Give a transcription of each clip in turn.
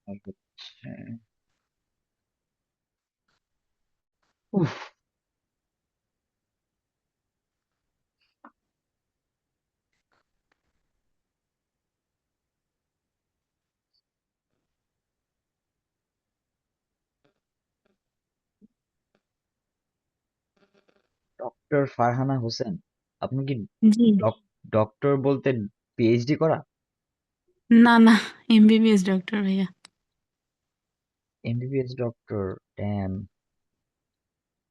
আর হচ্ছে উফ ডক্টর ফারহানা হোসেন, আপনি কি জি। ডক্টর বলতে পিএইচডি করা? না না, এমবিবিএস ডক্টর ভাইয়া। MBBS doctor? ড্যাম,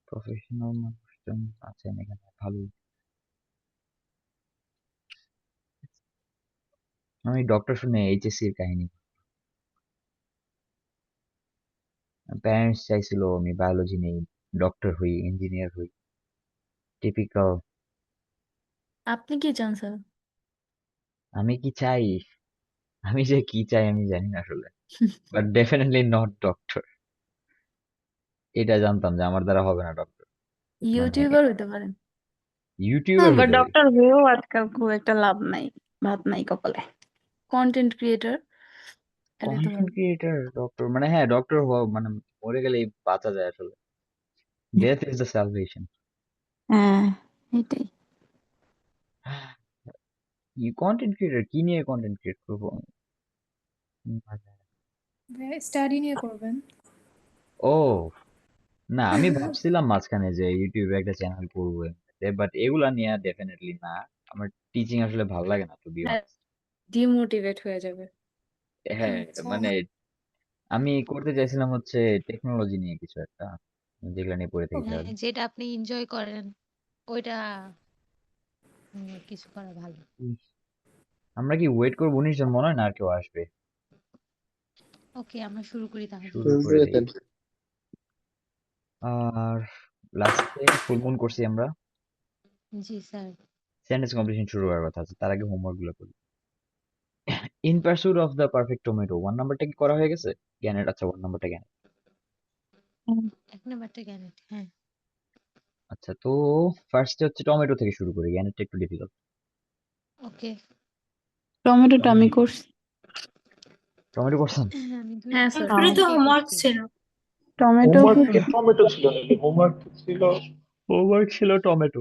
প্রফেশনাল মানুষজন আছেন এখানে ভালোই। আমি ডক্টর শুনে এইচএসসি এর কাহিনী। প্যারেন্টস চাইছিল আমি বায়োলজি নেই, ডক্টর হই, ইঞ্জিনিয়ার হই, টিপিক্যাল। আপনি কি চান স্যার? আমি কি চাই? আমি যে কি চাই আমি জানি না আসলে, বাট ডেফিনেটলি নট ডক্টর। এটা জানতাম যে আমার দ্বারা হবে না ডক্টর। মানে ইউটিউবার হইতে পারেন। ইউটিউবার হ্যাঁ, বাট হইতে পারি। ডক্টর হয়েও আজকাল খুব একটা লাভ নাই, ভাত নাই কপালে। কন্টেন্ট ক্রিয়েটর, এটাই তো কন্টেন্ট ভালো। ক্রিয়েটর ডক্টর মানে হ্যাঁ, ডক্টর হওয়া মানে মরে গেলেই বাঁচা যায় আসলে। Death is the salvation. হ্যাঁ, এটাই। কন্টেন্ট ক্রিয়েটর কি নিয়ে কন্টেন্ট ক্রিয়েট করবো? মানে, স্টাডি নিয়ে করবেন। ও না, আমি ভাবছিলাম মাঝখানে যে ইউটিউবে একটা চ্যানেল করবো, বাট এগুলা নিয়ে ডেফিনেটলি না। আমার টিচিং আসলে ভালো লাগে না, টু বি হ্যাঁ, অনেস্ট। ডিমোটিভেট হয়ে যাবে। হ্যাঁ, আচ্ছা, মানে আমি করতে চাইছিলাম হচ্ছে টেকনোলজি নিয়ে কিছু একটা, যেগুলা নিয়ে পড়ে থাকি হ্যাঁ, সারাদিন। যেটা আপনি এনজয় করেন ওইটা নিয়ে কিছু করা ভালো। ইস, আমরা কি ওয়েট করবো 19 জন? মনে হয় না আর কেউ আসবে। ওকে, আমরা শুরু করি তাহলে। শুরু করে দেই। আর লাস্টে ফুল মুন করছি আমরা। জি স্যার। সেন্টেন্স কম্পিটিশন শুরু হওয়ার কথা আছে, তার আগে হোমওয়ার্ক গুলো করি। In pursuit of the perfect tomato, 1 নাম্বারটা কি করা হয়ে গেছে? জ্ঞানের, আচ্ছা 1 নাম্বারটা জ্ঞান। হুম। এক নাম্বারটা গ্যানেট, হ্যাঁ। আচ্ছা তো ফার্স্টে হচ্ছে টমেটো থেকে শুরু করি, জ্ঞানেরটা একটু ডিফিকাল্ট। ওকে। টমেটোটা আমি করছি। টমেটো করছেন? হ্যাঁ, আমি হ্যাঁ স্যার। এরপরে তো দুইটাই হোমওয়ার্ক করছি। ছিল। টমেটো হোমওয়ার্ক কি টমেটো ছিল নাকি? হোমওয়ার্ক ছিল হোমওয়ার্ক ছিল টমেটো।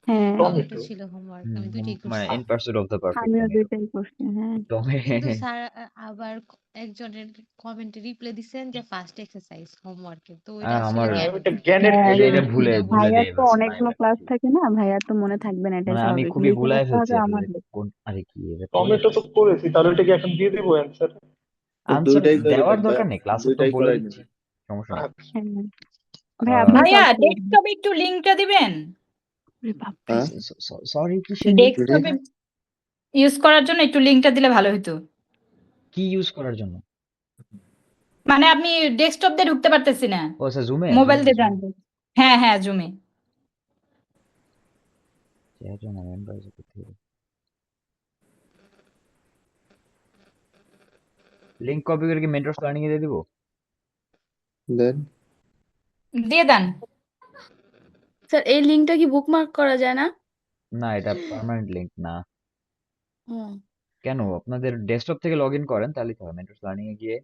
হ্যাঁ, টমেটো টমেটো। ছিল হোমওয়ার্ক, আমি দুইটাই মানে করছি। In pursuit of the perfect আমিও টমেটো। দুইটাই করছি। হ্যাঁ। কিন্তু টমে স্যার আবার একজনের কমেন্টে রিপ্লাই দিছেন যে ফার্স্ট এক্সারসাইজ হোমওয়ার্কের, তো ওইটা আর আসলে আমার হ্যাঁ, জ্ঞানের ওইটা দিকে। জ্ঞানের হ্যাঁ, এটা থেকে। এটা ভুলে এটা ভুলে বলছি। ভাইয়ার দেই তো ভাবছি, অনেকগুলো মাইন্ড ক্লাস থাকে না, ভাইয়ার তো মনে থাকবে না, এটাই মানে আমি স্বাভাবিক। খুবই লিখে গুলায় রাখতে ফেলছি হবে আসলে। আমার লিখ। কোন, আরে কি এটা পড়ে টমেটো তো ফেলছি। করেছি, তাহলে এটা কি এখন দিয়ে দেবো অ্যান্সার? আনসার দুইটাই করে দেওয়ার ফেলবা, দরকার নেই, ক্লাসে তো দুইটাই বলে করাই দিচ্ছি, নেবে। সমস্যা নেই। হ্যাঁ, ভাই আহ আপনি ভাইয়া সলভ করে দিন। ডেস্কটপে একটু লিঙ্কটা দিবেন। ওরে বাপরে। হ্যাঁ, সরি, কিসের লিঙ্ক? ডেস্কটপে ইউজ করার জন্য একটু লিঙ্কটা দিলে ভালো হতো। কি ইউজ করার জন্য? মানে আমি ডেস্কটপ দিয়ে ঢুকতে পারতেছি না, ও আচ্ছা, জুমে মোবাইল জুমে দিয়ে জুমে। জানবো। হ্যাঁ হ্যাঁ, জুমে। লিঙ্ক কপি করে কি মেন্টরস লার্নিং এ দিয়ে দিব? দেন দিয়ে দেন। স্যার এই লিঙ্কটা কি বুকমার্ক করা যায় না? না, এটা পার্মানেন্ট লিঙ্ক না। হুম। কেন? আপনাদের ডেস্কটপ থেকে লগ ইন করেন তাহলেই তো হবে, মেন্টরস লার্নিং এ গিয়ে।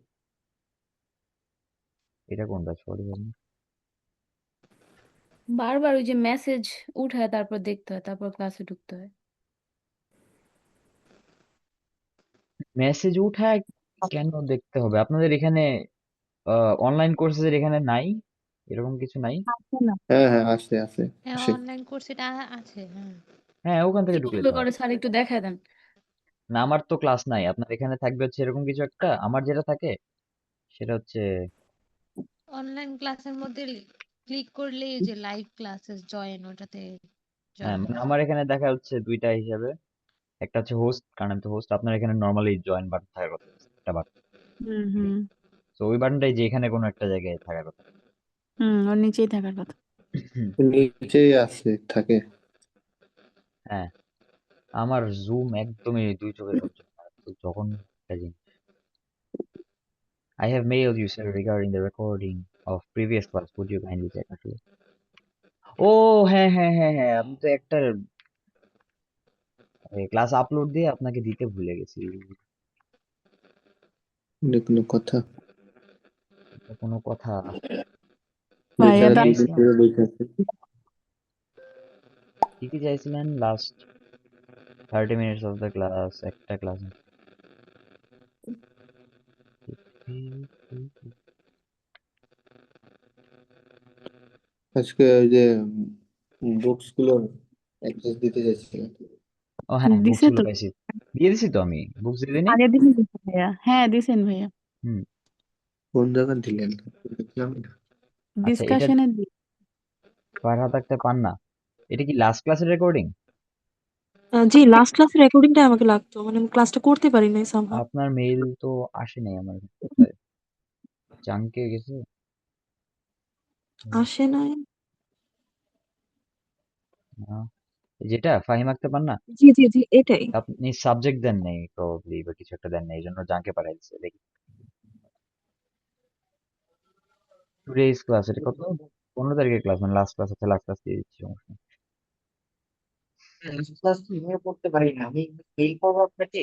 এটা কোনটা? সরি। বারবার ওই যে মেসেজ উঠায় তারপর দেখতে হয়, তারপর ক্লাসে ঢুকতে হয়। মেসেজ উঠায় কেন দেখতে হবে? আপনাদের এখানে অনলাইন কোর্সের এখানে নাই, এরকম কিছু নাই? আছে না? হ্যাঁ হ্যাঁ, আছে আছে হ্যাঁ, আসে। অনলাইন কোর্স এটা আছে, হ্যাঁ। হ্যাঁ, ওখান থেকে ঢুকলে কিভাবে তো করে হয়। স্যার একটু দেখায় দেন। না, আমার তো ক্লাস নাই, আপনার এখানে থাকবে হচ্ছে এরকম কিছু একটা। আমার যেটা থাকে সেটা হচ্ছে, অনলাইন ক্লাসের মধ্যে ক্লিক করলেই যে লাইভ ক্লাসেস জয়েন, ওটাতে হ্যাঁ জয়েন মানে হয়ে আমার যাবে। এখানে দেখা হচ্ছে দুইটা হিসাবে। একটা হচ্ছে হোস্ট, কারণ আমি তো হোস্ট। আপনার এখানে নর্মালি জয়েন বাটন থাকার কথা, একটা বাটন হুম থাকে। হুম তো ওই বাটনটাই যে এখানে কোনো একটা জায়গায় থাকার কথা। হুম, ওর নিচেই থাকার কথা। নিচেই আছে থাকে। হ্যাঁ, আমার জুম একদমই দুই চোখে সহ্য হয় না। তো যখন একটা জিনিস, I have mailed you sir regarding the recording of previous class. Would you kindly check আসলে? ও হ্যাঁ হ্যাঁ হ্যাঁ হ্যাঁ, আমি তো একটা ক্লাস আপলোড দিয়ে আপনাকে দিতে ভুলে গেছি। এটা কোনো কথা? এটা কোনো কথা? ভাইয়া কি তো চাইছিলাম? বইতে আছে। কি চাইছিলেন? Last 30 minutes of the class, একটা ক্লাস। আজকে ওই যে বুকস গুলো অ্যাক্সেস দিতে যাচ্ছিলাম। ও হ্যাঁ, বুকস দিছে গুলো তো, পাইছি। দিয়ে দিছি তো আমি, বুকস দিয়ে দিনি। আগের দিন দিছে ভাইয়া, হ্যাঁ দিছেন ভাইয়া, হুম। কোন জায়গায় দিলেন? দেখলাম না। আচ্ছা, এটা ডিসকাশনে দি। ফারহাদ আক্তার পান্না, এটা কি লাস্ট ক্লাসের রেকর্ডিং? জি, লাস্ট ক্লাসের রেকর্ডিংটা আমাকে লাগতো, মানে আমি ক্লাসটা করতে পারি নাই সামহাউ। আপনার মেইল তো আসে নাই আমার কাছে, জাঙ্কে গেছে। আসে নাই। না, যেটা ফাহিম আক্তার পান্না, জি জি জি, এটাই। আপনি সাবজেক্ট দেন নাই প্রবাবলি, বা কিছু একটা দেন নাই, এই জন্য জাঙ্কে পাঠাই দিচ্ছে। দেখি টুডেজ ক্লাস, এটা কত, 15 তারিখের ক্লাস, মানে লাস্ট ক্লাস। আচ্ছা, লাস্ট ক্লাস দিয়ে দিচ্ছি, সমস্যা নেই। ক্লাস ইমেল করতে পারি না, আমি মেইল করবো আপনাকে।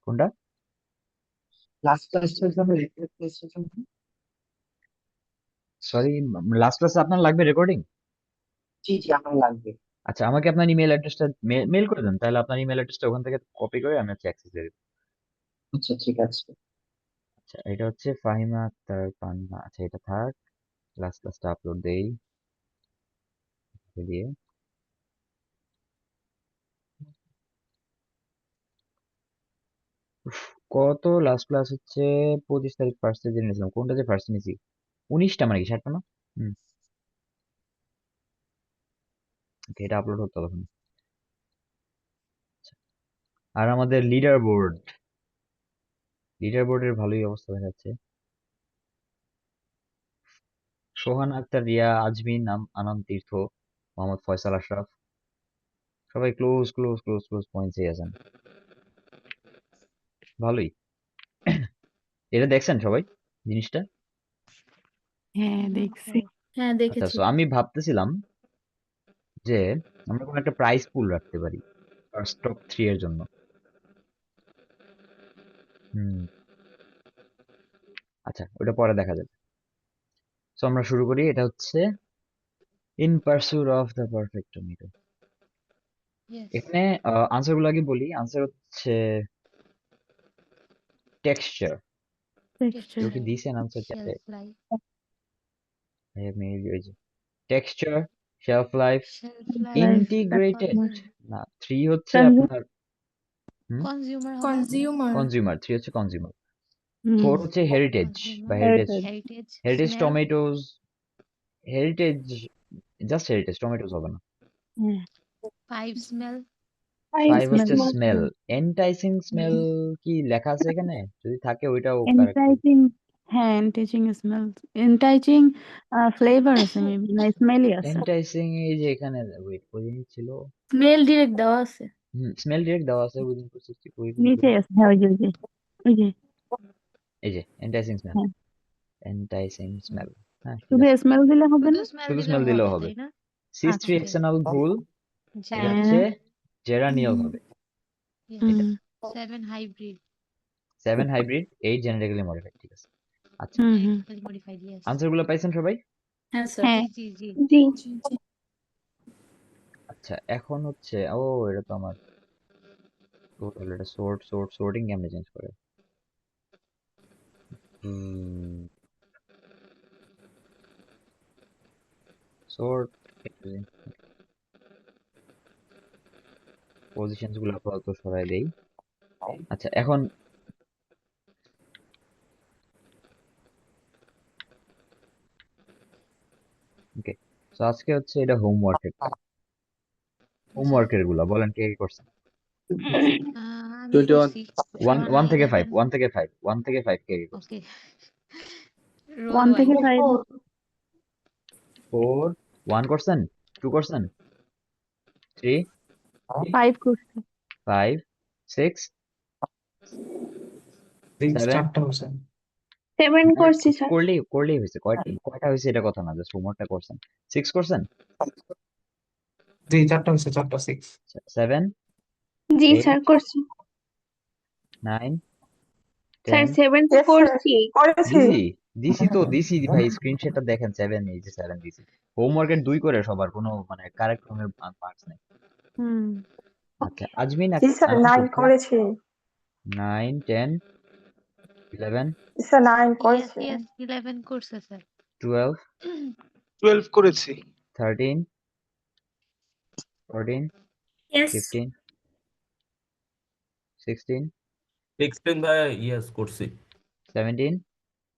কোনটা? লাস্ট ক্লাসটার জন্য রিকোয়েস্টের জন্য। সরি, লাস্ট ক্লাসে আপনার লাগবে রেকর্ডিং? জি জি, আমার লাগবে। আচ্ছা, আমাকে আপনার ইমেল অ্যাড্রেসটা মেল করে দেন, তাহলে আপনার ইমেল অ্যাড্রেসটা ওখান থেকে কপি করে আমি হচ্ছে অ্যাক্সেস দিয়ে দেবো। আচ্ছা ঠিক আছে। আচ্ছা, এটা হচ্ছে ফাহিমা আক্তার পান্না। আচ্ছা, এটা থাক, ক্লাসটা আপলোড দেই দিয়ে। উফ, কত লাস্ট ক্লাস হচ্ছে 25 তারিখ ফার্স্টে জেনে নিয়েছিলাম। কোনটা যে ফার্স্ট নিয়েছি? 19টা, মানে কি 60টা না? হুম, ওকে, এটা আপলোড হতো তখন। আর আমাদের লিডার বোর্ডের ভালোই অবস্থা দেখা যাচ্ছে। সোহান আক্তার, রিয়া, আজমিন, আনন্দ তীর্থ, মোহাম্মদ ফয়সাল আশরাফ, সবাই ক্লোজ ক্লোজ ক্লোজ ক্লোজ পয়েন্টসে আছেন। ভালোই। এটা দেখছেন সবাই জিনিসটা? হ্যাঁ দেখছি। হ্যাঁ আচ্ছা, দেখেছি। সো আমি ভাবতেছিলাম যে আমরা কোনো একটা প্রাইস পুল রাখতে পারি ফার্স্ট টপ 3 এর জন্য। হুম, আচ্ছা, ওটা পরে দেখা যাবে। সো আমরা শুরু করি। এটা হচ্ছে in pursuit of the perfect tomato. Yes. এখানে আনসার গুলো আগে বলি। আনসার হচ্ছে টেক্সচার। কেউ কি দিয়েছেন আনসার চ্যাটে? Shelf life, texture, shelf life, shelf life, integrated. না, 3 হচ্ছে আপনার কনজিউমার হবে, কনজিউমার, কনজিউমার। 3 হচ্ছে কনজিউমার। 4 হচ্ছে হেরিটেজ বা consumer, heritage. Heritage, heritage smell, টমেটোজ, heritage, just heritage, টমেটোজ হবে না। 5 স্মেল, 5 হচ্ছে স্মেল। এন্টাইসিং স্মেল কি লেখা আছে এখানে? যদি থাকে ওইটাও কারেক্ট করুন। এন্টাইচিং, হ্যাঁ এন্টাইচিং স্মেল, এন্টাইচিং ফ্লেভার আছে মেবি, না স্মেলই আছে। এন্টাইসিং, এই যে এখানে ওয়েট কোদিন ছিল। স্মেল ডিরেক্ট দেওয়া আছে, স্মেল ডিরেক্ট দেওয়া আছে উইদিন প্রসেসটি কোদিন নিচে ছিল। আছে, হ্যাঁ ওই যে ওই যে ওই যে, এই যে এন্টাইসিং স্মেল, হ্যাঁ এন্টাইসিং স্মেল। হ্যাঁ, ঠিক শুধু আছে, স্মেল দিলে হবে শুধু না? স্মেল শুধু দিলেও স্মেল দিলেও হবে, হবে। তাই না? সিস আচ্ছা 3 এক্সটার্নাল ভুল, এটা জেরা, হচ্ছে হ্যাঁ জেরানিয়াল হবে। ইয়েস। এটা 7 হাইব্রিড, 7 হাইব্রিড, 8 জেনেটিক্যালি মডিফাইড। ঠিক আছে। আচ্ছা, জেনেটিক্যালি মডিফাইড, ইয়েস। আনসার গুলো পাইছেন সবাই? হ্যাঁ স্যার, জি জি জি। জি। জি জি। আচ্ছা, এখন হচ্ছে এটা তো আমার টোটাল, এটা সোর্টিং কেমনে চেঞ্জ করে? সোর্ট পজিশনস গুলো আপাতত সরাই দেই। আচ্ছা, এখন ওকে, তো আজকে হচ্ছে এটা হোমওয়ার্কের গুলা বলেন কে কে করছেন? আমি 21। করছি। 1 রোল 1 থেকে 5, 11, 1 থেকে 5, 1 থেকে 5 কে কে করছেন? ওকে। রোল 1 থেকে 5, 4, 1 করছেন, 2 করছেন, 3, 5 করছি। 5, 6, 7, 4টা হোসেন। 7 করছি স্যার। করলেই হয়েছে। কয়টা হয়েছে এটা কথা না, জাস্ট হোমওয়ার্কটা করছেন। 6 করছেন, জি 4টা হয়েছে, 4টা 6। 7, জি 8, স্যার করছি। 9, স্যার 10 7 তো করছি দিছি ভাই, স্ক্রিনশটটা দেখেন, 7, এই যে 7 দিছি। হোমওয়ার্কের 2 করে সবার, কোনো মানে কারেক্ট রকমের মার্কস নাই। হুম আচ্ছা, আজমিন আজমিন করছে 9, 10, 11, ইয়েস ইয়েস 11 করছে স্যার 12, 12 করেছি 13, 14, ইয়েস 15, 16, এক্সপ্লেন ভাই, ইয়েস করছি। 17,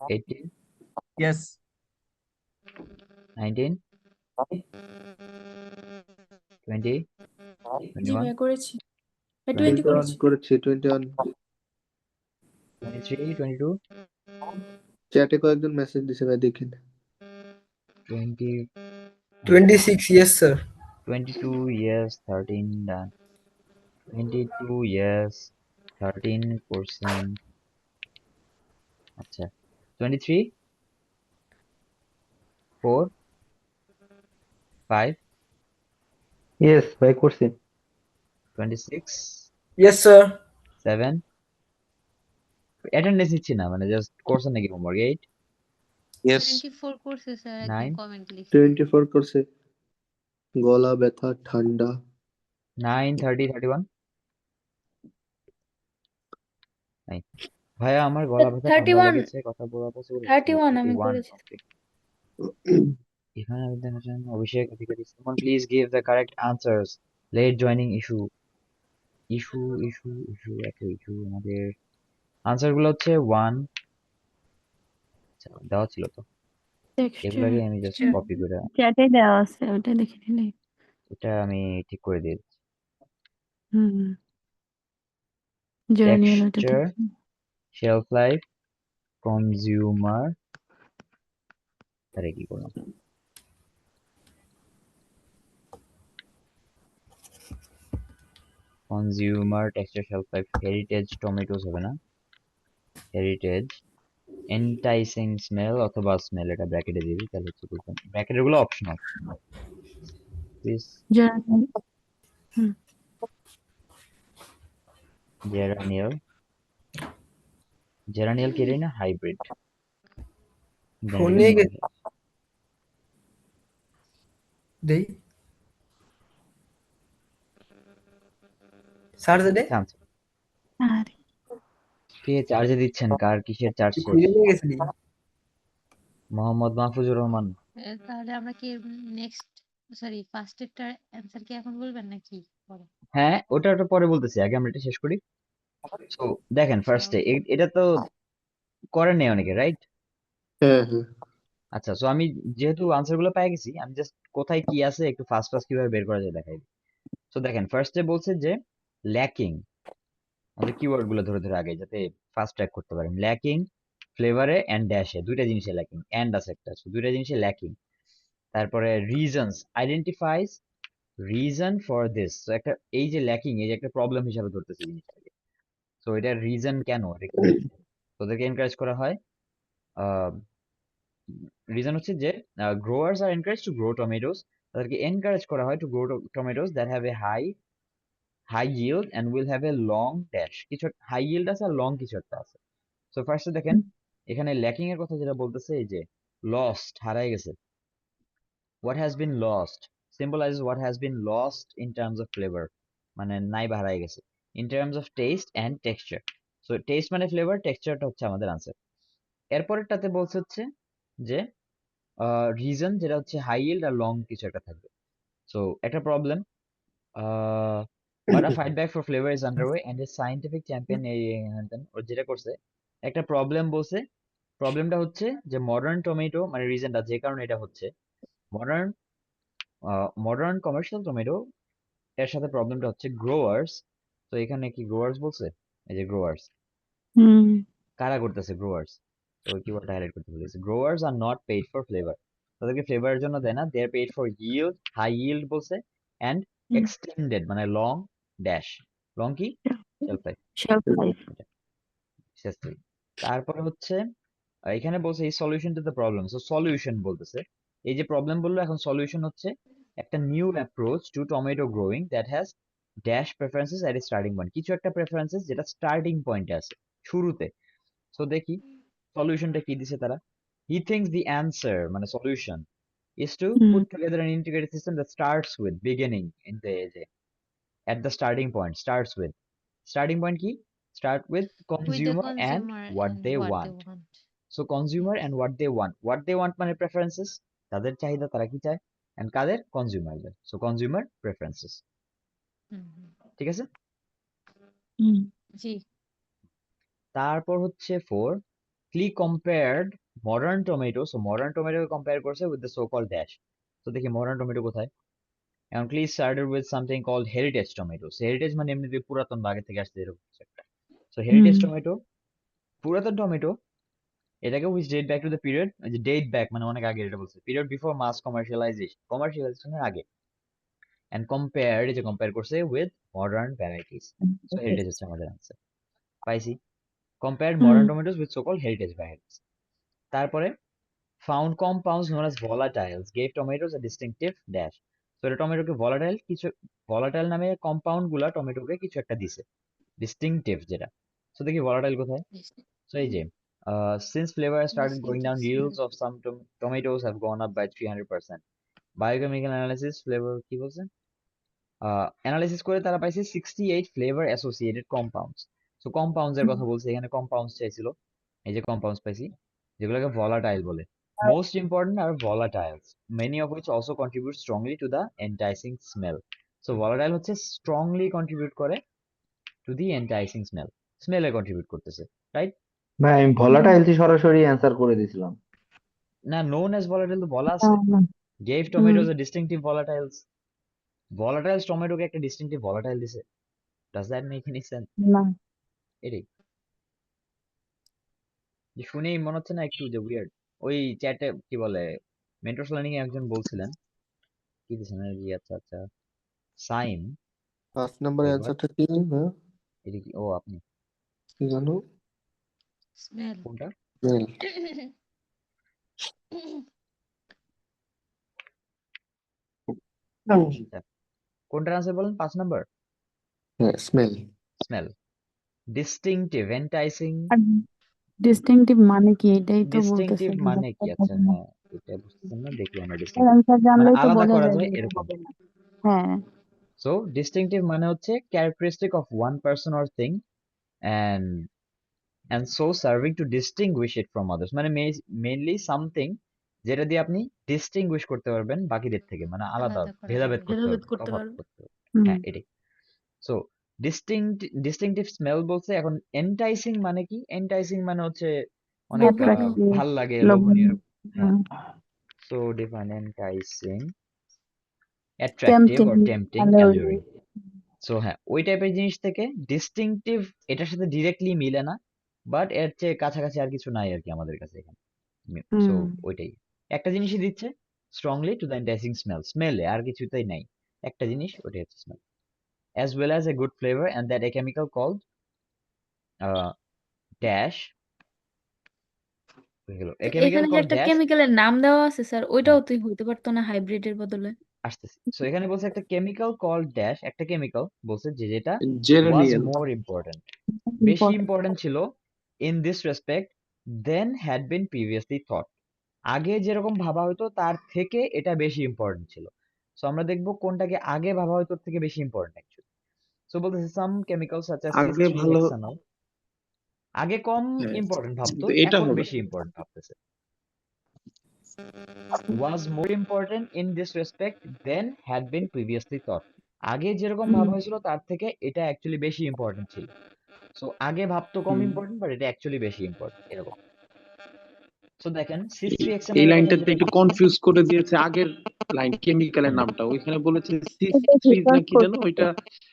18, ইয়েস 19, 20, জি 21, ভাইয়া করেছি 20 22, করেছি করেছি 21। 23, 22, চ্যাটে কয়েকজন মেসেজ দিছে ভাই, দেখেন। 20, 26, yes sir. 22, yes, 13 done. 22, yes, 13%. আচ্ছা, 23, 4, 5, Yes, ভাই করছি। 26, Yes sir. 7, অ্যাটেন্ডেন্স নিচ্ছি না, মানে জাস্ট করছেন নাকি হোমওয়ার্ক। 8, ইয়েস 24 করছে স্যার, একদম 9, কমেন্ট লিখছে 24 করছে। গলা ব্যথা, ঠান্ডা। 9, 30, 31, নাই ভাইয়া, আমার গলা ব্যথা ঠান্ডা 31 লেগেছে, কথা বলা পসিবল হচ্ছে না। 31 আমি 31, করেছি ওকে। এখানে আবেদন অভিষেক অধিকারী, someone please give the correct answers. Late joining issue, একটা ইস্যু আমাদের। আনসার গুলো হচ্ছে 1, দেওয়া ছিল তো, টেক্সচার এগুলাকে আমি জাস্ট কপি করে চ্যাটে দেওয়া আছে ওটা দেখে নিলে এটা আমি ঠিক করে দিয়েছি। হুম জার্নিয়াল ওটা টেক্সচার, শেলফ লাইফ, কনজিউমার, আরে কি করলাম, consumer, texture, shelf life, heritage tomatoes হবে না, হেরিটেজ, এন্টাইসিং স্মেল অথবা স্মেল, এটা ব্র্যাকেটে দিবি তাহলে হচ্ছে ব্র্যাকেটের গুলো অপশনাল। দিস জার্নিয়াল হুম জেরানিয়াল, জেরানিয়াল কি রে না হাইব্রিড, ফোন নিয়ে গেছি। দেই স্যার দে আরে কে চার্জে দিচ্ছেন, কার কিসের চার্জ শেষ? খুঁজে নিয়ে গেছিলি। মোহাম্মদ মাহফুজুর রহমান। তাহলে আমরা কি নেক্সট, সরি ফার্স্টেরটার অ্যান্সার কি এখন বলবেন নাকি পরে? হ্যাঁ, ওটা পরে বলতেছি, আগে আমরা এটা শেষ করি। তো দেখেন, আচ্ছা ফার্স্টে এটা তো করেন নাই অনেকে, রাইট? হ্যাঁ হ্যাঁ। আচ্ছা, সো আমি যেহেতু আনসার গুলো পেয়ে গেছি, আমি জাস্ট কোথায় কি আছে একটু ফাস্ট ফাস্ট কিভাবে বের করা যায় দেখাই দিই। তো দেখেন, ফার্স্টে বলছে যে ল্যাকিং, আমাদের কিওয়ার্ড গুলো ধরে ধরে আগে যাতে ফাস্ট ট্র্যাক করতে পারেন। ল্যাকিং ফ্লেভারে এন্ড ড্যাশে, দুইটা জিনিসে ল্যাকিং, এন্ড আছে একটা, so দুইটা জিনিসে ল্যাকিং। তারপরে reasons, identifies reason for this, তো একটা এই যে ল্যাকিং, এই যে একটা প্রবলেম হিসাবে ধরতেছে জিনিসটাকে। তো এটার রিজন কেন, এটা কি হচ্ছে, তোদেরকে এনকারেজ করা হয়। রিজন হচ্ছে যে growers are encourage to grow tomatoes, তাদেরকে এনকারেজ করা হয় to grow tomatoes that have a high yield and will have a long dash, কিছু হাই yield আছে আর লং কিছু একটা আছে। সো ফার্স্টে দেখেন, এখানে ল্যাকিং এর কথা যেটা বলতেছে, এই যে লস্ট, হারায় গেছে। what has been lost symbolizes what has been lost in terms of flavor, মানে নাই বা হারায় গেছে। in terms of taste and texture, so taste মানে ফ্লেভার, টেক্সচারটা হচ্ছে আমাদের আনসার। এরপরেরটাতে বলছে হচ্ছে যে রিজন, যেটা হচ্ছে হাই yield আর লং কিছু একটা থাকবে। সো একটা problem, but a fight back for flavor is underway and a scientific champion, এই ও যেটা করছে একটা প্রবলেম বলছে। প্রবলেমটা হচ্ছে যে মডার্ন টমেটো, মানে রিজনটা যে কারণে এটা হচ্ছে মডার্ন মডার্ন কমার্শিয়াল টমেটো, এর সাথে প্রবলেমটা হচ্ছে গ্রোয়ার্স। তো এখানে কি গ্রোয়ার্স বলছে, এই যে গ্রোয়ার্স হুম কারা করতেছে, গ্রোয়ার্স। তো কিওয়ার্ডটা হাইলাইট করতে বলেছে, growers are not paid for flavour, তাদেরকে ফ্লেভারের জন্য দেয় না, they are paid for yield, high yield বলছে, এন্ড হুম এক্সটেন্ডেড মানে লং ড্যাশ, লং কি শেলফ লাইফ, শেলফ লাইফ শেষ থেকে। তারপরে হচ্ছে এখানে বলছে এই solution to the problem, so solution বলতেছে, এই যে প্রবলেম বললো, এখন সলিউশন হচ্ছে একটা new approach to tomato growing that has dash preferences at starting point, কিছু একটা প্রেফারেন্সেস যেটা স্টার্টিং পয়েন্টে আছে, শুরুতে। সো দেখি সলিউশনটা কি দিছে তারা। হি থিংস দি অ্যান্সার মানে solution is to hmm put together an integrated system that starts with beginning in the at the starting point starts with starting point key start with with the consumer and consumer what and they what they want. want. So consumer and what they want মানে preferences, তাদের চাহিদা তারা কি চায়, and Quader কনজিউমারদের, so consumer preferences। হুম হুম। ঠিক আছে, হুম জি। তারপর হচ্ছে 4 Klee compared modern tomato, so modern টমেটোকে কম্পেয়ার করছে with the so call dash. তো দেখি মডার্ন টমেটো কোথায়। এবং Klee started with something called heritage tomato. Heritage মানে এমনিতে পুরাতন বা আগে থেকে আসছে এরকম কিছু একটা। সো হেরিটেজ হুম টমেটো, পুরাতন টমেটো, এটাকে which date back to the period, যে ডেট ব্যাক মানে অনেক আগে, এটা বলছে পিরিয়ড বিফোর মাস কমার্শিয়ালাইজেশনের আগে। এন্ড কম্পেয়ার, এই যে কম্পেয়ার করছে with modern varieties. So heritage হচ্ছে আমাদের আনসার, পাইছি। Compare hmm modern tomatoes with so called heritage varieties. তারপরে found compounds known as volatiles gave tomatoes a distinctive dash. So এটা টমেটোকে volatile কিছু, volatile নামে কম্পাউন্ড গুলা টমেটোকে কিছু একটা দিছে ডিস্টিংটিভ যেটা। সো দেখি volatile কোথায়। সো এই যে since flavor has started going down, yields of some tomatoes have gone up by 300%. Biochemical analysis flavor কি বলছে, অ্যানালাইসিস করে তারা পাইছে 68 flavour associated compounds. So compounds এর কথা বলছে এখানে, কম্পাউন্ডস চাইছিল, এই যে কম্পাউন্ডস পাইছি যেগুলোকে ভলাটাইল বলে। Most important are volatiles, many of which also contribute strongly to the enticing smell. So volatile হচ্ছে স্ট্রংলি কন্ট্রিবিউট করে টু দি এন্টাইসিং স্মেল, স্মেলে কন্ট্রিবিউট করতেছে, রাইট? ভাই আমি ভলাটাইল সরাসরি অ্যান্সার করে দিছিলাম। না, নোন অ্যাজ ভলাটাইল তো বলা না আছে, না গেভ হুম টমেটোজ এ ডিস্টিংটিভ ভলাটাইলস। ভলাটাইলস টমেটোকে একটা ডিস্টিংটিভ ভলাটাইল দিছে, does that make any sense? না এটাই যে শুনেই মনে হচ্ছে না একটু যে উইয়ার্ড। ওই চ্যাটে কি বলে মেন্টরস লার্নিং এ একজন বলছিলেন, কি দিছেন জি, আচ্ছা আচ্ছা, সাইন 5 নম্বরের ফ্লেভার, অ্যান্সারটা কি? হ্যাঁ, এটা কি, ও আপনি কি জানো? স্মেল। কোনটা? স্মেল। আচ্ছা, কোনটার আনসার বলেন 5 নাম্বার? হ্যাঁ, স্মেল। Smell, distinctive, enticing. আর ডিস্টিংটিভ মানে কি এটাই তো ডিস্টিংটিভ বলতেছে মানে কি? আচ্ছা হ্যাঁ, এটা বুঝতেছেন না, দেখি আমরা ডিস্টিংটিভ অ্যান্সার মানে জানলেই তো আলাদা বোঝা করা যায় যায় যে এটা এরকম। হবে না। হ্যাঁ সো ডিস্টিংটিভ মানে হচ্ছে characteristic of one person or thing and and so serving to distinguish it from others, মানে মেইনলি সামথিং যেটা দিয়ে আপনি ডিস্টিংগুইশ করতে পারবেন বাকিদের থেকে, মানে আলাদা আলাদা করা ভেদাভেদ যাবে। করতে ভেদাভেদ পারবেন, করতে তফাৎ পারবে। করতে পারবেন। হুম হ্যাঁ এটাই। সো ডিস্টিংটিভ স্মেল বলছে। এখন এন্টাইসিং মানে কি? এন্টাইসিং মানে হচ্ছে অনেক অ্যাট্রাক্টিভ ভাল লাগে, লোভনীয় লোভনীয়। হ্যাঁ, hmm so define enticing, attractive tempting or tempting, alluring. So হ্যাঁ, ওই টাইপের জিনিস থেকে ডিস্টিংটিভ এটার সাথে ডিরেক্টলি মিলে না, বাট এর চেয়ে কাছাকাছি আর কিছু নাই আর কি আমাদের কাছে এখানে। সো হুম ওইটাই, একটা জিনিসই দিচ্ছে strongly to the enticing smell, স্মেলে আর কিছুতেই নাই, একটা জিনিস, ওটাই হচ্ছে smell, as well as a good flavor and that a chemical called dash হয়ে গেল, a chemical এখানে যে called একটা dash। কেমিক্যালের নাম দেওয়া আছে স্যার, ওইটাও হ্যাঁ, তো হইতে পারতো না হাইব্রিডের বদলে? আসতেছি। সো এখানে বলছে একটা কেমিক্যাল কল্ড ড্যাশ, একটা কেমিক্যাল বলছে যে যেটা was জেরানিয়াল। more important, বেশি ইম্পর্টেন্ট। ইম্পর্টেন্ট ছিল in this respect than had been previously thought, আগে যেরকম ভাবা হতো তার থেকে এটা বেশি ইম্পর্টেন্ট ছিল। সো আমরা দেখবো কোনটাকে আগে ভাবা হতো তার থেকে বেশি ইম্পর্টেন্ট অ্যাকচুয়ালি। সো বলতেছে সাম কেমিক্যাল সাচ অ্যাজ আগে cis3 ভালো, hexanol, আগে কম হ্যাঁ, ইম্পর্টেন্ট ভাবতো, কিন্তু এটা এখন হবে। বেশি ইম্পর্টেন্ট ভাবতেছে। was more important in this respect than had been previously thought, আগে যেরকম ভাবা হয়েছিল তার থেকে এটা অ্যাকচুয়ালি বেশি ইম্পর্টেন্ট ছিল। সো আগে ভাবতো কম হুম। ইম্পর্টেন্ট, বাট এটা অ্যাকচুয়ালি বেশি ইম্পর্টেন্ট এরকম। সো দেখেন cis3 এই hexanol এর কথা লাইনটাতে যেটা একটু কনফিউজ করে দিয়েছে আগের লাইন কেমিক্যালের কোনটা, নামটা, ওইখানে বলেছে সিস থ্রি না কি জানো, ওইটা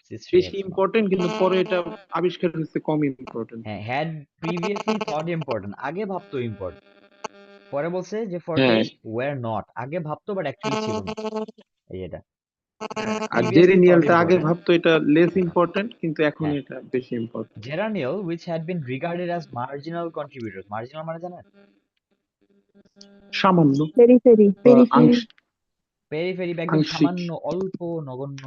cis3 বেশি hexanol, ইম্পর্টেন্ট, কিন্তু পরে এটা আবিষ্কার হচ্ছে কম ইম্পর্টেন্ট। হ্যাঁ, had previously thought important, আগে ভাবতো ইম্পর্টেন্ট, পরে বলছে যে for হ্যাঁ, taste were not, আগে ভাবতো বাট অ্যাকচুয়ালি ছিল না, এই এটা আর previously thought জেরেনিয়ালটা আগে important, ভাবতো এটা লেস ইম্পর্টেন্ট, কিন্তু এখন হ্যাঁ, এটা বেশি important. geraniol which had been regarded as marginal contributors, marginal মানে জানেন, সামান্য পেরিফেরি বা পেরিফেরি পেরিফেরি বা একদম আংশিক। সামান্য, অল্প, নগণ্য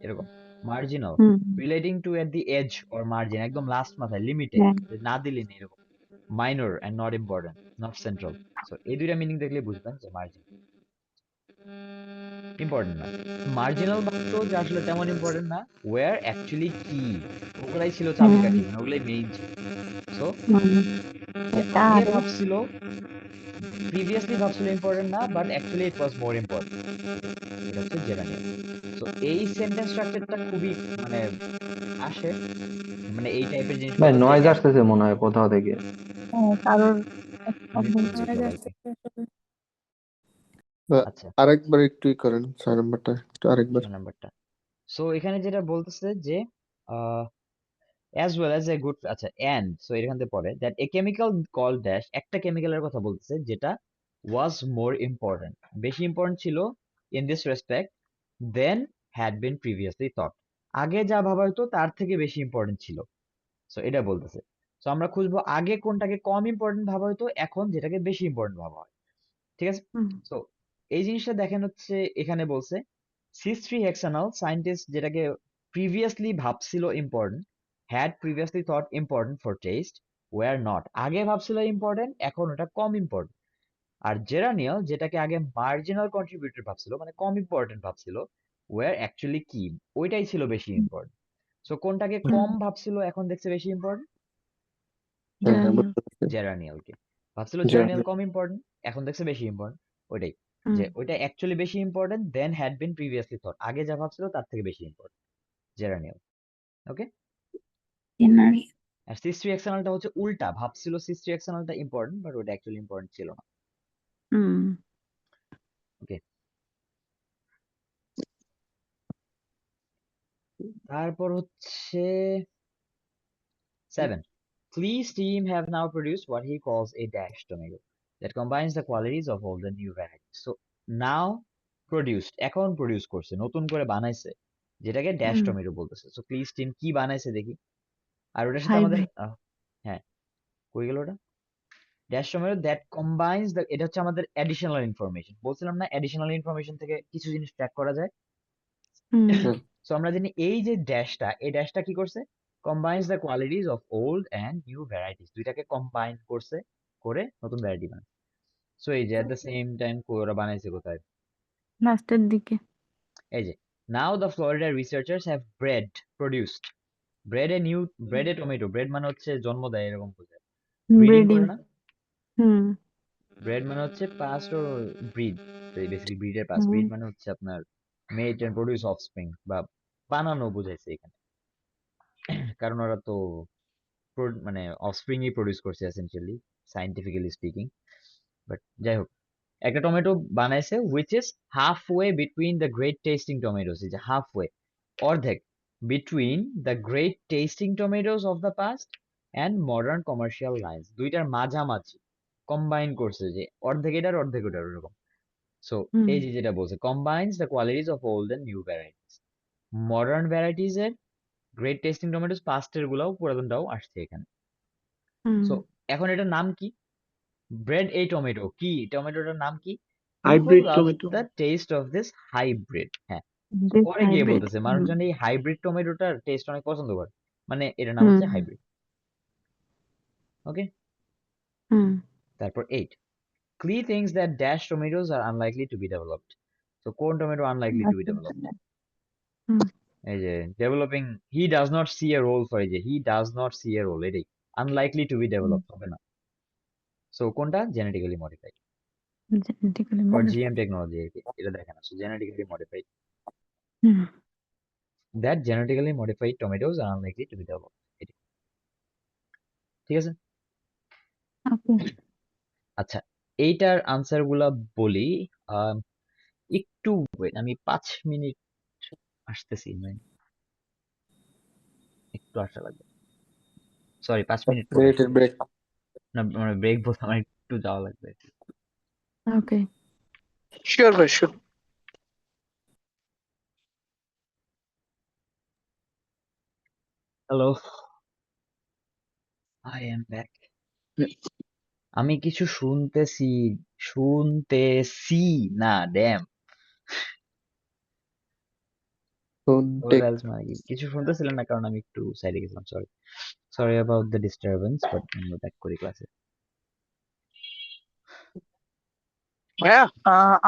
এরকম, marginal hmm relating to at the edge or margin, একদম লাস্ট মাথায়, লিমিটে, হ্যাঁ না দিলেন এরকম, minor and not important, not central. So এই দুইটা মিনিং দেখলে বুঝবেন যে মার্জিন ইম্পর্টেন্ট না। মার্জিনাল বাক্য যে আসলে তেমন ইম্পর্টেন্ট না, ওয়ার অ্যাকচুয়ালি কি, ওগুলাই ছিল চাবিকাঠি, মানে ওগুলাই মেইন ছিল। সো যে এটা আগে আরো ভাবছিল, প্রিভিয়াসলি ভাবছিল ইম্পর্টেন্ট না, but actually it was more important, এটা হচ্ছে জেরানিয়াল। সো এই সেন্টেন্স স্ট্রাকচারটা খুবই মানে আসে, মানে এই টাইপের ভাই জিনিসগুলো যে নয়েজ আসতেছে মনে হয় কোথাও থেকে। কারোর মিউট করে দিই সবাইকে। আচ্ছা, আরেকবার একটু করেন 6 নাম্বারটা একটু আরেকবার। 6 নাম্বারটা। সো এখানে যেটা বলতেছে যে as well as a good, আচ্ছা and, সো এখান থেকে পরে that a chemical called dash, একটা কেমিক্যালের কথা বলতেছে যেটা was more important, বেশি ইম্পর্টেন্ট ছিল in this respect than had been previously thought, আগে যা ভাবা হতো তার থেকে বেশি ইম্পর্টেন্ট ছিল। সো এটা বলতেছে। সো আমরা খুঁজবো আগে কোনটাকে কম ইম্পর্টেন্ট ভাবা হতো, এখন যেটাকে বেশি ইম্পর্টেন্ট ভাবা হয়। ঠিক আছে। সো এই জিনিসটা দেখেন হচ্ছে এখানে বলছে cis3 hexanal সায়েন্টিস্ট যেটাকে প্রিভিয়াসলি ভাবছিল important, had previously thought important for test, were not, আগে ভাবছিল ইম্পর্টেন্ট এখন ওটা কম ইম্পর্টেন্ট। আর জেরানিয়াল যেটাকে আগে মার্জিনাল কন্ট্রিবিউটর ভাবছিল, মানে কম ইম্পর্টেন্ট ভাবছিল, ওয়ার অ্যাকচুয়ালি কি, ওইটাই ছিল বেশি ইম্পর্টেন্ট। সো কোনটাকে কম ভাবছিল এখন দেখছে বেশি ইম্পর্টেন্ট, জেরানিয়ালকে ভাবছিল জেরানিয়াল কম ইম্পর্টেন্ট, এখন দেখছে বেশি ইম্পর্টেন্ট, ওইটাই যে ওইটা অ্যাকচুয়ালি বেশি important than had been previously thought, আগে যা ভাবছিল তার থেকে বেশি ইম্পর্টেন্ট, জেরানিয়াল। ওকে। আর সিস3 এক্সটার্নালটা হচ্ছে উল্টা, ভাবছিল সিস3 এক্সটার্নালটা ইম্পর্টেন্ট বাট ওটা অ্যাকচুয়ালি ইম্পর্টেন্ট ছিল না। ওকে। তারপর হচ্ছে 7. Clee's team have now produced what he calls a dash tomato that combines the qualities of all the new varieties. So now produced, এখন প্রডিউস করছে, নতুন করে বানাইছে, যেটাকে ড্যাশ টমেটো বলতেছে। সো ক্লিস টিম কি বানাইছে দেখি। আর ওটার সাথে আমাদের হ্যাঁ কই গেল ওটা, dash tomato that combines the, এটা হচ্ছে আমাদের অ্যাডিশনাল ইনফরমেশন। বলছিলাম না অ্যাডিশনাল ইনফরমেশন থেকে কিছু জিনিস ট্র্যাক করা যায়। সো আমরা জানি এই যে ড্যাশটা, এই ড্যাশটা কি করছে, combines the qualities of old and new varieties, দুইটাকে কম্বাইন করছে করে নতুন ভ্যারাইটি বানাইছে। সো এই যে এট দ্য সেম টাইম ওরা বানাইছে কোথায়, লাস্টের দিকে। এই যে now the Florida researchers have produced bred a tomato, bred মানে হচ্ছে জন্ম দেয় এরকম বোঝায়, ব্রিডিং করে না, ব্রেড মানে হচ্ছে পাস্ট ও ব্রিড, বেসিক্যালি ব্রিডের পাস্ট, ব্রিড মানে হচ্ছে আপনার মেড এন্ড প্রডিউস অফস্প্রিং বা বানানো বুঝাইছে এখানে, কারণ ওরা তো মানে অফস্প্রিংই প্রডিউস করছে এসেনশিয়ালি সায়েন্টিফিক্যালি স্পিকিং। বাট যাই হোক, একটা টমেটো বানাইছে which is halfway between the great tasting tomatoes, এই যে halfway, অর্ধেক, between the great tasting tomatoes of the past and modern commercial lines, দুইটার মাঝামাঝি কম্বাইন করছে, যে অর্ধেক এটার অর্ধেক ওটার এরকম। সো এই যে যেটা বলছে combines the qualities of old and new varieties, modern varieties এর গ্রেট টেস্টিং টমেটোস, পাস্টের গুলাও পুরাতনটাও আসছে এখানে। সো এখন এটার নাম কি, ব্রেড এই টমেটো, কি টমেটোটার নাম কি, hybrid tomato. The test of this hybrid. হ্যাঁ, পরে গিয়ে বলতেছে মানুষজন এই হাইব্রিড টমেটোটার টেস্ট অনেক পছন্দ করে, মানে এটার নাম হচ্ছে হাইব্রিড। ওকে। তারপর 8. Clee thinks that dash tomatoes are unlikely to be developed. So কোন tomato unlikely to be developed, এই যে developing, he does not see a role for, এই যে he does not see a role, এটাই unlikely to be developed হবে না। So কোনটা, genetically modified for GM technology, এটা দেখেন না, so genetically modified, that genetically modified tomatoes are unlikely to be developed, এটাই। ঠিক আছে। আচ্ছা, এইটার আনসার গুলা বলি, একটু wait, আমি 5 মিনিট আসতেছি, একটু আসা লাগবে, সরি 5 মিনিট পরে, ব্রেক। না মানে ব্রেক বলতে আমার একটু যাওয়া লাগবে। ওকে, শিওর ভাই sure. Hello, I am back. আমি কিছু শুনতেছি না, damn. Phone Or take. else মানে কি কিছু শুনতেছিলেন না কারণ আমি একটু সাইডে গেছিলাম, sorry about the disturbance, but আমরা ব্যাক করি ক্লাসে। ভাইয়া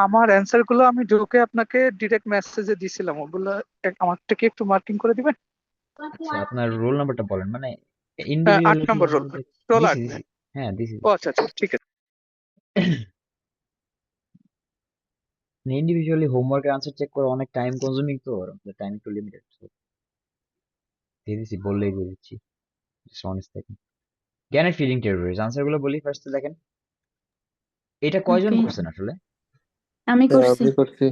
আমার অ্যান্সার গুলো আমি ঢুকে আপনাকে ডিরেক্ট মেসেজে দিছিলাম, ওগুলো আমার থেকে একটু মার্কিং করে দিবেন। আচ্ছা, আপনার রোল নাম্বারটা বলেন, মানে 8 ইন্ডিভিজুয়ালি নম্বর রোল দিছি রোল 8। দিছি। হ্যাঁ দিছি। ও আচ্ছা আচ্ছা ঠিক আছে। ইন্ডিভিজুয়ালি হোমওয়ার্কের আনসার চেক করে অনেক টাইম কনজিউমিং, তো টাইম একটু লিমিটেড, দিয়ে দিছি, বললেই দিয়ে দিচ্ছি, জাস্ট অনেস্ট থাকেন। জ্ঞানের ফিলিং টেররিজ আনসার গুলো বলি ফার্স্ট দেখেন। এটা কয়জন ওকে, করছেন আসলে? আমি করছি। আমি করছি।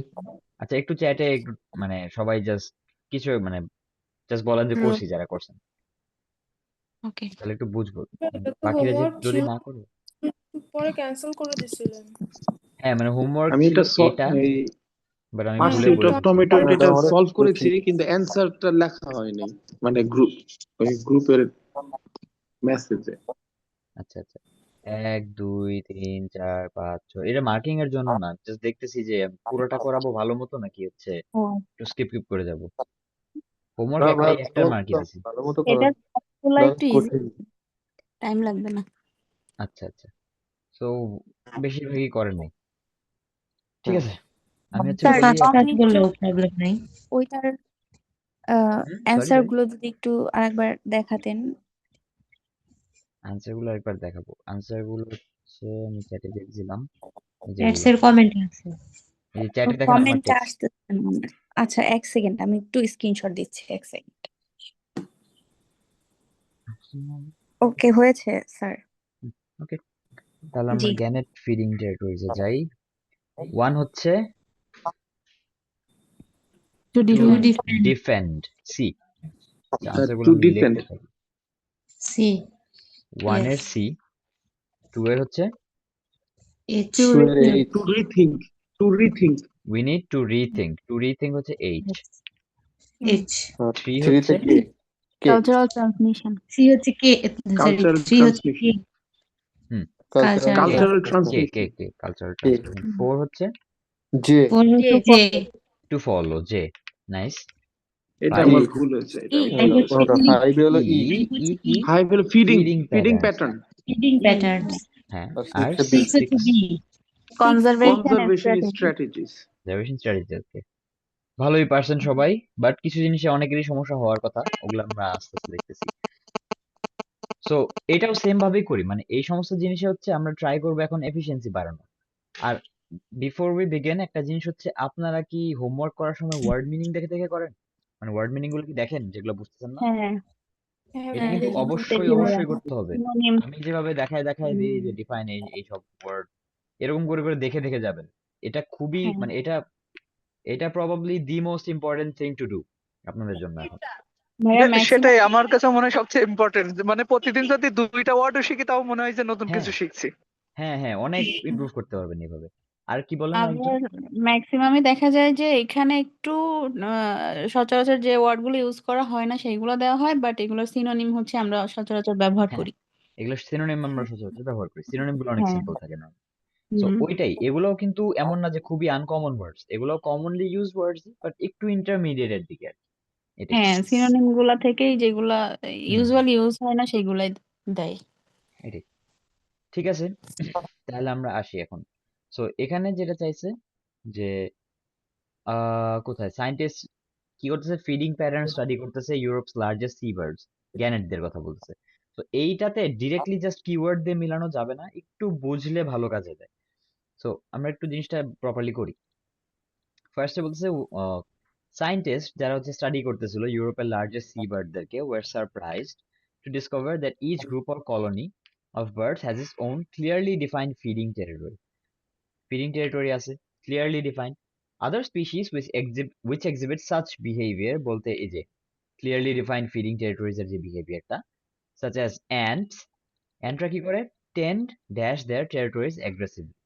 আচ্ছা, একটু চ্যাটে একটু মানে সবাই জাস্ট কিছু মানে জাস্ট বলেন যে করছি যারা করছেন, ওকে। তাহলে একটু বুঝবো। এটা তো বাকিরা হোমওয়ার্ক যদি ছিল, না করে, পরে ক্যান্সেল করে দিছিলেন। হ্যাঁ মানে হোমওয়ার্ক আমি ছিল এটা এটা, এই বাট আমি হ্যাঁ, ভুলে পার্সুইট অফ বলেছি। টমেটো এটা এটা অনেক সলভ কঠিন। করেছি, কিন্তু অ্যান্সারটা লেখা হয়নি, মানে ওই গ্রুপের মেসেজে। আচ্ছা আচ্ছা, 1 2 3 4 5 6, এটা মার্কিং এর জন্য না, জাস্ট দেখতেছি যে আমি পুরোটা করাবো ভালো মতো নাকি হচ্ছে ও, একটু স্কিপ করে যাব। হোমওয়ার্ক না ভাই, একটার মার্কই দিছি। ভালো মতো করো, এটা সবগুলা না একটু ইজি, কঠিন। টাইম লাগবে না। আচ্ছা আচ্ছা, সো বেশিরভাগই করেন নাই, ঠিক হ্যাঁ। আছে। আমি হচ্ছে স্যার, বলি ফার্স্ট ক্লাস আপনি একটু বললেও প্রবলেম নাই। ওইটার সরি অ্যান্সার সরি, গুলো যদি একটু আরেকবার দেখাতেন। আনসার গুলো একবার দেখাবো। আনসার গুলো হচ্ছে আমি চ্যাটে দেখছিলাম, এই যে চ্যাটস এগুলো, এর কমেন্টে আছে। এই যে চ্যাটে দেখেন আমার কমেন্টে টেক্সট। আসতেছে না আমার। আচ্ছা, এক সেকেন্ড, আমি একটু স্ক্রিনশট দিচ্ছি, এক সেকেন্ড। ওকে, হয়েছে স্যার। ওকে, তাহলে জি। আমরা জ্ঞানের ফিডিং টেরিটরিজে যাই। 1 হচ্ছে to to to defend. Defend. Defend, C. Answer গুলো টু আমি ডিফেন্ড। লিখতে থাকি। সি। 1 এর সি, 2 এর হচ্ছে H. To rethink. To rethink. To rethink. We need to rethink, to rethink হচ্ছে এইচ। এইচ। 3 থ্রিতে হচ্ছে K? K? Cultural transmission. C হচ্ছে কে, সরি, কালচারাল থ্রি হচ্ছে K, transmission. Cultural. Cultural K transmission. K cultural K? Transmission. 4 হচ্ছে J. Four হচ্ছে J. To follow, J, nice. এটা 5 আমার ভুল হয়েছে, এটা ই, ভুল ফাইভ হবে। হচ্ছে ই। ফাইভে হলো ই। ই কি? ফাইভ হলো feeding, feeding feeding patterns, pattern. Feeding patterns. হ্যাঁ। আর আর সিক্সে বি। সিক্স হচ্ছে B. Conservation conservation strategy. Strategies. Observation strategy, okay, ভালোই পারছেন সবাই, বাট কিছু জিনিসে অনেকেরই সমস্যা হওয়ার কথা, ওগুলো আমরা আস্তে আস্তে দেখতেছি। সো এটাও সেম ভাবেই করি, মানে এই সমস্ত জিনিসে হচ্ছে আমরা ট্রাই করবো এখন এফিসিয়েন্সি বাড়ানো। আর বিফোর উই বিগিন, একটা জিনিস হচ্ছে, আপনারা কি হোমওয়ার্ক করার সময় ওয়ার্ড মিনিং দেখে দেখে করেন? মানে ওয়ার্ড মিনিং গুলো কি দেখেন যেগুলো বুঝতেছেন না? হ্যাঁ, এটা কিন্তু দেখি। অবশ্যই দেখি ভাইয়া। অবশ্যই করতে হবে। সিনোনিম। আমি যেভাবে দেখায় দেখায় দিই যে ডিফাইন এই সব ওয়ার্ড, এরকম করে করে দেখে দেখে যাবেন। এটা খুবই হ্যাঁ মানে এটা probably the most important thing to do আপনাদের জন্য এখন। ভাইয়া, ম্যাক্সিমাম সেটাই আমার কাছে মনে হয় সবচেয়ে ইম্পর্টেন্ট, মানে প্রতিদিন যদি 2টা ওয়ার্ডও শিখি তাও মনে হয় যে নতুন হ্যাঁ কিছু শিখছি। হ্যাঁ হ্যাঁ, অনেক ইমপ্রুভ করতে পারবেন এইভাবে। আর কি বলেন আরেকজন? আবার ম্যাক্সিমামই দেখা যায় যে এখানে একটু সচরাচর যে ওয়ার্ডগুলো ইউজ করা হয় না সেইগুলো দেওয়া হয়, বাট এগুলোর সিনোনিম হচ্ছে আমরা সচরাচর ব্যবহার হ্যাঁ, করি। এগুলো সিনোনিম আমরা সচরাচর ব্যবহার করি, সিনোনিম গুলো অনেক হ্যাঁ। সিম্পল থাকে না। সো হুম। ওইটাই, এগুলোও কিন্তু এমন না যে খুবই আনকমন ওয়ার্ডস, এগুলো কমনলি ইউজ ওয়ার্ডস, বাট একটু ইন্টারমিডিয়েট এর দিকে আর কি। এটাই। হ্যাঁ, সিনোনিম গুলা থেকেই যেগুলা হুম, ইউজুয়ালি ইউজ হয় না সেগুলাই দেয়। এটাই, ঠিক আছে। তাহলে আমরা আসি এখন। সো এখানে যেটা চাইছে যে কোথায় সায়েন্টিস্ট কি করতেছে, ফিডিং প্যাটার্ন স্টাডি করতেছে ইউরোপস লার্জেস্ট সি বার্ডস, গ্যানেটদের কথা বলতেছে। তো এইটাতে ডিরেক্টলি জাস্ট কিওয়ার্ড দিয়ে মিলানো যাবে না, একটু বুঝলে ভালো কাজে দেয়। সো আমরা একটু জিনিসটা প্রপারলি করি। ফার্স্টে বলতেছে সায়েন্টিস্ট যারা হচ্ছে স্টাডি করতেছিল ইউরোপের লার্জেস্ট সি বার্ডদেরকে were surprised to discover that each group or colony of birds has its own clearly defined feeding territory. Feeding territory আছে, clearly defined. Other species which exhibit such behavior বলতে এই যে clearly defined feeding territories এর যে বিহেভিয়ারটা, such as ants, অ্যান্টরা কি করে, tend dash their territories aggressively.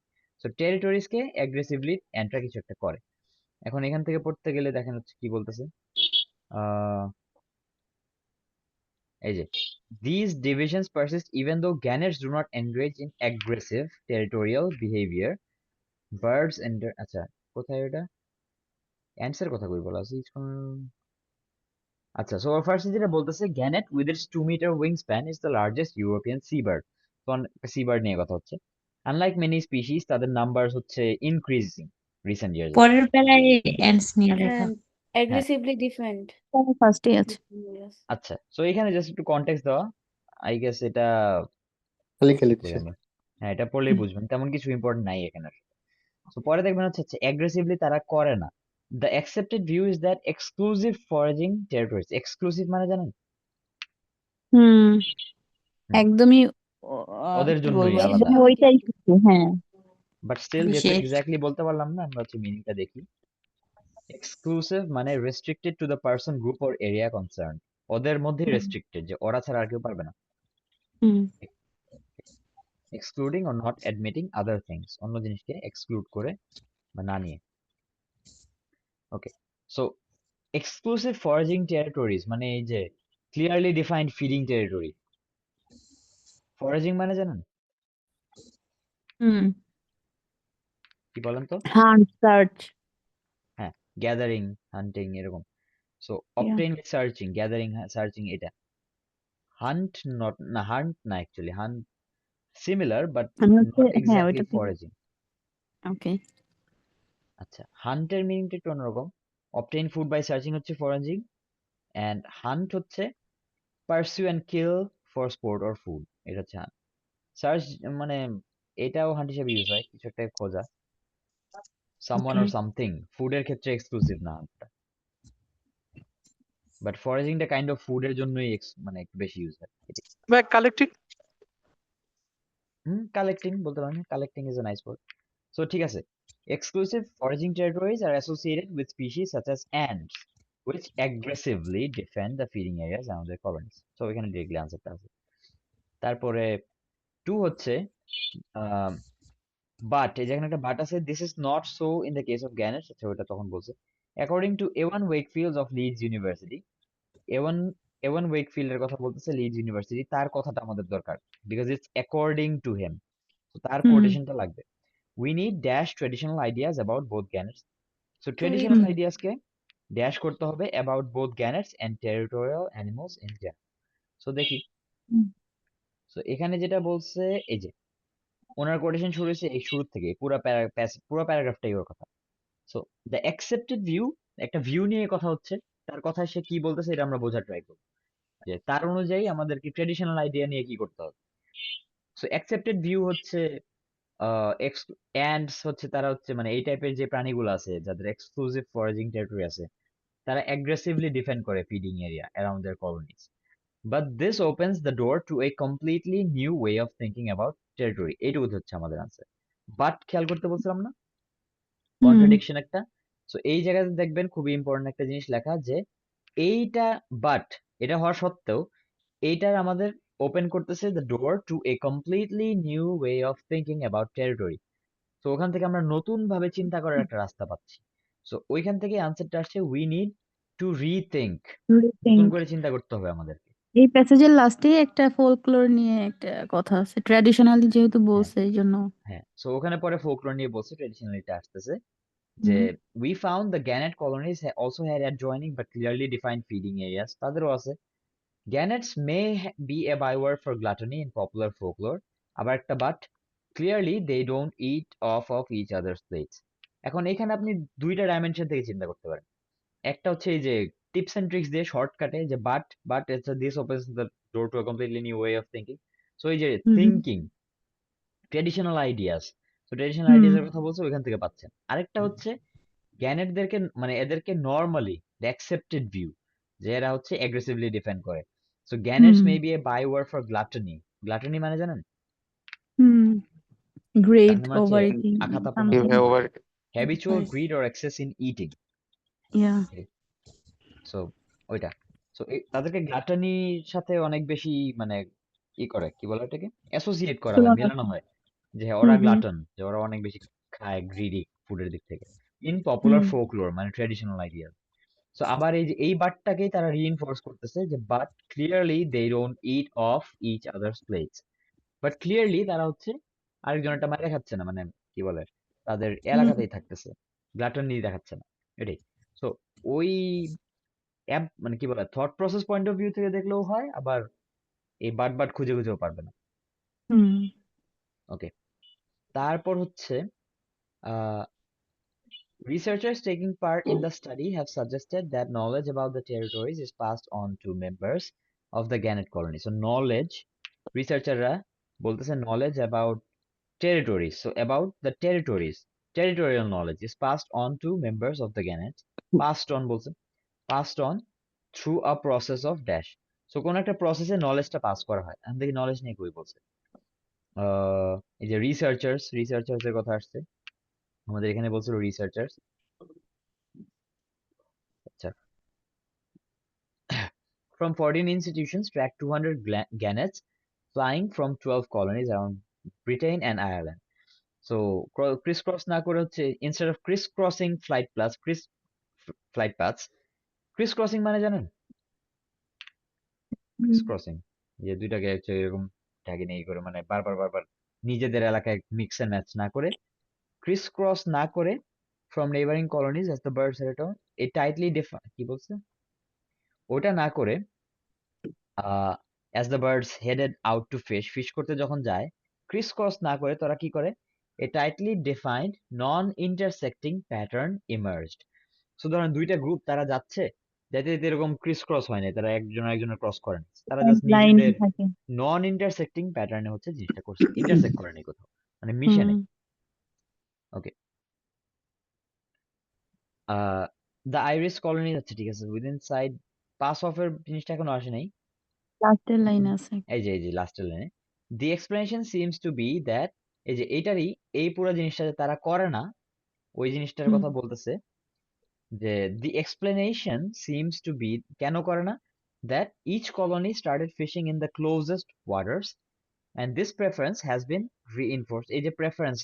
So টেরিটরিজকে aggressively অ্যান্টরা কিছু একটা করে। এখন এখান থেকে পড়তে গেলে দেখেন হচ্ছে কি বলতেছে, এই যে these divisions persist even though gannets do not engage in aggressive territorial behavior. Birds enter, আচ্ছা কোথায় এটা অ্যান্টস এর কথা কই বলা আছে, আচ্ছা, সো ফার্স্ট যেটা বলতেছে, gannet with its 2 metre wing span is the largest European seabird. তো সিবার্ড নিয়ে কথা হচ্ছে। আনলাইক মেনি স্পিসিস, তাদের নাম্বার হচ্ছে ইনক্রিজিং রিসেন্ট ইয়ার্স। পরের বেলায় অ্যান্টস নিয়ে লেখা। And হ্যাঁ, aggressively defend. ফার্স্টে আছে। Yes. আচ্ছা, সো এখানে জাস্ট একটু কনটেক্সট দেওয়া, আই গেস এটা খালি কি খালি বলি দিছে। আমরা, হ্যাঁ এটা পড়লেই বুঝবেন, তেমন কিছু ইম্পর্টেন্ট নাই এখানে। তো পরে দেখবেন হচ্ছে অ্যাগ্রেসিভলি তারা করে না। The accepted view is that exclusive foraging territories, exclusive মানে জানেন? হুম, হুম, একদমই ওদের কি জন্যই বলবো, আলাদা। একদমই ওইটাই শুধু, হ্যাঁ বাট স্টিল যেহেতু বিশেষ। এক্স্যাক্টলি বলতে পারলাম না, আমরা হচ্ছে মিনিংটা দেখি। এক্সক্লুসিভ মানে restricted to the person, group or area concern, ওদের মধ্যেই রেস্ট্রিক্টেড, যে ওরা ছাড়া আর কেউ পারবে না। Hmm excluding or not admitting other things, অন্য জিনিসকে এক্সক্লুড করে বা না নিয়ে। Okay, so exclusive foraging territories মানে এই যে clearly defined feeding territory. Foraging মানে জানেন হুম কি বলেন তো? Hunt search. হ্যাঁ, গ্যাদারিং, হান্টিং এরকম। So obtain searching, gathering, searching এটা। হান্ট নট না, হান্ট না, অ্যাকচুয়ালি হান্ট সিমিলার বাট আমি হচ্ছে, নট হ্যাঁ এক্স্যাক্টলি ওইটাতে। ফরেজিং। ওকে। আচ্ছা, হান্টের মিনিংটা একটু অন্যরকম। অবটেইন ফুড বাই সার্চিং হচ্ছে ফরেজিং, এন্ড হান্ট হচ্ছে pursue and kill for sport or food, এটা হচ্ছে হান্ট। সার্চ মানে এটাও হান্ট হিসেবে ইউজ হয়, কিছু একটা খোঁজা, সামওয়ান ওকে। Or something. ফুডের ক্ষেত্রে এক্সক্লুসিভ না হান্টটা, বাট ফরেজিংটা কাইন্ড অফ ফুডের জন্যই মানে একটু বেশি ইউজ হয়। বা কালেক্টিং। কালেক্টিং বলতে পারেন, collecting is a nice word. So ঠিক আছে, exclusive foraging territories are associated with species such as ants which aggressively defend the feeding areas around their colonies. So এখানে ডিরেক্টলি আনসারটা আছে। তারপরে 2 হচ্ছে বাট, এই যেখানে একটা বাট আছে, this is not so in the case of gannets. আচ্ছা, ওটা তখন বলছে according to Ewan Wakefield's of Leeds university. Ewan Ewan ওয়েকফিল্ডের কথা বলতেছে, লিডস ইউনিভার্সিটি, তার কথাটা আমাদের দরকার, because it's according to him. তো তার হুম কোটেশনটা লাগবে। We need dash traditional ideas about both gannets. So To traditional read. আইডিয়াসকে ড্যাশ করতে হবে about both gannets and territorial animals in general. So দেখি, সো এখানে যেটা বলছে, এই যে ওনার কোটেশন শুরু হয়েছে এই শুরু থেকে, পুরো প্যারাগ্রাফটাই ওর কথা। সো দ্য অ্যাকসেপ্টেড ভিউ, একটা ভিউ নিয়ে কথা হচ্ছে, তার কথায় সে কি বলতেছে এটা আমরা বোঝার ট্রাই করবো, যে তার অনুযায়ী আমাদেরকে ট্রেডিশনাল আইডিয়া নিয়ে কি করতে হবে। সো অ্যাকসেপ্টেড ভিউ হচ্ছে অ্যান্ডস হচ্ছে, তারা হচ্ছে মানে এই টাইপের যে প্রাণীগুলো আছে যাদের এক্সক্লুসিভ ফরেজিং টেরিটরি আছে, তারা অ্যাগ্রেসিভলি ডিফেন্ড করে feeding area around their colonies. But this opens the door to a completely new way of thinking about territory. এইটুকু হচ্ছে আমাদের আনসার। বাট খেয়াল করতে বলছিলাম না, হুম কন্ট্রাডিকশন একটা। সো এই জায়গাতে দেখবেন খুবই ইম্পর্টেন্ট একটা জিনিস লেখা, যে এইটা বাট এটা হওয়া সত্ত্বেও এইটার আমাদের ওপেন করতেছে the door to a completely new way of thinking about territory. তো ওখান থেকে আমরা নতুন ভাবে চিন্তা করার একটা রাস্তা পাচ্ছি। সো ওইখান থেকে আনসারটা আসছে, উই নিড টু রিথিঙ্ক, নতুন Rethink। করে চিন্তা করতে হবে আমাদেরকে। এই প্যাসেজের লাস্টে একটা ফোলক্লোর নিয়ে একটা কথা আছে, ট্র্যাডিশনালি যেহেতু হ্যাঁ, বলছে এই জন্য। হ্যাঁ, সো ওখানে পরে ফোকলোর নিয়ে বলছে, ট্রেডিশনালিটা আসতেছে, যে হুম we found the Gannett colonies also had adjoining but clearly defined feeding areas. তাদেরও আছে। Gannets may be a byword for gluttony in popular folklore. আবার একটা but, clearly they don't eat off of each other's plates. এখন এখানে আপনি দুইটা dimension থেকে চিন্তা করতে পারেন। একটা হচ্ছে এই যে টিপস এন্ড ট্রিক্স দিয়ে শর্টকাটে, যে but this opens the door to a completely new way of thinking. So এই যে হুম থিঙ্কিং, ট্রেডিশনাল আইডিয়াস, তো ট্রেডিশনাল হুম আইডিয়াস এর কথা বলছে, ওইখান থেকে পাচ্ছেন। আরেকটা হচ্ছে গ্যানেটদেরকে মানে এদেরকে নর্মালি অ্যাকসেপ্টেড ভিউ, যে এরা হচ্ছে অ্যাগ্রেসিভলি ডিফেন্ড করে। So gannets hmm may be a byword for gluttony. Gluttony মানে জানেন? হুম গ্রেট গ্লাটনি মানে হচ্ছে ওভার ইটিং আখাতাপূর্ণ সামথিং। ভোজন করা, over. Habitual greed or excess in eating. Yeah. So ওইটা, সো তাদেরকে গ্লাটনির সাথে অনেক বেশি মানে ই করে, কি বলে ওটাকে, অ্যাসোসিয়েট করা হয়, তুলনা। মেলানো হয়, যে হ্যাঁ হুম ওরা হুম গ্লাটন, যে ওরা অনেক বেশি খায়, গ্রিডি ফুডের দিক থেকে, ইন পপুলার হুম ফোকলোর মানে ট্রেডিশনাল আইডিয়া। সো আবার এই যে এই বাটটাকেই তারা রিইনফোর্স করতেছে, যে but clearly they don't eat off each others plates. But clearly তারা হচ্ছে আরেকজনেরটা মাইরে খাচ্ছে না, মানে কি বলে, তাদের হুম এলাকাতেই থাকতেছে, গ্লাটনি দেখাচ্ছে না, এটাই। সো ওই মানে কি বলে thought process point of view থেকে দেখলেও হয়, আবার এই বাট খুঁজে খুঁজেও পারবে না। হুম ওকে, তারপর হচ্ছে researchers taking part in the study have suggested that knowledge about the territories is passed on to members of the Gannet colony. So knowledge, researcherরা বলতেছে knowledge about territories. So about the territories, territorial knowledge is passed on to members of the Gannet. Passed on বলছে, passed on through a process of dash. So কোন একটা প্রসেসে নলেজটা pass করা হয়। আমি দেখি knowledge নিয়ে কই বলছে। এই যে রিসার্চার্স এর কথা আসছে, আমাদের এখানে বলছিল রিসার্চার্স। আচ্ছা, from 14 institutions track 200 gannets flying from 12 colonies around Britain and Ireland. So crisscross না করে হচ্ছে instead of crisscrossing flight paths, crisscrossing মানে জানেন? crisscrossing যে দুইটাকে হচ্ছে এরকম ট্যাগে নিয়ে করে মানে বারবার নিজেদের এলাকায় মিক্স এন্ড ম্যাচ না করে, crisscross না করে from neighboring colonies as the birds return, a tightly defined কি বলছে ওটা না করে as the birds headed out to fish করতে যখন যায়, crisscross না করে তারা কি করে, a tightly defined non-intersecting pattern emerged. So ধরেন দুইটা গ্রুপ তারা যাচ্ছে, যাতে এরকম ক্রিস হয় না, তারা একজন একজনের ক্রস করেন, তারা জাস্ট লাইন নিজেদের থাকে। নন ইন্টারসেক্টিং প্যাটার্নে হচ্ছে জিনিসটা করছে, ইন্টারসেক্ট করেনি কোথাও, মানে মিশে হুম নেই। ওকে, দ্য আইরিশ কলোনি হচ্ছে, ঠিক আছে, উইদিন সাইড পাস অফ এর জিনিসটা এখনো আসে নাই। লাস্টের লাইন আছে। এই যে লাস্টের লাইনে the explanation seems to be that, এই যে এইটারই এই পুরো জিনিসটা যে তারা করে না, ওই জিনিসটার হুম কথা বলতেছে যে the explanation seems to be কেন করে না, that each colony started fishing in the closest waters and this preference has been reinforce. এই যে প্রেফারেন্স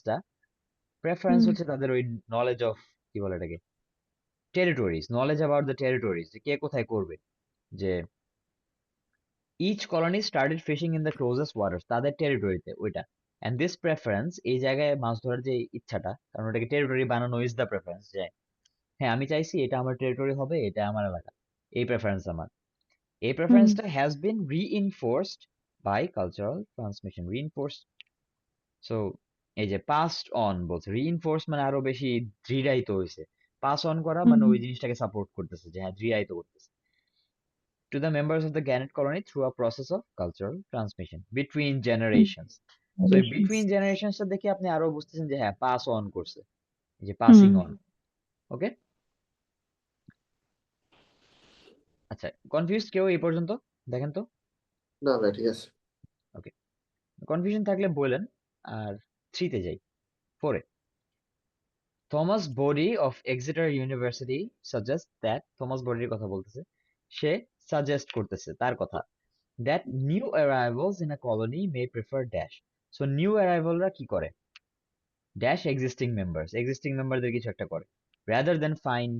হুম হচ্ছে তাদের ওই নলেজ অফ, কি বলে এটাকে, territories, knowledge about the territories, যে কে কোথায় করবে, যে each colony started fishing in the closest waters, তাদের টেরিটরিতে ওইটা। অ্যান্ড দিস প্রেফারেন্স, এই জায়গায় মাছ ধরার যে ইচ্ছাটা, কারণ ওটাকে টেরিটরি বানানো ইজ দ্য প্রেফারেন্স, যে হ্যাঁ আমি চাইছি এটা আমার টেরিটরি হবে, এটা আমার এলাকা, এই প্রেফারেন্স আমার, এই হুম প্রেফারেন্সটা has been reinforced by cultural transmission. Reinforce, so এই যে পাসড অন বলছে, রিইনফোর্স মানে আরো বেশি দৃঢ়ায়িত হয়েছে, পাস অন করা হুম মানে ওই জিনিসটাকে সাপোর্ট করতেছে, যে হ্যাঁ দৃঢ়ায়িত করতেছে, to the members of the Gannet colony through a process of cultural transmission between generations. So এই between generations টা দেখে আপনি আরো বুঝতেছেন যে হ্যাঁ পাস অন করছে, এই যে পাসিং হুম অন। ওকে, আচ্ছা, কনফিউজ কেউ এই পর্যন্ত? দেখেন তো, না ভাই ঠিক আছে। ওকে, কনফিউশন থাকলে বলেন। আর 3 তে যাই, 4 এ Thomas Bodey of Exeter university suggest that, Thomas বডির কথা বলতেছে, সে সাজেস্ট করতেছে তার কথা, that new arrivals in a colony may prefer dash. So new arrival রা কি করে, dash existing memberদের কিছু একটা করে, rather than find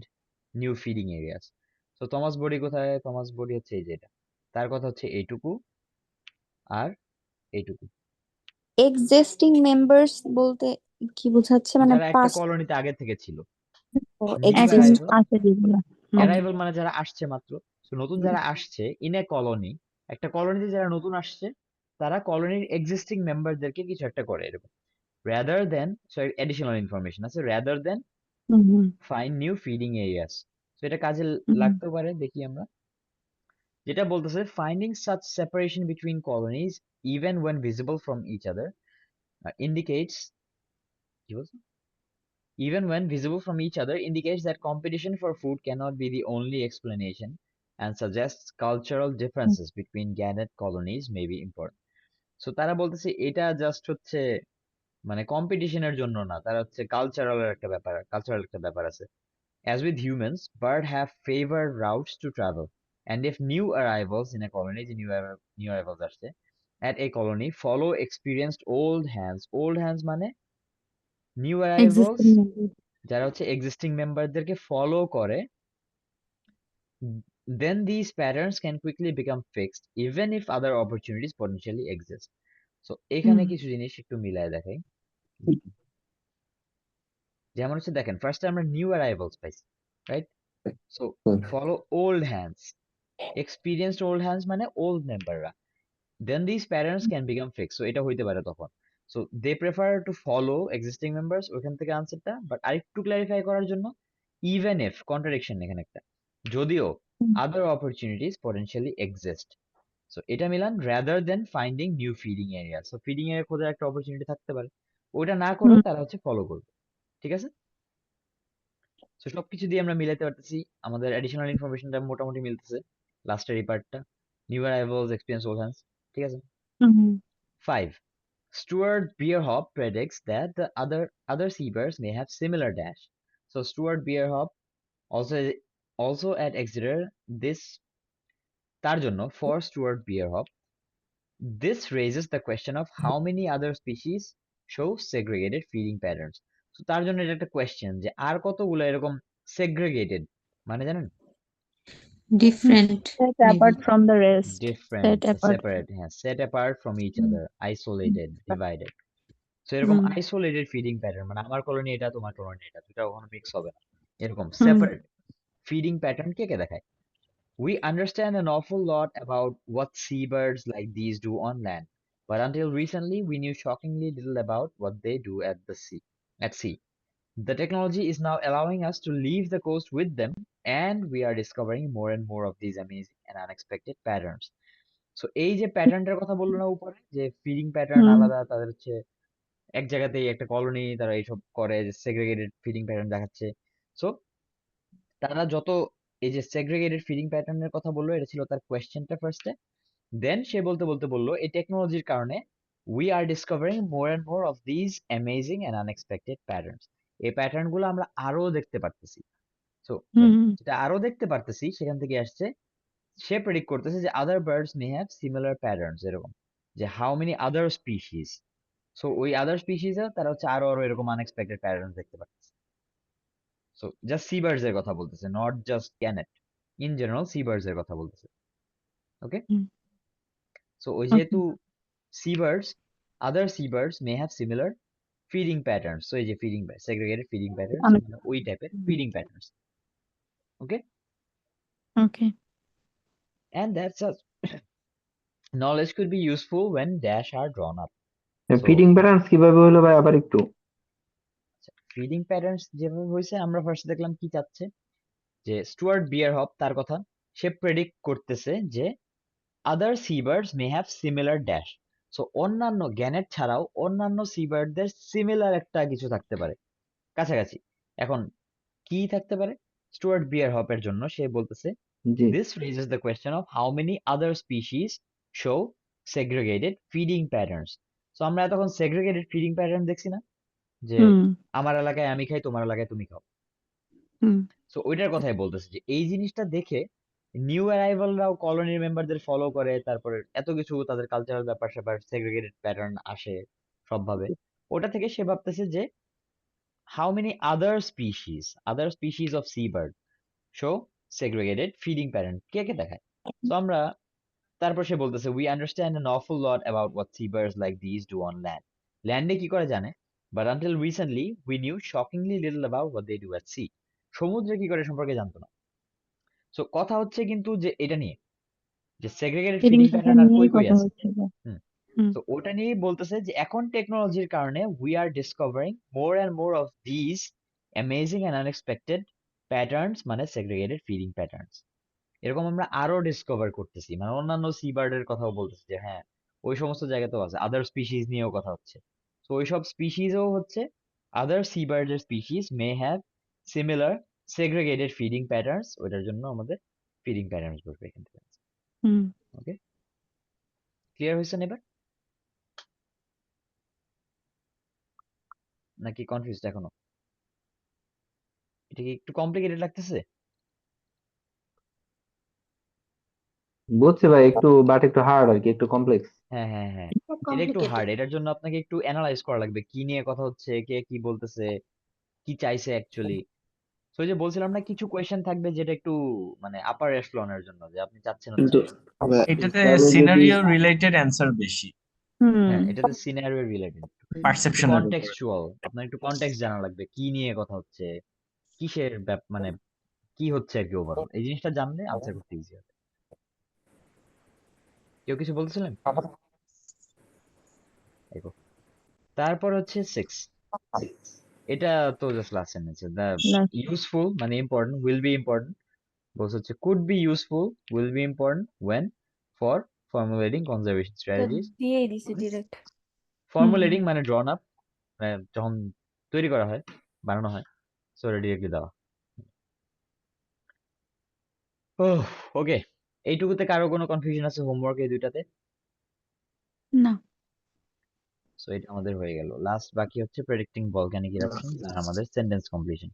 new feeding areas. So Thomas body কোথায়, থমাস বডি হচ্ছে এই যেটা, তার কথা হচ্ছে এইটুকু আর এইটুকু, এক্সিস্টিং মেম্বার্স বলতে কি বোঝাচ্ছে, মানে যারা একটা পাস্ট কলোনিতে আগে থেকে ছিল। নিউ এক্সিস্ট অ্যারাইভাল, আছে যেগুলো। অ্যারাইভাল মানে যারা আসছে মাত্র, so নতুন যারা আসছে ইন এ কলোনি, একটা কলোনিতে যারা নতুন আসছে, তারা কলোনির এক্সিস্টিং মেম্বারদেরকে কিছু একটা করে এরকম, rather than, so additional information আছে, rather than হুম হুম find new feeding areas. So এটা কাজে হুম লাগতে পারে, দেখি আমরা যেটা বলতেছে, finding such separation between colonies even when visible from each other indicates, কি বলছে, even when visible from each other indicates that competition for food cannot be the only explanation and suggests cultural differences between Gannet colonies may be important. So তারা বলতেছে এটা just হচ্ছে মানে কম্পিটিশনের জন্য না, তারা হচ্ছে কালচারাল একটা ব্যাপার আছে। As with humans, birds have favored routes to travel, and if new arrivals in a colony, the new arrivals আসছে at a colony follow experienced old hands মানে new arrivals এক্সিস্টিং মেম্বার। যারা হচ্ছে existing মেম্বারদেরকে follow করে, then these patterns can quickly become fixed even if other opportunities potentially exist. So এখানে হুম কিছু জিনিস একটু মিলায় দেখাই, যেমন হচ্ছে দেখেন, ফার্স্টে আমরা নিউ অ্যারাইভালস পাইছি, right? So follow old hands, experienced old hands মানে ওল্ড মেম্বাররা, then these patterns can become fixed. So এটা হইতে পারে তখন। So they prefer to follow existing members, ওখান থেকে আনসারটা। বাট আরেকটু ক্লারিফাই করার জন্য, even if কন্ট্রাডিকশন এখানে একটা, যদিও other opportunities potentially exist. So এটা Milan rather than finding new feeding areas. So feeding area খোঁজার একটা অপরচুনিটি থাকতে পারে, ওটা না করেও তারা হচ্ছে ফলো করবে। ঠিক আছে? সো সবকিছু দিয়ে আমরা মিলাতে পারতেছি, আমাদের অ্যাডিশনাল ইনফরমেশনটা মোটামুটি মিলতেছে। লাস্টের এই পার্টটা, new arrivals, experience, old hands. ঠিক আছে? 5. Stuart Bierhoff predicts that the other seabirds may have similar dash. So Stuart Bierhoff also at Exeter, this তার জন্য, for Stuart Bierhoff, this raises the question of how many other species show segregated feeding patterns. So তার জন্য এটা একটা question যে আর কতগুলো এরকম segregated, মানে জানেন different Set apart from the rest. Different, Set apart. Separate, হ্যাঁ, set apart from each other, isolated, divided. So এরকম আইসোলেটেড ফিডিং প্যাটার্ন, মানে আমার কলোনি এটা, তোমার কলোনি এটা, দুটা কখনো মিক্স হবে না, এরকম সেপারেট ফিডিং প্যাটার্ন কে কে দেখায়? We understand an awful lot about what seabirds like these do on land, but until recently we knew shockingly little about what they do at sea. The technology is now allowing us to leave the coast with them, and we are discovering more and more of these amazing and unexpected patterns. So এই যে প্যাটার্নটার কথা বললো না উপরে, যে feeding pattern আলাদা, তাদের হচ্ছে এক জায়গাতেই একটা কলোনি, তারা এইসব করে, সেগ্রিগেটেড ফিডিং প্যাটার্ন দেখাচ্ছে। সো তারা যত এই যে সেগ্রিগেটেড ফিডিং প্যাটার্নের কথা বললো, এটা ছিল তার কোয়েশ্চেনটা ফার্স্টে। দেন সে বলতে বলতে বললো, এই টেকনোলজির কারণে we are discovering more and more of these amazing and unexpected patterns. এই প্যাটার্ন গুলো আমরা আরো দেখতে পারতেছি। সো যেটা আরো দেখতে পারতেছি সেখান থেকে আসছে, সে প্রেডিক্ট করতেছে যে other birds may have similar patterns, এরকম যে how many other species. So ওই আদার স্পিসিস তারা হচ্ছে আরো আরো এরকম আনএক্সপেক্টেড প্যাটার্নস দেখতে পাচ্ছে। সো জাস্ট সিবার্ডস এর কথা বলতেছে, নট জাস্ট ক্যানেট, ইন জেনারেল সিবার্ডস এর কথা বলতেছে। ওকে, সো ওই যেহেতু seabirds, other seabirds may have similar feeding patterns. So এই যে feeding segregated feeding patterns, মানে ওই টাইপের feeding patterns. Okay? Okay. And that's a knowledge could be useful when dash are drawn up. So feeding patterns কিভাবে হলো ভাই আবার একটু? feeding patterns যেভাবে হয়েছে, আমরা ফার্স্ট দেখলাম কি চাচ্ছে, যে স্টুয়ার্ট বিয়ারহফ তার কথা, সে প্রেডিক্ট করতেছে যে other seabirds may have similar dash. So অন্যান্য গ্যানেট ছাড়াও অন্যান্য সিবার্ডদের সিমিলার একটা কিছু থাকতে পারে, কাছাকাছি। এখন কি থাকতে পারে? স্টুয়ার্ট বিয়ারহফের জন্য সে বলতেছে, জি this raises the question of how many other species show segregated feeding patterns. So আমরা এতক্ষণ segregated feeding pattern দেখছি না, যে আমার এলাকায় আমি খাই, তোমার এলাকায় তুমি খাও। সো ওইটার কথাই বলতেছে, যে এই জিনিসটা দেখে নিউ অ্যারাইভালরাও কলোনির মেম্বারদের ফলো করে, তারপরে এত কিছু তাদের কালচারাল ব্যাপার স্যাপার, সেগ্রিগেটেড প্যাটার্ন আসে সবভাবে। ওটা থেকে সে ভাবতেছে যে how many other species of seabird show segregated feeding pattern, কে কে দেখায়? সো আমরা, তারপর সে বলতেছে, we understand an awful lot about what seabirds like these do on land. ল্যান্ডে কি করে জানে, but until recently we knew shockingly little about what they do at sea. সমুদ্রে কি করে সম্পর্কে জানতো না। সো কথা হচ্ছে কিন্তু যে এটা নিয়ে, যে সেগ্রিগেটেড ফিডিং প্যাটার্ন আর কই কই আছে। তো ওটা নিয়েই বলতেছে যে এখন টেকনোলজির কারণে we are discovering more and more of this amazing and unexpected patterns, মানে সেগ্রিগেটেড ফিডিং প্যাটার্নস। এরকম আমরা আরো ডিসকভার করতেছি, মানে অন্যান্য সি বার্ডের কথাও বলতেছি, যে হ্যাঁ ওই সমস্ত জায়গাতেও আছে, আদার স্পিসিস নিয়েও কথা হচ্ছে। তো ওইসব স্পিসিসও হচ্ছে আদার সি বার্ডের species may have similar segregated feeding patterns, ওইটার জন্য আমাদের ফিডিং প্যাটার্নস বলবে এখান থেকে। ওকে, ক্লিয়ার হয়েছে না এবার, নাকি কনফিউজড এখনো? এটা কি একটু কমপ্লিকেটেড লাগতেছে? বুঝছি ভাই, একটু বাট একটু হার্ড আর কি, একটু কমপ্লেক্স। হ্যাঁ হ্যাঁ হ্যাঁ, এটা একটু হার্ড, এটার জন্য আপনাকে একটু অ্যানালাইজ করা লাগবে, কি নিয়ে কথা হচ্ছে, কে কি বলতেছে, কি চাইছে অ্যাকচুয়ালি। তো যে বলছিলাম না, কিছু কোয়েশ্চেন থাকবে যেটা একটু মানে আপার এশলনের জন্য, যে আপনি চাচ্ছেন কিন্তু হচ্ছে, এটাতে সিনারিও রিলেটেড অ্যান্সার বেশি, হ্যাঁ এটাতে সিনারিও রিলেটেড, পারসেপশন কনটেক্সচুয়াল, আপনার একটু কনটেক্সট জানা লাগবে, কি নিয়ে কথা হচ্ছে, কিসের মানে কি হচ্ছে আর কি ওভারঅল, এই জিনিসটা জানলে আনসার করতে ইজি হবে। কেউ কিছু বলছিলেন? দেখো, তারপর হচ্ছে 6, এটা তো just last sentence. The useful মানে ইম্পর্টেন্ট, উইল বি ইম্পর্টেন্ট, বলছে হচ্ছে could be useful, will be important when for formulating conservation strategies. দিয়েই দিছি ডিরেক্ট। ফর্মুলেটিং মানে ড্রন আপ, মানে যখন তৈরি করা হয়, বানানো হয়, সো এটা ডিরেক্টলি দেওয়া। ওকে, এইটুকুতে কারো কোনো কনফিউশন আছে হোমওয়ার্ক এই দুইটাতে? না। সো এটা আমাদের হয়ে গেল। লাস্ট বাকি হচ্ছে প্রেডিক্টিং ভলক্যানিক ইরাপশনস আর আমাদের সেন্টেন্স কমপ্লিশন।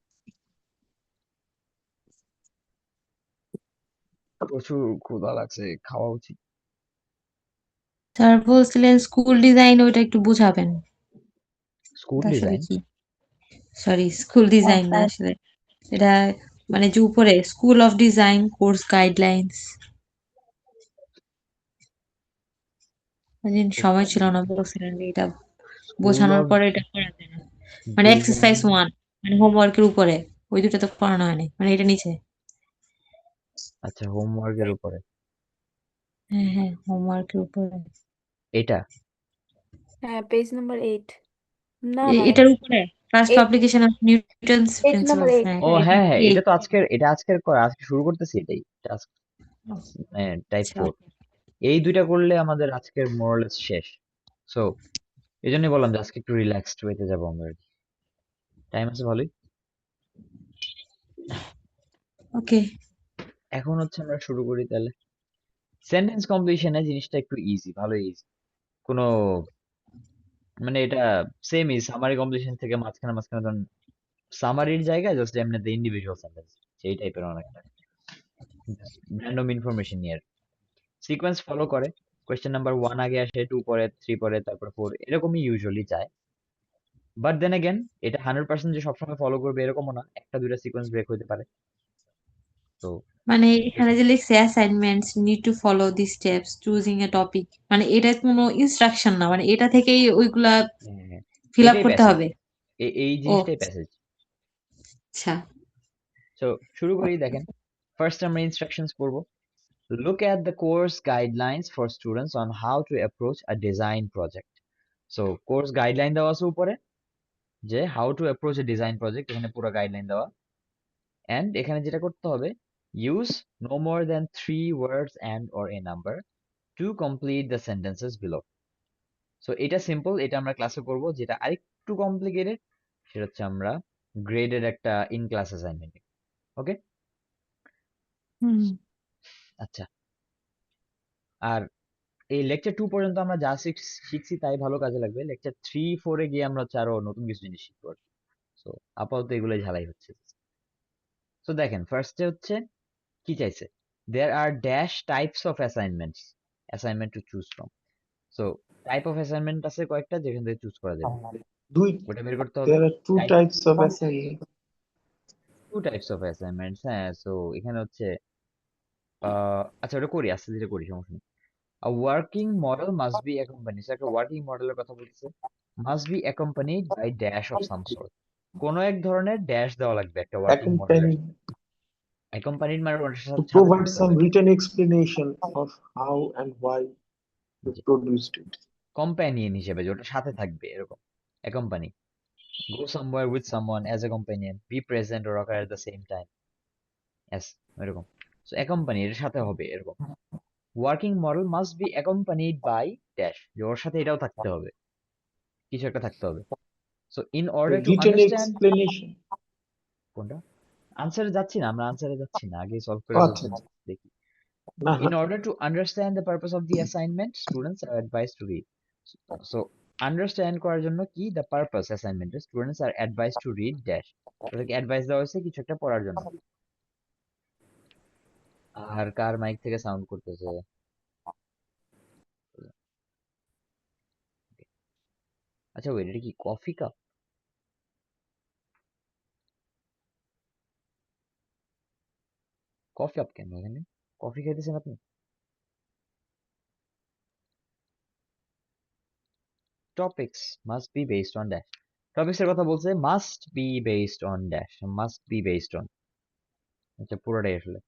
প্রচুর ক্ষুধা লাগছে, খাওয়া উচিত। স্যার বলছিলেন স্কুল ডিজাইন ওইটা একটু বুঝাবেন। স্কুল এটা আসলে ডিজাইন? কি? সরি, স্কুল ডিজাইন না আসলে, এটা মানে যে উপরে school of design course guidelines, সময় ছিল না, বলছিলেন যে এটা স্কুল বোঝানোর অফ পরে এটা করা যায় না। মানে এক্সারসাইজ ডিজাইন? 1 মানে হোমওয়ার্কের উপরে, ওই দুটো তো পড়ানো হয়নি, মানে এটা নিচে। আচ্ছা, হোমওয়ার্কের উপরে হ্যাঁ হ্যাঁ, হোমওয়ার্কের উপরে এটা? হ্যাঁ, পেজ নাম্বার 8। না না, এটার উপরে first 8 publication of Newton's page number principles. 8। হ্যাঁ ও এটা হ্যাঁ হ্যাঁ, কি? এটা তো আজকের করা, আজকে শুরু করতেছি এটাই, টাইপ আচ্ছা 4। এই দুইটা করলে আমাদের আজকের মোরালেস শেষ। সো এই জন্যই বললাম যে আজকে একটু রিল্যাক্সড ওয়েতে যাবো আমরা। টাইম আছে ভালোই। ওকে, এখন হচ্ছে আমরা শুরু করি তাহলে। সেন্টেন্স কমপ্লিশনে জিনিসটা একটু ইজি, ভালো ইজি। কোনো মানে এটা সেমই সামারি কমপ্লিশন থেকে মাঝখানে মাঝখানে ধরুন সামারির জায়গায় জাস্ট এমনিতে ইন্ডিভিজুয়াল সেন্টেন্স, সেই টাইপের অনেকটা র্যান্ডম ইনফরমেশন নিয়ে সিকোয়েন্স ফলো করে। কোয়েশ্চেন নাম্বার 1 আগে আসে, 2 পরে, 3 পরে, তারপর 4, এরকমই ইউজুয়ালি যায়। বাট দেন अगेन এটা 100% যে সবসময় ফলো করবে এরকমও না, একটা দুইটা সিকোয়েন্স ব্রেক হতে পারে। তো মানে এখানে যে লিখছে assignments need to follow the steps choosing a topic, মানে এটা কোনো ইনস্ট্রাকশন না, মানে এটা থেকেই ওইগুলা ফিল আপ এটাই করতে প্যাসেজ, হবে। এই ও জিনিসটাই প্যাসেজ। আচ্ছা, সো শুরু করি। দেখেন, ফার্স্ট আমরা ইনস্ট্রাকশনস পড়বো। Look at the course guidelines for students on how to approach a design project. So course guideline দেওয়া আছে উপরে, যে how to approach a design project, এখানে পুরো গাইডলাইন দেওয়া। and এখানে যেটা করতে হবে, use no more than 3 words and or a number to complete the sentences below. So এটা সিম্পল, এটা আমরা ক্লাসে করব। যেটা আরেকটু কমপ্লিকেটেড সেটা হচ্ছে আমরা গ্রেডের একটা ইন ক্লাস অ্যাসাইনমেন্ট। ওকে, আচ্ছা। আর এই লেকচার 2 পর্যন্ত আমরা যা শিখছি তাই ভালো কাজে লাগবে। লেকচার 3-4 এ গিয়ে আমরা হচ্ছে আরো নতুন কিছু জিনিস শিখবো। সো আপাতত এগুলোই ঝালাই হচ্ছে। সো দেখেন, ফার্স্টে হচ্ছে কি চাইছে, there are dash types of assignment to choose from. So type of assignment আছে কয়েকটা যেখান থেকে চুজ করা যাবে, ওটা বের করতে হবে। There are two type types of assignment. 2 types of assignments. হ্যাঁ, সো এখানে হচ্ছে আচ্ছা ওটা করি, আস্তে ধীরে করি, সমস্যা নেই। A working model must be accompanied. So একটা ওয়ার্কিং মডেলের কথা বলতেছে, must be accompanied by dash of some sort. কোন এক ধরনের ড্যাশ দেওয়া লাগবে একটা ওয়ার্কিং মডেলের। Accompanied accompanied মানে ওটার to সাথে provide থাকতে some হবে। written explanation of how and why you produced it. Companion হিসেবে, যে ওটার সাথে থাকবে এরকম। accompany, go somewhere with someone as a companion, be present or occur at the same time as, এরকম। সো accompany এর সাথে হবে এরকম। Working model must be accompanied by dash, যে ওর সাথে এটাও থাকতে হবে, কিছু একটা থাকতে হবে। So in order two Written understand, explanation. কোনটা আনসারে যাচ্ছি না, আমরা আনসারে যাচ্ছি না, আগে সলভ করে আচ্ছা ফেলছেন দেখি। না In order to understand the purpose of the assignment, students are advised to read. So understand করার জন্য কি, the purpose assignment, students are advised to read dash, ওদেরকে অ্যাডভাইস দেওয়া হয়েছে কিছু একটা পড়ার জন্য। আর কার মাইক থেকে সাউন্ড করতেছে? আচ্ছা ওয়েট, এটা কি কফি কাপ? কফি কাপ কেন এখানে? কফি খাইতেছেন আপনি? Topics must be based on dash. Topics এর কথা বলছে, must be based on dash, must be based on, আচ্ছা, পুরোটাই আসলে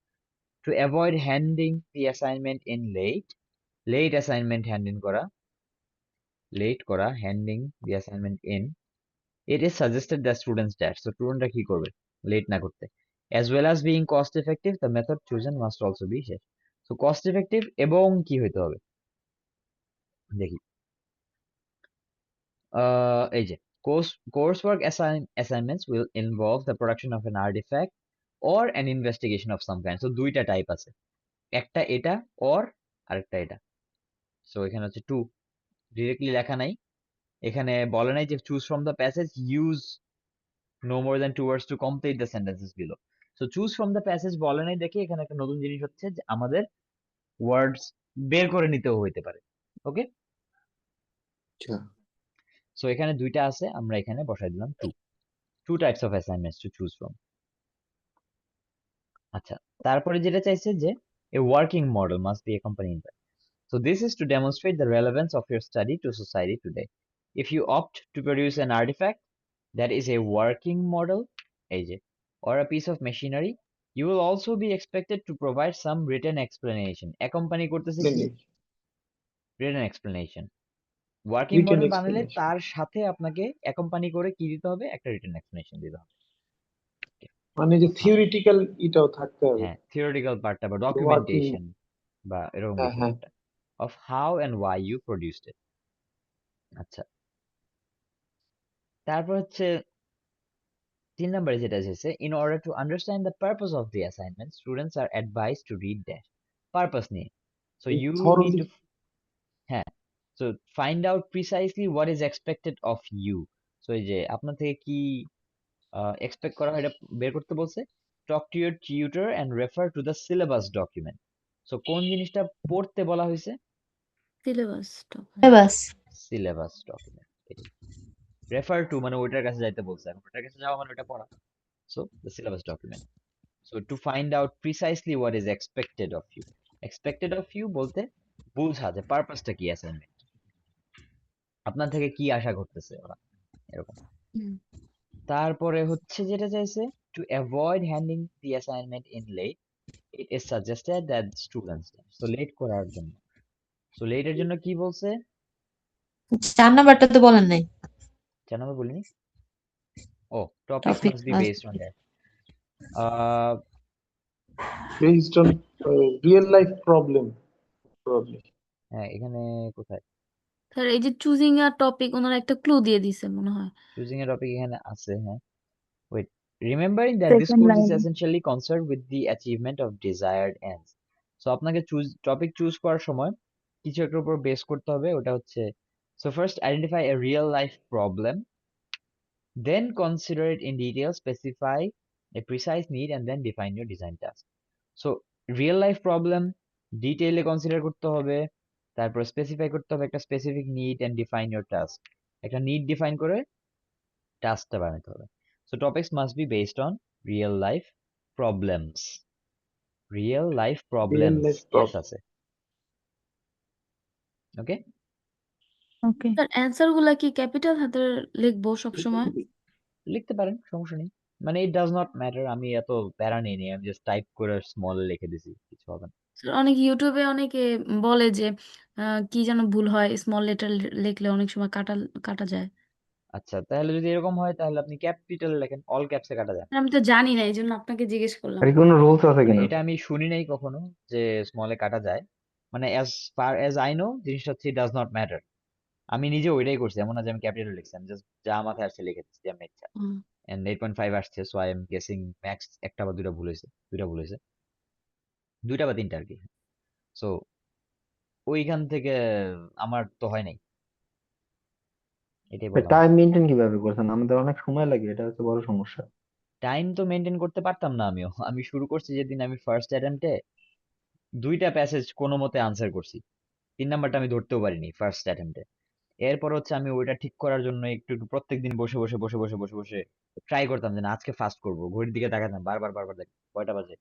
to avoid handing the assignment in late assignment late করা handing the assignment in it is suggested that students dash so স্টুডেন্টরা কি করবে লেট না করতে as well as being cost effective the method chosen must also be শেষ so cost effective এবং কি হইতে হবে দেখি এই যে coursework assignments will involve the production of an artifact or an investigation of some kind so দুইটা type আছে একটা এটা or আরেকটা এটা so এখানে হচ্ছে টু ডিরেক্টলি লেখা নাই এখানে বলে নাই যে choose from the passage use no more than 2 words to complete the sentences below so choose from the passage বলে নাই দেখে এখানে একটা নতুন জিনিস হচ্ছে যে আমাদের ওয়ার্ডস বের করে নিতেও হইতে পারে ওকে আচ্ছা সো এখানে দুইটা আছে আমরা এখানে বসাই দিলাম two types of assignments to choose from আচ্ছা তারপরে যেটা চাইছে যে a working model must be accompanied by so this is to demonstrate the relevance of your study to society today if you opt to produce an artifact that is a working model এই যে or a piece of machinery you will also be expected to provide some written explanation accompany করতেছে কি written explanation working written model বানালে explanation তার সাথে আপনাকে accompany করে কি দিতে হবে একটা written explanation দিতে হবে মানে যে থিওরিটিক্যাল এটাও থাকতে হবে হ্যাঁ থিওরিটিক্যাল পার্টটা বা ওয়ার্কিং ডকুমেন্টেশন বা এরকম হ্যাঁ কিছু হ্যাঁ একটা of how and why you produced it আচ্ছা তারপর হচ্ছে 3 নম্বরে যেটা এসেছে in order to understand the purpose of the assignment students are advised to read dash purpose নিয়ে so you need thoroughly to হ্যাঁ so find out precisely what is expected of you so এই যে আপনার থেকে কি expect করা হয় এটা বের করতে বলছে talk to your tutor and refer to the syllabus document so কোন জিনিসটা পড়তে বলা হয়েছে syllabus syllabus syllabus document refer to মানে ওইটার কাছে যাইতে বলছে এখন ওইটার কাছে যাওয়া মানে ওটা পড়া so the syllabus document so to find out precisely what is expected of you বলতে বুঝা যে পারপাসটা কি অ্যাসাইনমেন্ট আপনার থেকে কি আশা করতেছে ওরা এরকম তারপরে হচ্ছে যেটা চাইছে to avoid handing the assignment in late it is suggested that students so late করার জন্য so late এর জন্য কি বলছে 4 নাম্বারটা তো বলেন নাই জানো আমি বলিনি ও topics topic must be based on that uh based on real life problem probably হ্যাঁ এখানে কোথায় স্যার এই যে চুজিং আ টপিক ওনারা একটা ক্লু দিয়ে দিছে মনে হয় choosing a topic এখানে আছে হ্যাঁ wait remembering that this second course is লাইনে essentially concerned with the achievement of desired ends so আপনাকে টপিক চুজ করার সময় কিছু একটার উপর বেস করতে হবে ওটা হচ্ছে so first identify a real life problem then consider it in detail specify a precise need and then define your design task so real life problem ডিটেইলে কনসিডার করতে হবে তারপর স্পেসিফাই করতে হবে একটা specific need and define your task একটা need define করে টাস্কটা বানাতে হবে so topics must be based on real life problems real life real problems life এস আছে ওকে ওকে স্যার অ্যান্সার গুলা কি ক্যাপিটাল হাতে লিখবো সবসময় লিখতে পারেন সমস্যা নেই মানে ইট ডাজ নট ম্যাটার আমি এত প্যারা নেই নি আমি জাস্ট টাইপ করে স্মল লিখে দিছি কিছু হবে না স্যার অনেক ইউটিউবে অনেকে বলে যে কি যেন ভুল হয় স্মল লেটার লিখলে অনেক সময় কাটা কাটা যায় আচ্ছা তাহলে যদি এরকম হয় তাহলে আপনি ক্যাপিটাল লেখেন অল ক্যাপসে কাটা যায় স্যার, আমি তো জানি না এই জন্য আপনাকে জিজ্ঞেস করলাম আর কি কোনো রুলস আছে মানে কিনা এটা আমি শুনি নাই কখনো যে স্মলে কাটা যায় মানে as far as I know জিনিসটা হচ্ছে ডাজ নট ম্যাটার আমি নিজে ওইটাই করছি এমন না যে আমি ক্যাপিটাল লিখছি আমি জাস্ট যা মাথায় আসছে লিখে দিচ্ছি আমি ইচ্ছা হুম। এন্ড 8.5 আসছে so I am guessing max একটা বা দুইটা ভুল হয়েছে দুইটা বা তিনটা আর কি সো ওইখান থেকে আমার তো হয় নাই এটাই বললাম টাইম মেনটেন কিভাবে করছেন আমাদের অনেক সময় লাগে এটা হচ্ছে বড় সমস্যা টাইম তো মেনটেন করতে পারতাম না আমিও আমি শুরু করছি যেদিন আমি ফার্স্ট অ্যাটেম্পটে দুইটা প্যাসেজ কোনো মতে আনসার করছি 3 নাম্বারটা আমি ধরতেও পারিনি ফার্স্ট অ্যাটেম্পটে এরপর হচ্ছে আমি ওইটা ঠিক করার জন্য একটু একটু প্রত্যেকদিন বসে ট্রাই করতাম যে না আজকে ফাস্ট করবো ঘড়ির দিকে তাকাতাম বারবার দেখ কয়টা বাজে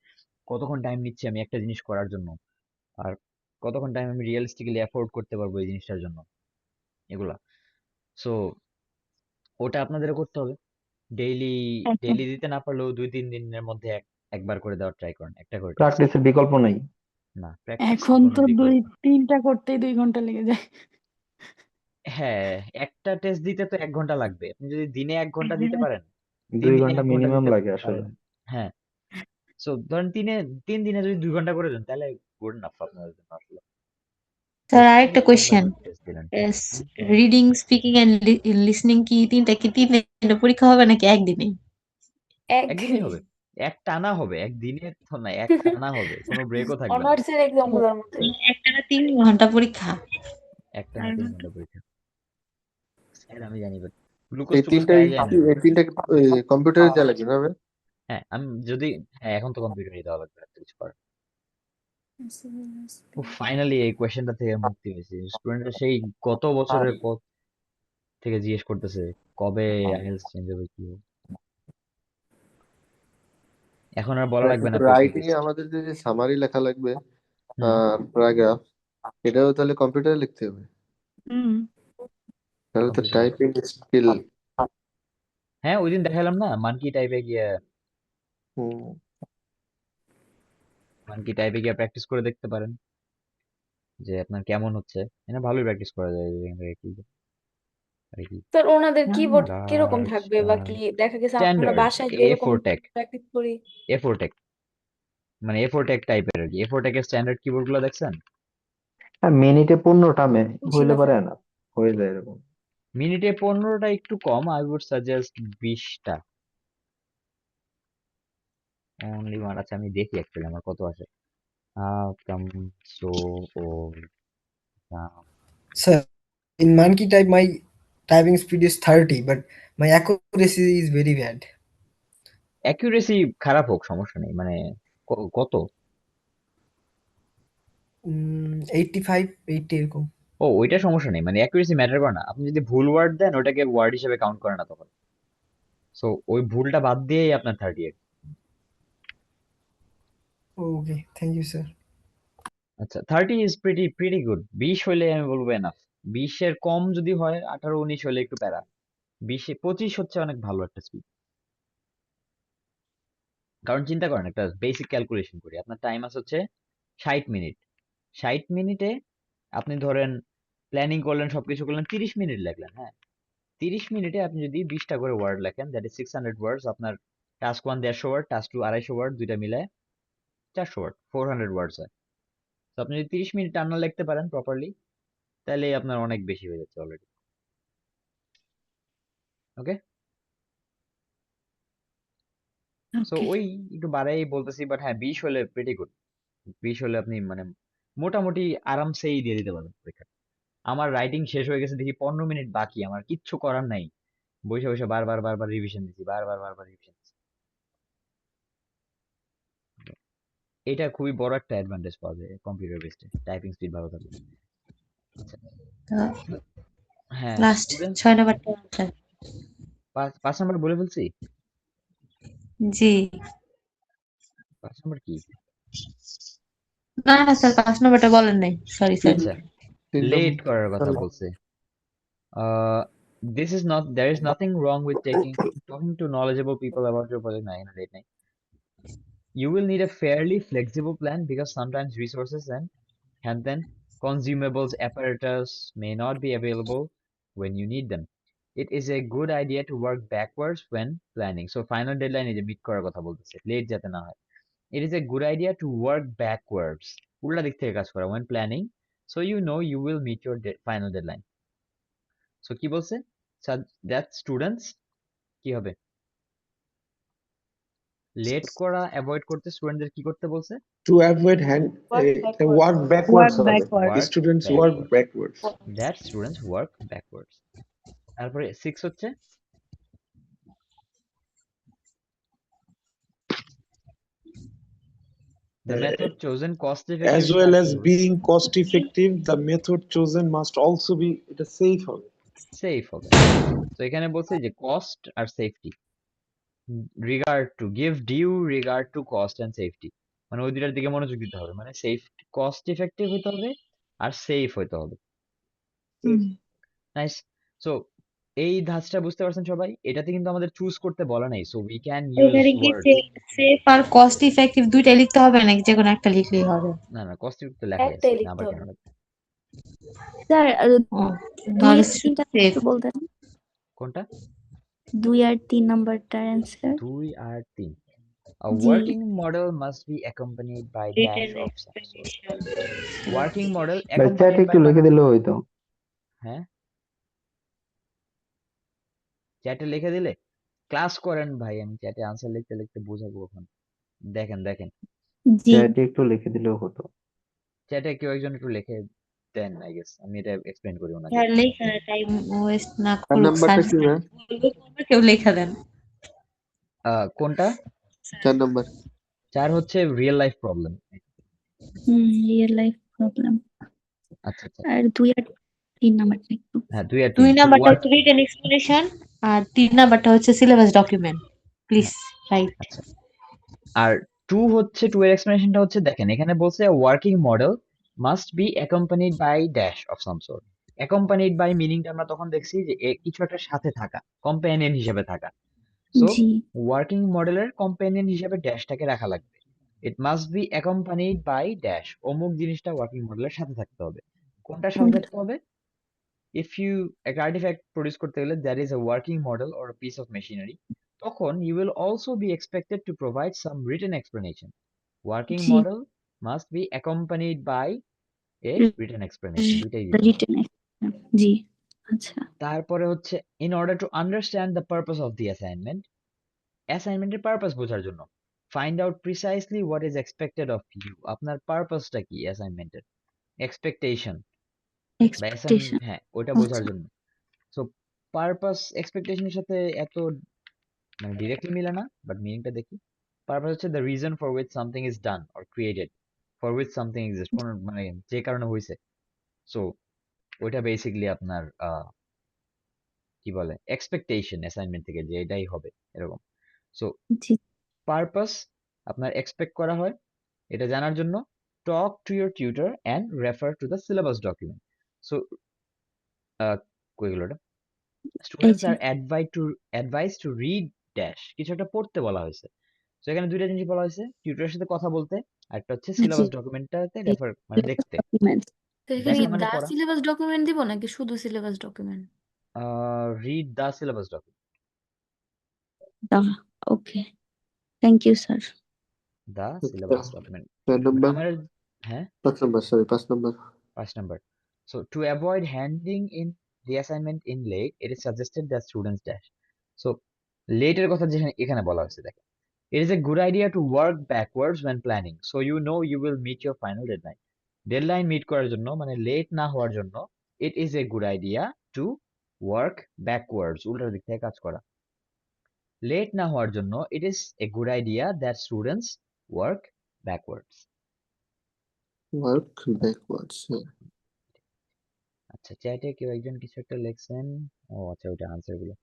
কতক্ষণ টাইম নিচ্ছে আমি একটা জিনিস করার জন্য আর কতক্ষণ টাইম আমি রিয়েলিস্টিক্যালি অ্যাফোর্ড করতে পারবো এই জিনিসটার জন্য এগুলা সো ওটা আপনাদেরও করতে হবে ডেইলি আচ্ছা ডেইলি দিতে না পারলেও 2-3 দিনের মধ্যে একবার করে দেওয়ার ট্রাই করেন, একটা করে টেস্ট। প্র্যাকটিসের বিকল্প নাই। না, প্র্যাকটিসের এখন কোনো তো বিকল্প নেই। 2-3টা করতেই 2 ঘন্টা লেগে যায়। হ্যাঁ, একটা টেস্ট দিতে তো 1 ঘন্টা লাগবে। আপনি যদি দিনে 1 ঘন্টা দিতে হ্যাঁ। পারেন, 2 3 দিনে ঘন্টা 1 ঘন্টা মিনিমাম দিতে লাগে আসলে। পারেন, হ্যাঁ, সো ধরেন 3 দিনে যদি 2 ঘন্টা করে দেন, তাহলে গুড এনাফ আপনাদের জন্য আসলে। স্যার জাস্ট আরেকটা 2 কোয়েশ্চেন, ঘন্টা টেস্ট দিলেন। রিডিং স্পিকিং এন্ড লিসনিং কি তিন দিনে পরীক্ষা হবে নাকি একদিনে? একদিনই হবে, এক টানা হবে, একদিনে তো না, এক টানা হবে, কোনো ব্রেকও থাকবে না। অনার্সের এক্সাম গুলোর মতোই। একটানা 3 ঘন্টা পরীক্ষা? এক টানা 3 ঘন্টা পরীক্ষা। স্যার আমি জানি, বাট গ্লুকোজ এই টুকোজ তিনটাই খাওয়া যায় না। এই তিনটা কম্পিউটারে দেওয়া লাগবে না হবে? হ্যাঁ, আমি যদি, হ্যাঁ এখন তো কম্পিউটারই দেওয়া লাগবে, আর তো কিছু করার। ফাইনালি এই কোয়েশ্চেনটা থেকে মুক্তি হয়েছে। স্টুডেন্টরা সেই গত বছরের থেকে জিজ্ঞেস করতেছে কবে আইএলটিএস চেঞ্জ হবে, কি হবে। এখন আর বলা লাগবে না প্রশ্ন রাইটিং এ আমাদের যে সামারি লেখা লাগবে, হুম। প্যারাগ্রাফ, এটাও তাহলে কম্পিউটারে লিখতে হবে। হুম। তাহলে তো কম্পিউটার, টাইপিং স্কিল। হ্যাঁ ওই দিন দেখালাম না, হুম। মানকি টাইপে গিয়ে প্র্যাকটিস করে দেখতে পারেন যে আপনার কেমন হচ্ছে। এখানে ভালোই প্র্যাকটিস করা যায় আর কি। স্যার ওনাদের কিবোর্ড কিরকম লার্জ থাকবে বা কি দেখা গেছে আমরা স্ট্যান্ডার্ড বাসায় যেরকম A4 টেক, প্র্যাকটিস করি। A4 টেক মানে A4 টেক টাইপের আর কি। A4 টেকের স্ট্যান্ডার্ড কিবোর্ড গুলো দেখছেন? হ্যাঁ, মিনিটে 15টা ছিল হইলে পারে স্যার। না, হয়ে যায় এরকম। মিনিটে 15টা একটু কম, আই উড সাজেস্ট 20টা অনলি ওয়ান। আচ্ছা আমি দেখি অ্যাকচুয়ালি আমার কত আছে। কাম সো ও Sir, in Monkey type, my typing speed is 30, but my accuracy is very bad. Accuracy খারাপ হোক সমস্যা নেই, মানে কত? 85, 80 এরকম। ও ওইটা সমস্যা নেই, মানে অ্যাকুরেসি ম্যাটার করে না। আপনি যদি ভুল ওয়ার্ড দেন ওটাকে ওয়ার্ড হিসেবে কাউন্ট করে না তখন, সো ওই ভুলটা বাদ দিয়েই আপনার 38। Okay, thank you, sir. আচ্ছা 30 ইজ প্রিটি গুড। 20 হইলে আমি বলবো এনাফ। 20-এর কম যদি হয়, 18-19 হলে একটু প্যারা। 25 হচ্ছে অনেক ভালো একটা স্পিড। কারণ চিন্তা করেন, একটা বেসিক ক্যালকুলেশন করি, আপনার টাইম আছে হচ্ছে 60 মিনিট। 60 মিনিটে আপনি ধরেন প্ল্যানিং করলেন, সবকিছু করলেন, 30 মিনিট লাগলেন। হ্যাঁ, 30 মিনিটে আপনি যদি 20টা করে ওয়ার্ড লেখেন, দ্যাট ইজ 600 ওয়ার্ডস। আপনার টাস্ক 1 150 ওয়ার্ড, টাস্ক 2 250 ওয়ার্ড, দুইটা মিলায় 400 ওয়ার্ড, 400 ওয়ার্ডস হয়। তো আপনি যদি 30 মিনিট টানা লিখতে পারেন প্রপারলি, তাহলে আপনার অনেক বেশি হয়ে যাচ্ছে অলরেডি। ওকে, সো ওকে। ওই একটু বাড়াই বলতেছি, বাট হ্যাঁ 20 হলে প্রিটি গুড। 20 হলে আপনি মানে মোটামুটি আরামসেই দিয়ে দিতে পারবেন পরীক্ষা। আমার রাইটিং শেষ হয়ে গেছে দেখি 15 মিনিট বাকি, আমার কিচ্ছু করার নাই, বসে বসে বারবার রিভিশন দিচ্ছি, বারবার রিভিশন দিচ্ছি। এটা খুবই বড় একটা অ্যাডভান্টেজ পাওয়া যায় কম্পিউটার বেসড, টাইপিং স্পিড ভালো থাকবে। আচ্ছা, হ্যাঁ লাস্ট স্টুডেন্ট 6 নাম্বারটা answer। 5 নাম্বার বলে ফেলছি। জি 5 নাম্বার কি? না না স্যার 5 নাম্বারটা বলেন নাই, সরি স্যার। আচ্ছা, লেট করার কথা বলছে। There is nothing wrong with talking to knowledgeable people about your project. No, late night. You will need a fairly flexible plan because sometimes resources and then consumables apparatus may not be available when you need them. It is a good idea to work backwards when planning. So final deadline is a meet করার কথা বলতেছে, late যাতে না হয়। It is a good idea to work backwards, উল্টা দিক থেকে কাজ করা, when planning, so you know you will meet your final deadline. So কি বলছে? that students কি হবে? লেট করা অ্যাভয়েড করতে স্টুডেন্টদের কি করতে বলছে? To avoid work Work backwards হবে। backward. Students work backwards. That students work backwards. তারপরে 6 হচ্ছে the method chosen cost effective. As well as being cost effective, the method chosen must also be এটা safe হবে। Safe হবে। তো এখানে বলছে যে cost R safety, give due regard to cost and safety, মানে ওই দুটার দিকে মনোযোগ দিতে হবে, মানে সেফ, কস্ট ইফেক্টিভ হতে হবে আর সেফ হতে হবে। নাইস। সো এই ধাঁচটা বুঝতে পারছেন সবাই? এটাতে কিন্তু আমাদের চুজ করতে বলা নাই, সো উই ক্যান ইউজ এখানে কি ওয়ার্ডস। সেফ আর কস্ট ইফেক্টিভ দুইটাই লিখতে হবে নাকি যে কোনো একটা লিখলেই হবে? না না, কস্ট তো লেখাই আছে, একটাই না লিখতে আবার কেন হবে লাগবে? স্যার। ও 2 তাহলে আর 3টা সেফ। একটু বলতেন। কোনটা? 2 আর 3 নাম্বারটার অ্যান্সার। 2 আর 3। A জি। working model must be accompanied by dash written of some sort. Explanation. Working model ভাই চ্যাট accompanied by একটু লিখে দিলেও হইতো। হ্যাঁ, চ্যাটে লিখে দিলে ক্লাস করেন ভাই, আমি চ্যাটে আনসার লিখতে লিখতে বোঝাবো এখন। দেখেন দেখেন, জি। চ্যাটে একটু লিখে দিলেও হতো। চ্যাটে কেউ একজন একটু লিখে দেন, আই গেস আমি এটা এক্সপ্লেন করি ওনাকে। স্যার লেখা টাইম ওয়েস্ট না আর করুক নাম্বারটা স্যার, কি ভাই? কেউ লেখা দেন। কোনটা? 4 নাম্বার। 4 হচ্ছে real life problem. Real life problem. আচ্ছা আচ্ছা, আর 2 আর 3 নাম্বারটা একটু। হ্যাঁ 2 আর 2 3 নাম্বারটা হচ্ছে রিটেন এক্সপ্লেনেশন আর 3 নাম্বারটা হচ্ছে সিলেবাস ডকুমেন্ট। Please write. আচ্ছা, আর 2 হচ্ছে 2 এর এক্সপ্লেনেশনটা হচ্ছে, দেখেন এখানে বলছে working model must be accompanied by dash of some sort. Accompanied by মিনিংটা আমরা তখন দেখছি যে কিছু একটা সাথে থাকা, কম্প্যানিয়ন হিসেবে থাকা। সো জি। ওয়ার্কিং মডেলের কম্প্যানিয়ন হিসেবে ড্যাশটাকে রাখা লাগবে। It must be accompanied by dash, অমুক জিনিসটা ওয়ার্কিং মডেলের সাথে থাকতে হবে। কোনটার সাথে থাকতে হবে? ইফ ইউ একটা আর্টিফ্যাক্ট প্রডিউস করতে গেলে that is a working model or piece of machinery, তখন you will also be expected to provide some written explanation. Working জি। Model must be accompanied by a written explanation, দুইটাই দিতে হবে। Written জি। আচ্ছা। তারপরে হচ্ছে in order to understand the purpose of the assignment, অ্যাসাইনমেন্টের পারপাস বোঝার জন্য find out precisely what is expected of you. আপনার পারপাসটা কি অ্যাসাইনমেন্টের, এক্সপেকটেশন বা এক্সপেকটেশন। হ্যাঁ ওইটা আচ্ছা। বোঝার জন্য। সো পারপাস এক্সপেকটেশনের সাথে এত মানে ডিরেক্টলি মিলে না, বাট মিনিংটা দেখি। পারপাস হচ্ছে the reason for which something is done or created, for which something exist, কোন মানে যে কারণে হয়েছে। সো ওইটা বেসিক্যালি আপনার কি বলে এক্সপেকটেশন অ্যাসাইনমেন্ট থেকে যে এটাই হবে এরকম। সো জি। পারপাস আপনার এক্সপেক্ট করা হয়, এটা জানার জন্য talk to your tutor and refer to the syllabus document. So কইগুলো এই স্টুডেন্টস যে আর অ্যাডভাইস টু রিড ড্যাশ, কিছু একটা পড়তে বলা হয়েছে। তো এখানে দুইটা জিনিস বলা হয়েছে, টিউটরের সাথে কথা বলতে, আর একটা হচ্ছে জি। সিলেবাস ডকুমেন্টটাতে রেফার মানে দেখতে। ডকুমেন্ট। তো এখানে দেখা কি মানে দা পড়া। সিলেবাস ডকুমেন্ট দিব নাকি শুধু syllabus document? Read the syllabus document. দা। Okay. Thank you sir. The syllabus document 4 number. গ্রামারের। হ্যাঁ 5 number, sorry 5 number. 5 number. So to avoid handing in the assignment in late, it is suggested that students dash. So late এর কথা যেখানে এখানে বলা হয়েছে, দেখেন it is a good idea to work backwards when planning, so you know you will meet your final deadline. Deadline meet করার জন্য মানে লেট না হওয়ার জন্য it is a good idea to work backwards, উল্টার দিক থেকে কাজ করা। লেট না হওয়ার জন্য it is a good idea that students work backwards. Work backwards. আচ্ছা, চ্যাটে কেউ একজন কিছু একটা লিখছেন। ও আচ্ছা, ওইটা আনসার গুলো।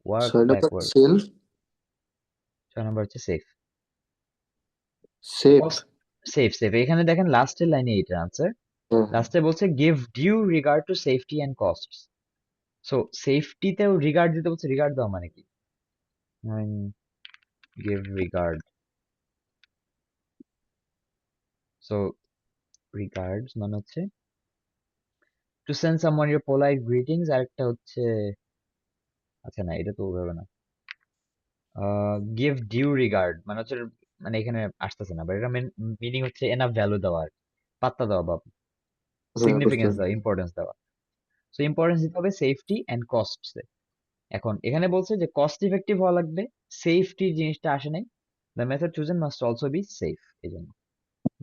Work 6 number backward. Self 6 number হচ্ছে সেফ। সেফ। সেফ সেফ এখানে দেখেন লাস্টের লাইনে এইটার আনসার। লাস্টে বলছে give due regard to safety and costs. So সেফটিতেও রিগার্ড দিতে বলছে, রিগার্ড দাও মানে কি? Give regard. সো রিগার্ডস মানে হচ্ছে to send someone your polite greetings, আর একটা হচ্ছে আচ্ছা না এটা তো ওভাবে না। গিভ ডিউ রিগার্ড মানে হচ্ছে মানে এখানে আসতেছে না, বাট এটা মিনিং হচ্ছে এনাফ ভ্যালু দেওয়া, আর পাত্তা দেওয়া বা সিগনিফিকেন্স দেওয়া, ইম্পর্টেন্স দেওয়া। সো ইম্পর্টেন্স দিতে হবে সেফটি এন্ড কস্টস। এখন এখানে বলছে যে কস্ট ইফেক্টিভ হওয়া লাগবে, সেফটি জিনিসটা আসে নাই। The method chosen must also be safe. এই জন্য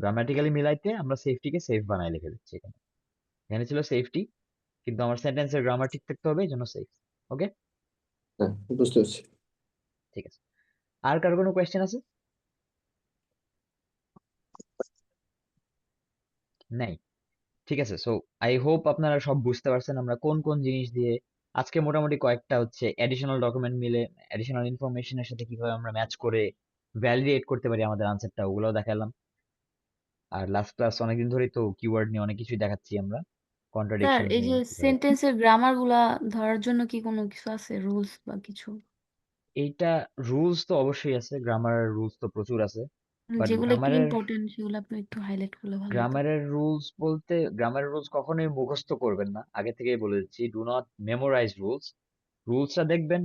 গ্রামাটিক্যালি মিলাইতে আমরা সেফটিকে সেফ বানাই লিখে দিচ্ছি এখানে। এখানে ছিল সেফটি, কিন্তু আমার সেন্টেন্সের গ্রামার ঠিক থাকতে হবে, এই জন্য সেফ। ওকে, হ্যাঁ বুঝতে পারছি। ঠিক আছে। আর কার কোনো কোয়েশ্চেন আছে? নাই, ঠিক আছে। সো আই হোপ আপনারা সব বুঝতে পারছেন আমরা কোন কোন জিনিস দিয়ে আজকে মোটামুটি কয়েকটা হচ্ছে অ্যাডিশনাল ডকুমেন্ট মিলে অ্যাডিশনাল ইনফরমেশনের সাথে কিভাবে আমরা ম্যাচ করে ভ্যালিডেট করতে পারি আমাদের আনসারটা, ওগুলোও দেখালাম। আর লাস্ট ক্লাস অনেকদিন ধরেই তো কিওয়ার্ড নিয়ে অনেক কিছুই দেখাচ্ছি আমরা। স্যার কন্ট্রাডিকশনস এই নিয়ে যে কিভাবে সেন্টেন্সের গ্রামার গুলা ধরার জন্য কি কোনো কিছু আছে, রুলস বা কিছু এইটা রুলস তো অবশ্যই আছে, গ্রামারের রুলস তো প্রচুর আছে, বাট যেগুলো একটু ইম্পর্টেন্ট সেগুলো আপনি একটু হাইলাইট করলে ভালো হতো। গ্রামারের রুলস কখনোই মুখস্থ করবেন না, আগে থেকেই বলে দিচ্ছি, ডু নট মেমোরাইজ রুলসটা দেখবেন,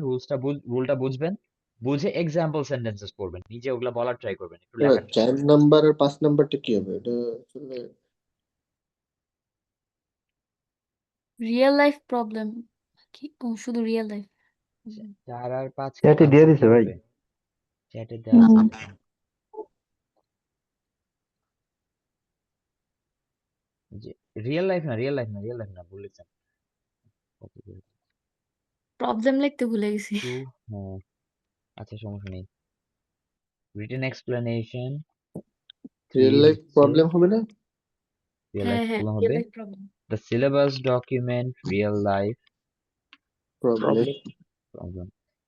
রুলটা বুঝবেন, বুঝে এক্সাম্পল সেন্টেন্সেস পড়বেন, নিজে ওগুলা বলার ট্রাই করবেন, একটু লেখার ট্রাই 4 নাম্বার আর 5 নাম্বারটা কি হবে এটা আসলে? রিয়েল লাইফ প্রবলেম কি? ও শুধু রিয়েল লাইফ। 4 আর 5 কি চ্যাটে দিয়ে পাঁচে কি দিছে ভাই। হবে? চ্যাটে দেওয়া আছে যে রিয়েল লাইফ না বলেছেন। প্রবলেম লিখতে ভুলে গেছি। হ্যাঁ, আচ্ছা সমস্যা নেই। রিটেন এক্সপ্লেনেশন 3 রিয়েল লাইফ হচ্ছে প্রবলেম হবে না? রিয়েল লাইফ হ্যাঁ প্রবলেম রিয়েল হবে। Life problem. The syllabus document real life problem. Problem.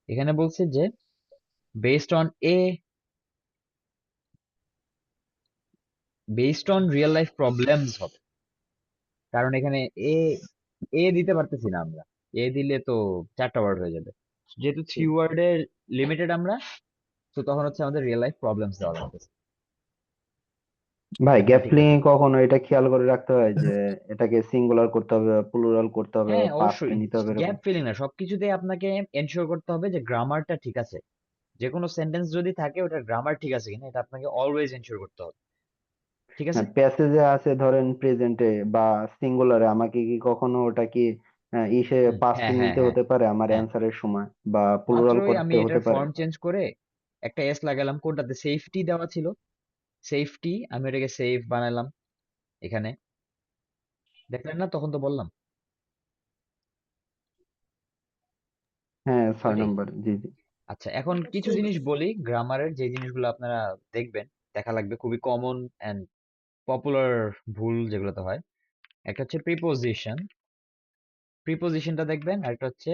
এখানে বলছে যে based on real life problems হবে, কারণ এখানে এ এ দিতে পারতেছি না আমরা, এ দিলে তো 4টা ওয়ার্ড হয়ে যাবে, যেহেতু 3 ওয়ার্ডের লিমিটেড আমরা, তো তখন হচ্ছে আমাদের রিয়েল লাইফ প্রবলেমস দেওয়া লাগতেছে। ভাই এটা গ্যাপ ঠিক ফিলিং আছে। এ কখনো এটা খেয়াল করে রাখতে হয় যে এটাকে সিঙ্গুলার করতে হবে, প্লুরাল করতে হবে, হ্যাঁ পাস্টে অবশ্যই, নিতে হবে এরকম। গ্যাপ ফিলিং না, সবকিছুতে আপনাকে এনশিওর করতে হবে যে গ্রামারটা ঠিক আছে, যে কোনো সেন্টেন্স যদি থাকে ওটার গ্রামার ঠিক আছে কিনা এটা আপনাকে অলওয়েজ এনশিওর করতে হবে, ঠিক আছে? হ্যাঁ, প্যাসেজে আছে ধরেন প্রেজেন্টে বা সিঙ্গুলারে, আমাকে কি কখনো ওটা কি ইসে পাস্টে হ্যাঁ হ্যাঁ নিতে হ্যাঁ হতে পারে আমার হ্যাঁ, অ্যান্সারের সময়, বা প্লুরাল মাত্রই আমি করতে হতে এটার পারে? ফর্ম চেঞ্জ করে একটা এস লাগালাম, কোনটাতে সেফটি দেওয়া ছিল, সেফটি, আমি এটাকে সেফ বানালাম এখানে, দেখলেন না তখন তো বললাম হ্যাঁ 6 ওইটাই। নম্বর, জি জি। আচ্ছা এখন কিছু জিনিস বলি গ্রামারের, যে জিনিসগুলো আপনারা দেখবেন, দেখা লাগবে, খুবই কমন এন্ড পপুলার ভুল যেগুলোতে হয়। একটা হচ্ছে প্রিপোজিশনটা দেখবেন, আর একটা হচ্ছে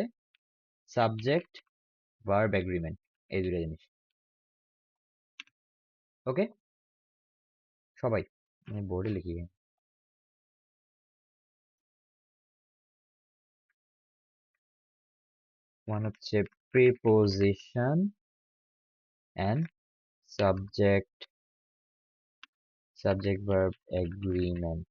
সাবজেক্ট ভার্ব এগ্রিমেন্ট, এই দুটো জিনিস। ওকে সবাই, আমি বোর্ডে লিখি। ওয়ান হচ্ছে preposition and subject verb agreement.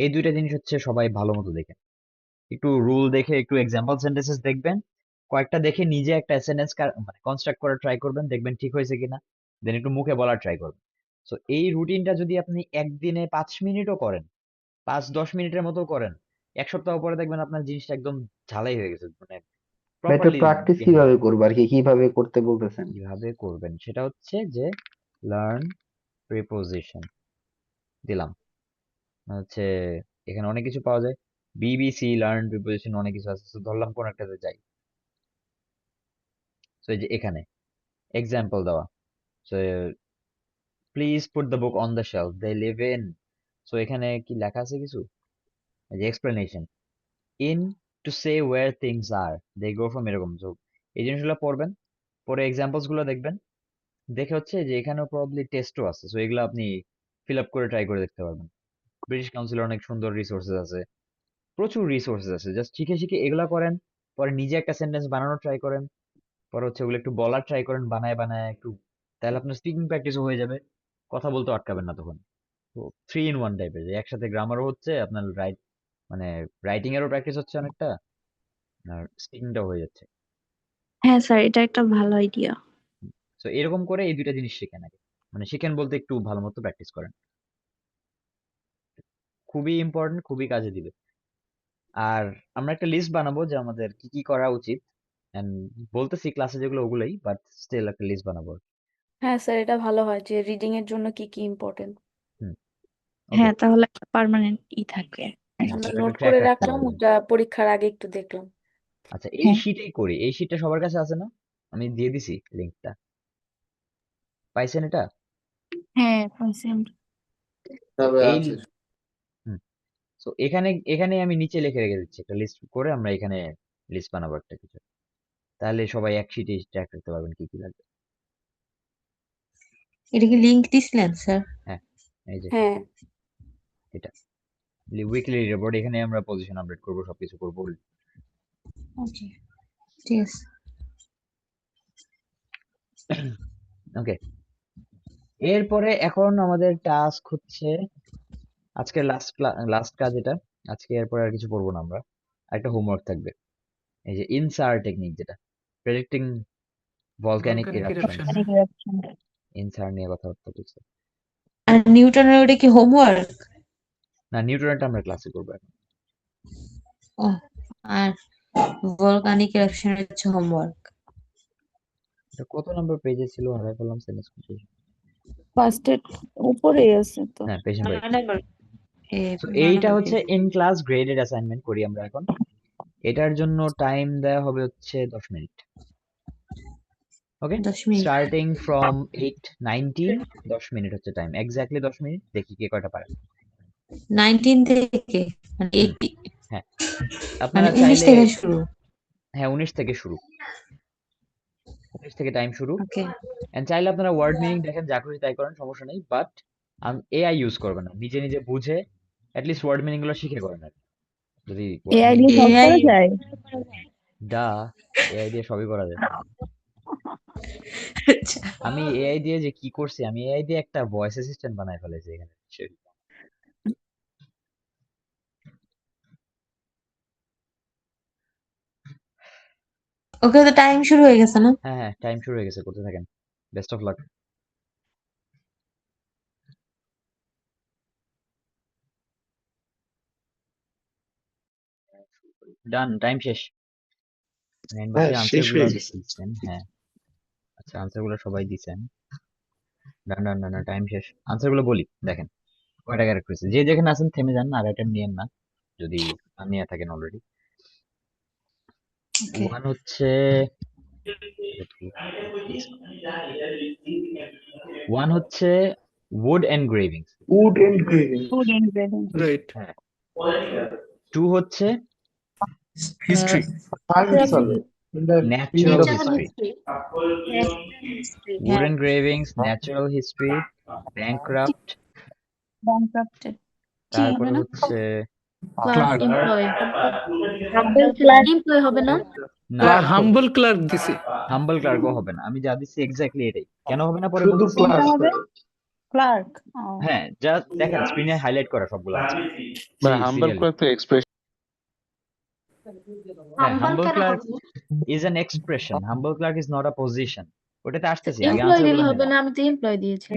এই দুইটা জিনিস হচ্ছে সবাই ভালো মতো দেখেন, একটু রুল দেখে একটু এক্সাম্পল সেন্টেন্সেস দেখবেন, কয়েকটা দেখে নিজে একটা সেন্টেন্স মানে কনস্ট্রাক্ট করার ট্রাই করবেন, দেখবেন ঠিক হয়েছে কিনা, দেন একটু মুখে বলার ট্রাই করবেন। সো এই রুটিনটা যদি আপনি একদিনে 5 মিনিটও করেন, 5-10 মিনিটের মতো করেন, 1 সপ্তাহ পরে দেখবেন আপনার জিনিসটা একদম ঝালাই হয়ে গেছে, মানে ভাই এটা প্রপারলি প্র্যাকটিস গেন হয়ে কিভাবে গেছে। করবো আর কি, কিভাবে করতে বলতেছেন? কিভাবে করবেন সেটা হচ্ছে যে লার্ন প্রিপোজিশন দিলাম, হচ্ছে এখানে অনেক কিছু পাওয়া যায়, বিবিসি লার্ন প্রিপোজিশন অনেক কিছু আছে, তো ধরলাম কোন একটাতে যাই। তো এই যে এখানে এক্সাম্পল দেওয়া, so please put the book on the shelf they live in, so এখানে কি লেখা আছে কিছু, এই যে explanation, in to say where things are they go from, এরকম। তো এই জিনিসগুলো পড়বেন, পরে এক্সাম্পলস গুলো দেখবেন, দেখে হচ্ছে যে এখানেও প্রবাবলি টেস্টও আছে, সো এগুলো আপনি ফিল আপ করে ট্রাই করে দেখতে পারবেন। ব্রিটিশ কাউন্সিলের অনেক সুন্দর রিসোর্সেস আছে, প্রচুর রিসোর্সেস আছে, জাস্ট শিখে শিখে এগুলা করেন, পরে নিজে একটা সেন্টেন্স বানানোর ট্রাই করেন, পরে হচ্ছে ওগুলো একটু বলার ট্রাই করেন, বানায় বানায় একটু, তাহলে আপনার স্পিকিং প্র্যাকটিসও হয়ে যাবে, কথা বলতে আটকাবেন না তখন। তো 3 in 1 টাইপের, যে একসাথে গ্রামারও হচ্ছে আপনার, মানে রাইটিং এরও প্র্যাকটিস হচ্ছে অনেকটা, আর স্পিকিংটাও হয়ে যাচ্ছে। হ্যাঁ স্যার, এটা একটা ভালো আইডিয়া। তো এরকম করে এই দুইটা জিনিস শিখেন আগে, মানে শিখেন বলতে একটু ভালো মতো প্র্যাকটিস করেন, খুবই ইম্পর্টেন্ট, খুবই কাজে দিবে। আর আমরা একটা লিস্ট বানাবো যে আমাদের কি কি করা উচিত, এন্ড বলতেছি ক্লাসে যেগুলো ওগুলোই, বাট স্টিল একটা লিস্ট বানাবো। হ্যাঁ স্যার, এটা ভালো হয় যে রিডিং এর জন্য কি কি ইম্পর্টেন্ট হুম, ওকে, হ্যাঁ, তাহলে একটা পার্মানেন্ট থাকবে। আমরা একটা নোট ট্র্যাক করে রাখতে রাখলাম, পারবেন। ওটা পরীক্ষার আগে একটু দেখলাম। আচ্ছা এই হ্যাঁ শিটেই করি, এই শিটটা সবার কাছে আছে না? আমি দিয়ে দিছি লিংকটা, পাইছেন এটা? হ্যাঁ পাইছি আমরা। তবে এই আছে। হুম, তো এখানে এখানে আমি নিচে লিখে রেখে দিচ্ছি, একটা লিস্ট করে আমরা এখানে লিস্ট বানাবো একটা কিছু, তাহলে সবাই এক শিটে ট্র্যাক করতে পারবেন কি কি লাগবে। এটা কি লিংক দিছিলেন স্যার? হ্যাঁ এই যে হ্যাঁ এটা উইকলি রিপোর্ট, এখানে আমরা পজিশন আপডেট করবো, সবকিছু করবো। ওকে ঠিক আছে। ওকে, এরপরে এখন আমাদের টাস্ক হচ্ছে আজকের লাস্ট কাজ এটা আজকে। এরপরে আর কিছু করবো না আমরা, একটা হোমওয়ার্ক থাকবে। এই যে ইনসার টেকনিক, যেটা প্রেডিক্টিং ভলক্যানিক ইরাপশন, ইনসার নিয়ে কথাবার্তা বলছে। আর নিউটনের ওটা কি হোমওয়ার্ক? না, নিউটনটা আমরা ক্লাসে করবো এখন। ও, আর ভলকানিক এরাপশন হচ্ছে হোমওয়ার্ক। এটা কত নাম্বার পেজে ছিল, হারাই ফেললাম সেন্টেন্স কোটেশন। ফার্স্টের উপরেই আছে তো। হ্যাঁ, পেজ নাম্বার 8। So, 9 এইটা নাম্বার হচ্ছে page. In class graded assignment করি আমরা এখন। এটার জন্য টাইম দেওয়া হবে হচ্ছে 10 minute. Okay, 10 minute. Starting from 8:19, 10 minute হচ্ছে টাইম, এক্স্যাক্টলি 10 মিনিট। দেখি কে কয়টা পারে। 19 থেকে মানে 80 হ্যাঁ, মানে আপনারা 19 চাইলে, থেকে শুরু। হ্যাঁ 19 থেকে শুরু, 19 থেকে টাইম শুরু। ওকে এন্ড চাইলে আপনারা ওয়ার্ড মিনিং দেখেন, যা খুশি তাই করেন, সমস্যা নেই। বাট এআই ইউজ করবেন না, নিজে নিজে বুঝে অ্যাটলিস্ট ওয়ার্ড মিনিং গুলো শিখে করেন আর কি। যদি ওয়ার্ড এআই মিনিং দিয়ে সলভ এআই করা যায়? এআই দিয়ে সবই করা যায়। আমি এআই দিয়ে যে কি করছি, আমি এআই দিয়ে একটা ভয়েস অ্যাসিস্ট্যান্ট বানায় ফেলেছি এখানে। ওকে, তো টাইম শুরু হয়ে গেছে না? হ্যাঁ হ্যাঁ, টাইম শুরু হয়ে গেছে, করতে থাকেন। Best of luck. Done, time শেষ। হ্যাঁ, শেষ আনসার গুলো হয়ে গেছে। দিচ্ছেন, হ্যাঁ আচ্ছা, আনসার গুলো সবাই দিচ্ছেন। ডান ডান ডান, টাইম শেষ। আনসার গুলো বলি, দেখেন কয়টা ক্যারেক্টার হয়েছে। যে যেখানে আছেন থেমে যান, আর এটা নিয়েন না যদি নিয়ে থাকেন অলরেডি। ওকে ওয়ান হচ্ছে, ওয়ান হচ্ছে wood engravings, wood engraving, food engraving. Right. হ্যাঁ। টু হচ্ছে হিস্ট্রি, সায়েন্স হবে in the field natural of history, wood হ্যাঁ engravings, natural history, bankrupt, ব্যাংক্রাফটেড কি হবে তারপরে না? হচ্ছে clerk employ humble class employ হবে না? না, হাম্বল ক্লার্ক দিছি। হাম্বল ক্লার্কও হবে না। আমি যা দিচ্ছি এক্স্যাক্টলি এটাই। কেন হবে না পরে শুধু বলতেছি। কোনটা ক্লাস হবে? ক্লার্ক। হ্যাঁ, যা দেখেন স্ক্রিনে হাইলাইট করা সবগুলো আছে। Humble Serially. Clerk expression. হ্যাঁ, humble clerk is an expression. Humble clerk is not a position. ওটাতে আসতেছি, আগে এমপ্লয় আনসার দিলে গুলো হবে নেন। না, আমি তো এমপ্লয় দিয়েছি।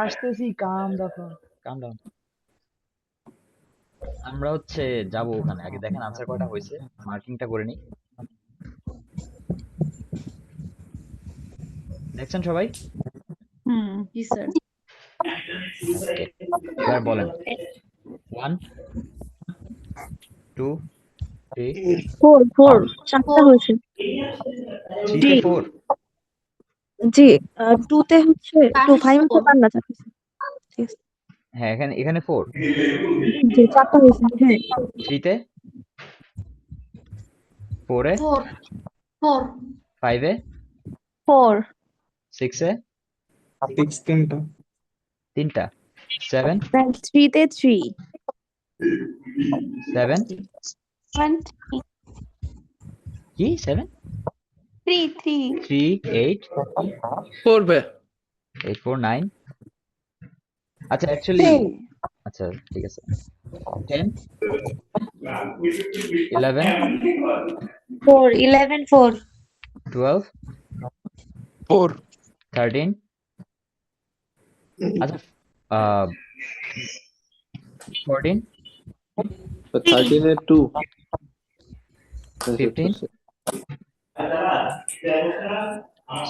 আসতেছি, কাম দেখো, কাম ডাউন। আমরা হচ্ছে যাব ওখানে, আগে দেখেন আনসার কয়টা হয়েছে, মার্কিংটা করে নিই। দেখছেন সবাই? জি স্যার। ওকে, এবার বলেন। 1 2 3 4 চারটা হয়েছে। 3 তে 4। জি 2 তে হচ্ছে 2 5 তে পান্না চারটা। ঠিক আছে। হ্যাঁ, এখানে 4। জি চারটা হয়েছে। হ্যাঁ 3 তে 4 এ 5 এ 4 6 এ 3টা 7 3 তে 3 7 কি 7 3 8 করবে 8 4 9। আচ্ছা অ্যাকচুয়ালি, আচ্ছা ঠিক আছে, 10 11 4 11 4 12 4 13। আচ্ছা 14 13 এর 2 15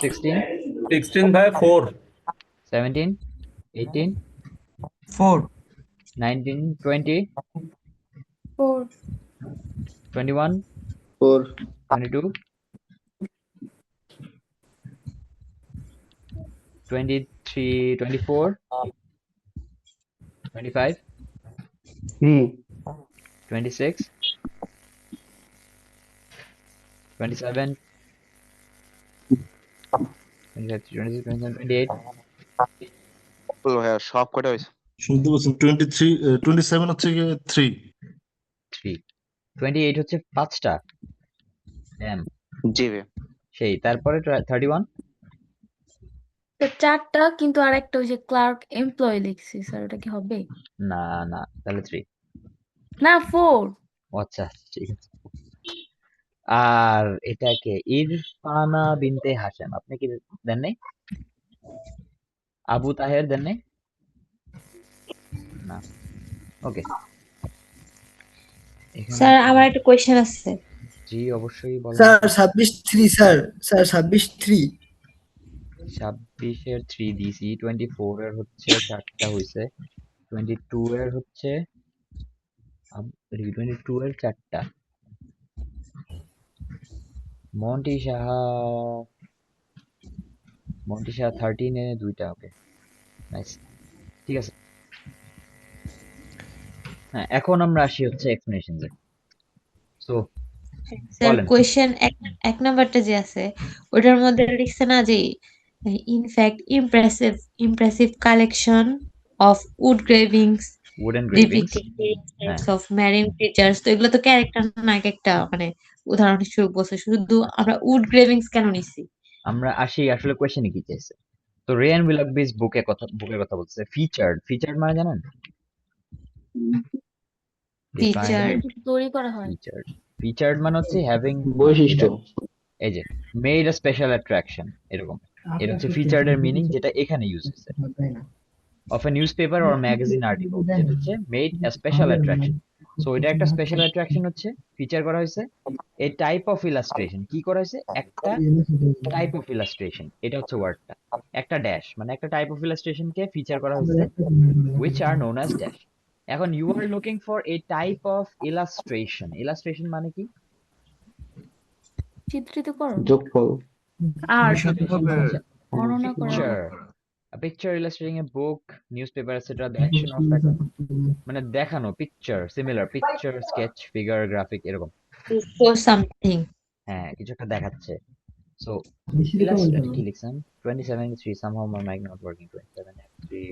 16 16 by 4 17 18 4 19 20 4 21 4 22 23 24 25 3 26 27 28 ভাইয়া সব কটা হয়েছে? শুনতে পাচ্ছেন 27 হচ্ছে গিয়ে 3। 3 28 হচ্ছে 5টা। ড্যাম, জি ভাইয়া। সেই তারপরে 31 তো 4টা, কিন্তু আর একটা ওই যে ক্লার্ক এমপ্লয় লিখছি স্যার, ওটা কি হবে? না না, তাহলে 3। না 4। আচ্ছা ঠিক আছে। আর এটাকে ইরফানা বিনতে হাশেম, আপনি কি দেন নাই? আবু তাহের দেন নাই? না, ওকে। এখানে স্যার আমার একটা কোয়েশ্চেন আছে। জি অবশ্যই বলেন। Sir 26-3 sir, 26-3। 26-এর 3 দিছি, 24 এর হচ্ছে 4টা হইছে, 22 এর হচ্ছে 22 এর 4টা। মন্টি সাহা 13 এ 2টা। ওকে, নাইস, ঠিক আছে। হ্যাঁ, এখন আমরা আসি হচ্ছে এক্সপ্লেনেশনসে। সো স্যার বলেন। কোয়েশ্চেন এক নাম্বারটা যে আছে ওটার মধ্যে লিখছে না যে in fact impressive collection of wood gravings wooden gravings, depicting হ্যাঁ অফ ম্যারিন ক্রিচার্স। তো এগুলো তো ক্যারেক্টার না, এক একটা মানে উদাহরণ হিসেবে বলছে, শুধু আমরা উড গ্রেভিংস কেন নিছি? আমরা আসি আসলে কোয়েশ্চেনে কি চাইছে। তো রেয়ান উইলাকবিস বুকের কথা বলছে। ফিচার্ড মানে জানেন? ফিচার তৈরি করা হয়। ফিচার্ড মানে হচ্ছে হ্যাভিং বৈশিষ্ট্য। এই যে মেড আ স্পেশাল অ্যাট্রাকশন, এরকম। এটা হচ্ছে ফিচার্ড এর মিনিং, যেটা এখানে ইউজ হচ্ছে। Of A news paper or magazine article, যেটা হচ্ছে made a special attraction. So এটা একটা স্পেশাল অ্যাট্রাকশন হচ্ছে, ফিচার করা হয়েছে। এ টাইপ অফ ইলাস্ট্রেশন, কি করা হয়েছে? একটা টাইপ অফ ইলাস্ট্রেশন, এটা হচ্ছে ওয়ার্ডটা। একটা ড্যাশ মানে একটা টাইপ অফ ইলাস্ট্রেশনকে ফিচার করা হয়েছে, which are known as dash. এখন you are looking for a type of illustration. Illustration মানে কি? চিত্রিতকরণ, যোগফল। আর্ট, Illustration বর্ণনা করা। picture. A picture illustrating a book, newspaper, etc. The action of that, মানে দেখানো, picture, similar picture, sketch, figure, graphic, এরকম। For something. হ্যাঁ, কিছু একটা দেখাচ্ছে। So illustrate কি লিখছেন? 27-3 somehow my mic not working. 27-3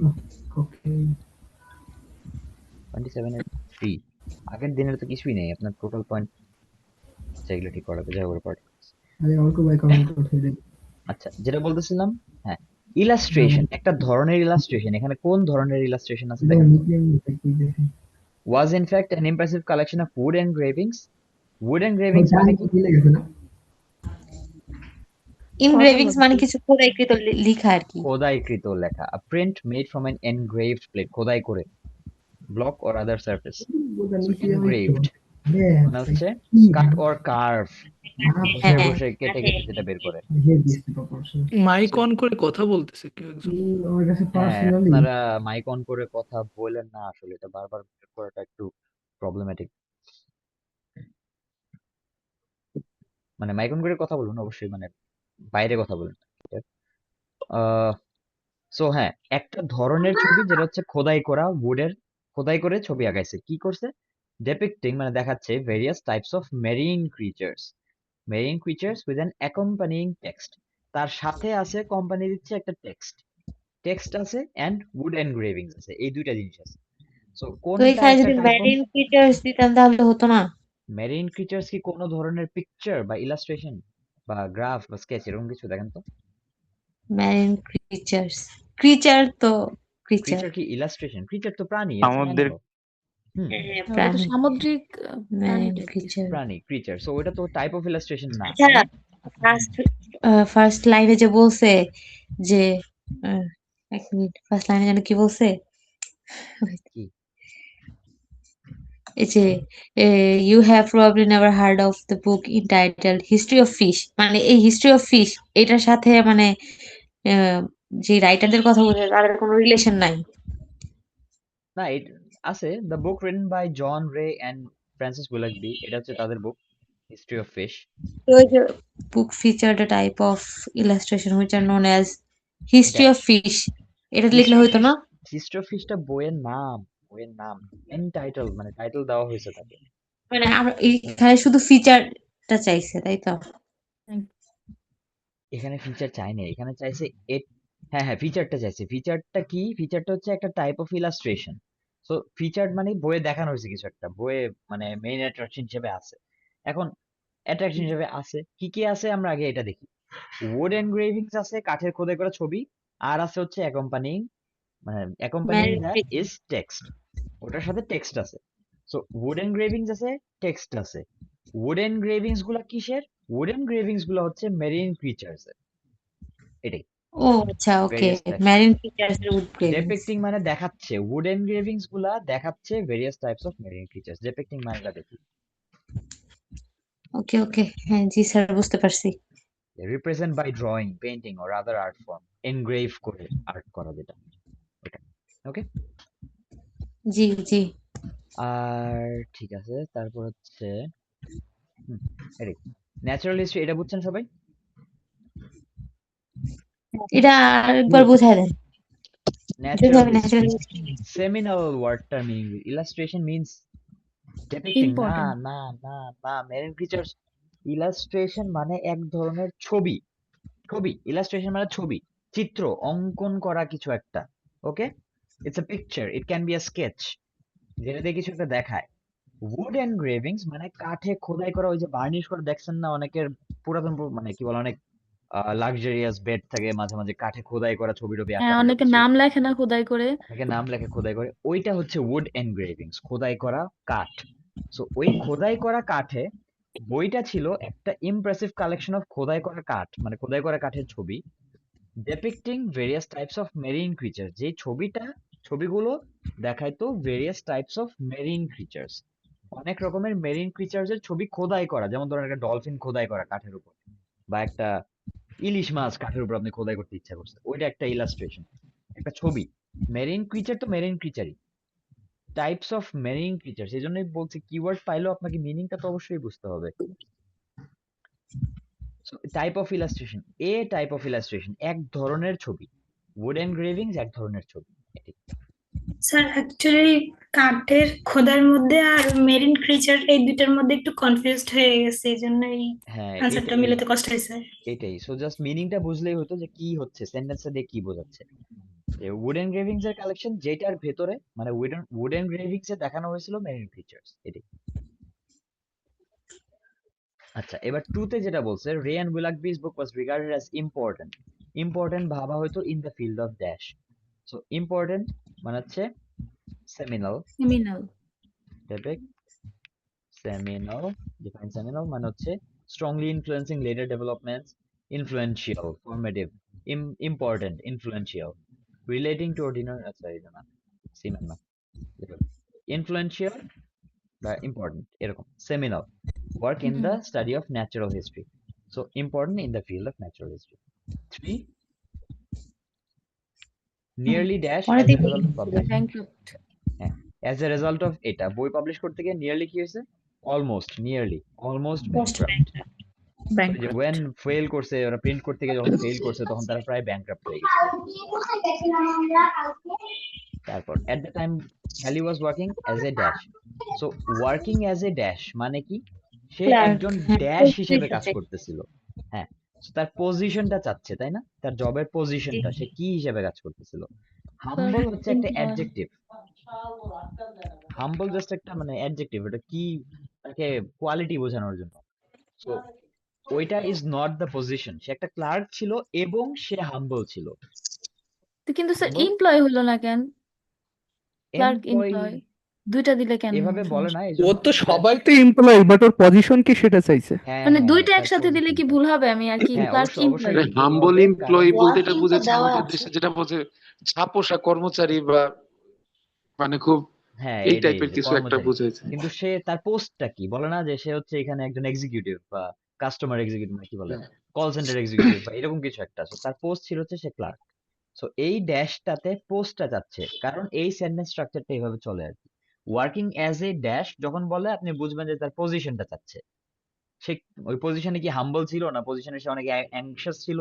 27-3 আগের দিনের তো কিছুই নেই, আপনার টোটাল পয়েন্ট সেগুলো ঠিক করা যায় ওর পার্ট। আচ্ছা, যেটা বলতেছিলাম, হ্যাঁ, ইলাস্ট্রেশন, একটা ধরনের ইলাস্ট্রেশন। এখানে কোন ধরনের ইলাস্ট্রেশন আছে দেখেন। Was in fact an impressive collection of wood engravings. Wood engravings মানে কি? ইনগ্রেভিংস মানে কিছু খোদাইকৃত লেখা আর কি। খোদাইকৃত লেখা। A print made from an engraved plate, খোদাই করে, block or other surface. Engraved মানে হচ্ছে কাট অর কার্ভ, বসে বসে কেটে কেটে যেটা বের করে। মাইক অন করে কথা বলতেছে কেউ একজন। হ্যাঁ, আপনারা মাইক অন করে কথা বলেন না, আসলে এটা বারবার বের করাটা একটু প্রবলেমেটিক। মানে মাইক অন করে কথা বলুন অবশ্যই, মানে বাইরে কথা বলুন। সো হ্যাঁ, একটা ধরনের ছবি যেটা হচ্ছে খোদাই করা, উডের খোদাই করে ছবি আঁকাইছে। কি করছে? ডেপিক্টিং মানে দেখাচ্ছে various types of marine creatures with an accompanying text. তার সাথে আছে, কোম্পানি দিচ্ছে একটা টেক্সট আছে, এন্ড উড এনগ্রেভিংস আছে, এই দুইটা জিনিস আছে। সো তো কোনটা এখানে একটা যদি টাইপ অফ ম্যারিন ক্রিচার্স দিতাম তাহলে হতো না? মেরিন ক্রিচার্স কি কোনো ধরনের পিকচার বা ইলাস্ট্রেশন বা গ্রাফ বা স্কেচ এরকম কিছু? দেখেন তো, ম্যারিন ক্রিচার্স, ক্রিচার তো ক্রিচার। ক্রিচার কি ইলাস্ট্রেশন? ক্রিচার তো প্রাণী, এটা তো আমাদের animal। হুম, ওটা তো প্রাণী, সামুদ্রিক প্রাণী ম্যারিন টাইপের। ক্রিচার। প্রাণী, ক্রিচার। সো ওটা তো টাইপ অফ ইলাস্ট্রেশন না, আচ্ছা, তাই না? ফার্স্ট লাইনে যে বলছে যে এক মিনিট, ফার্স্ট লাইনে যেন কি বলছে? কি? এই যে you have probably never heard of the book entitled history of fish, মানে এই হিস্ট্রি অফ ফিশ এটার সাথে মানে যে রাইটারদের কথা বলছে তাদের কোনো রিলেশন নাই। না, আছে, the book written by John Ray and Francis উইলাকবি, এটা হচ্ছে তাদের বুক, হিস্ট্রি অফ ফিশ। তো ওই যে book feature the type of illustration which are known as history of dash fish, এটা লিখলে হইতো না? হিস্ট্রি অফ ফিশটা বইয়ের নাম এন টাইটেল, মানে টাইটেল দেওয়া হয়েছে তাকে। মানে আমরা এখানে শুধু ফিচারটা চাইছে, তাই তো? এখানে ফিচার চাই না, এখানে চাইছে হ্যাঁ হ্যাঁ, ফিচারটা চাইছে। ফিচারটা কি? ফিচারটা হচ্ছে একটা type of illustration. So feature মানে বইয়ে দেখানো হয়েছে কিছু একটা, বইয়ে মানে মেইন অ্যাট্রাকশন হিসেবে আছে। এখন অ্যাট্রাকশন হিসেবে আছে কি কি আছে আমরা আগে এটা দেখি। উড এনগ্রেভিংস আছে, কাঠের খোদাই করা ছবি। আর আছে হচ্ছে অ্যাকম্পানিং, মানে অ্যাকম্পানিং দ্যাট ইজ টেক্সট, ওটার সাথে টেক্সট আছে। সো উড এনগ্রেভিংস আছে, টেক্সট আছে। উড এনগ্রেভিংস গুলা কিসের? উড এনগ্রেভিংস গুলা হচ্ছে মেরিন ক্রিচার্স এর, এটাই ও আচ্ছা, okay. Various types. Marine creatures এর উড গ্রেভিংস। ডেপিক্টিং মানে দেখাচ্ছে, উড এনগ্রেভিংস গুলা দেখাচ্ছে various types of marine creatures. Depicting মানেটা দেখি, ওকে ওকে, হ্যাঁ জি স্যার, বুঝতে পারছি। Represent by drawing, painting or other art form, engrave করে আর্ট করা যেটা, ওটা। ওকে, জি জি। আর ঠিক আছে, তারপর হচ্ছে এটাই ন্যাচারাল হিস্ট্রি। এটা বুঝছেন সবাই? এটা আরেকবার বুঝায় দেন। ন্যাচারাল ন্যাচারাল হিস্ট্রি, সেমিনাল ওয়ার্ডটার মিনিং, ইলাস্ট্রেশন মিন্স ডেপিক্টিং। না ইম্পর্টেন্ট। না না না, মেরিন ক্রিচার্স ইলাস্ট্রেশন মানে এক ধরনের ছবি। ছবি, ইলাস্ট্রেশন মানে ছবি, চিত্র, অঙ্কন করা কিছু একটা। Okay, it's a picture, it can be a sketch, যেটা দিয়ে কিছু একটা দেখায়। উড এনগ্রেভিংস মানে কাঠে খোদাই করা, ওই যে বার্নিশ করে দেখছেন না অনেকের পুরাতন মানে কি বলে, অনেক লাক্সারিয়াস বেড থাকে, মাঝে মাঝে কাঠে খোদাই করা ছবি টবি আঁকা হ্যাঁ, থাকে অনেকে কিছু, নাম লেখে না খোদাই করে। অনেকে নাম লেখে খোদাই করে, ওইটা হচ্ছে উড এনগ্রেভিংস, খোদাই করা কাঠ। সো ওই খোদাই করা কাঠে, বইটা ছিল একটা ইমপ্রেসিভ কালেকশন অফ খোদাই করা কাঠ, মানে খোদাই করা কাঠের ছবি, depicting various types of marine creature. যে ছবিগুলো দেখাইতো various types of marine creatures, অনেক রকমের মেরিন ক্রিচার্স এর ছবি খোদাই করা। যেমন ধরেন একটা ডলফিন খোদাই করা কাঠের উপর, বা একটা ইলিশ মাছ কাঠের উপর আপনি খোদাই করতে ইচ্ছা করছে, ওইটা একটা ইলাস্ট্রেশন, একটা ছবি। মেরিন ক্রিচার তো মেরিন ক্রিচারই, টাইপস অফ মেরিন ক্রিচার্স, এই জন্যই বলছি কিওয়ার্ড পাইলেও আপনাকে মিনিংটা তো অবশ্যই বুঝতে হবে। Type of illustration, A type of illustration এক ধরনের ছবি, উড এনগ্রেভিংস এক ধরনের ছবি। স্যার অ্যাকচুয়ালি কাঠের খোদার মধ্যে আর মেরিন ক্রিচার এই দুইটার মধ্যে একটু কনফিউজড হয়ে গেছে, এই জন্যই হ্যাঁ আনসারটা এটাই, মিলাতে কষ্ট হয়েছে। এটাই। সো জাস্ট মিনিংটা বুঝলেই হতো যে কি হচ্ছে, সেন্টেন্সটা দিয়ে কি বোঝাচ্ছে। উড এনগ্রেভিংস এর কালেকশন, যেটার ভেতরে মানে উড এনগ্রেভিংস এ দেখানো হয়েছিল মেরিন ক্রিচার্স, এটাই। আচ্ছা, এবার টুতে যেটা বলছে, Ray and Willughby's book was regarded as important. Important ভাবা হয়তো in the field of dash. So important মানে হচ্ছে seminal, seminal. Seminal, define seminal মানে হচ্ছে strongly influencing later developments, influential, formative, important, influential, relating to ordinary, আচ্ছা এটা না, সিমেন না, ইনফ্লুয়েন্সিয়াল বা ইম্পর্টেন্ট, এরকম। Seminal, work in the study of natural history, so important in the field of natural history. 3, nearly dash as a result of publishing, ব্যাংকরাপ্ট। হ্যাঁ, as a result of এটা বই পাবলিশ করতে গিয়ে নিয়ারলি কি হয়েছে, almost, nearly almost ব্যাংকরাপ্ট। যে when fail করছে, ওরা প্রিন্ট করতে গিয়ে যখন ফেল করছে তখন তারা প্রায় ব্যাংকরাপ্ট হয়ে গেছে। তারপর at the time Halley was working as a dash, so working as a dash মানে কি, সে একজন ড্যাশ হিসেবে কাজ করতেছিল। হ্যাঁ, তার পজিশনটা চাচ্ছে, তাই না, তার জবের পজিশনটা, সে কি হিসেবে কাজ করতেছিল। হাম্বল হচ্ছে একটা অ্যাডজেক্টিভ, হাম্বল জাস্ট একটা মানে অ্যাডজেক্টিভ, এটা কি, তাকে কোয়ালিটি বোঝানোর জন্য। সো ওইটা ইজ নট দ্য পজিশন, সে একটা ক্লার্ক ছিল এবং সে হাম্বল ছিল। তো কিন্তু স্যার এমপ্লয় হলো না কেন? ক্লার্ক এমপ্লয়ি এমপ্লয় দুইটা দিলে কেন? এভাবে বলে না, ওর তো সবাই তো এমপ্লয়ি, বাট ওর পজিশন কি সেটা চাইছে। হ্যাঁ মানে হ্যাঁ, দুইটা তার একসাথে দিলে কি পজিশনটা, ভুল হবে? আমি আর কি হ্যাঁ ক্লার্ক অবশ্যই অবশ্যই এমপ্লয়। ভুল হাম্বল হবে, এমপ্লয়ি কারণ বলতে এটা বোঝাচ্ছে আমাদের দেশে যেটা বোঝে ছাপোষা কর্মচারী বা মানে খুব হ্যাঁ এই এটাই, টাইপের যে কিছু একটা কর্মচারী। বুঝাইছে। কিন্তু সে তার পোস্টটা কি বলে না, যে সে হচ্ছে এখানে একজন এক্সিকিউটিভ বা কাস্টমার এক্সিকিউটিভ, কি বলে, কল সেন্টার এক্সিকিউটিভ বা এরকম কিছু একটা। সো তার পোস্ট ছিল হচ্ছে সে ক্লার্ক। সো এই ড্যাশটাতে পোস্টটা যাচ্ছে, কারণ এই সেন্টেন্স স্ট্রাকচারটা এইভাবে চলে আর কি। ওয়ার্কিং অ্যাজ এ ড্যাশ যখন বলে, আপনি বুঝবেন যে তার পজিশনটা চাচ্ছে। সে ওই পজিশনে কি হাম্বল ছিল, না পজিশনে সে অনেক অ্যাংশাস ছিল,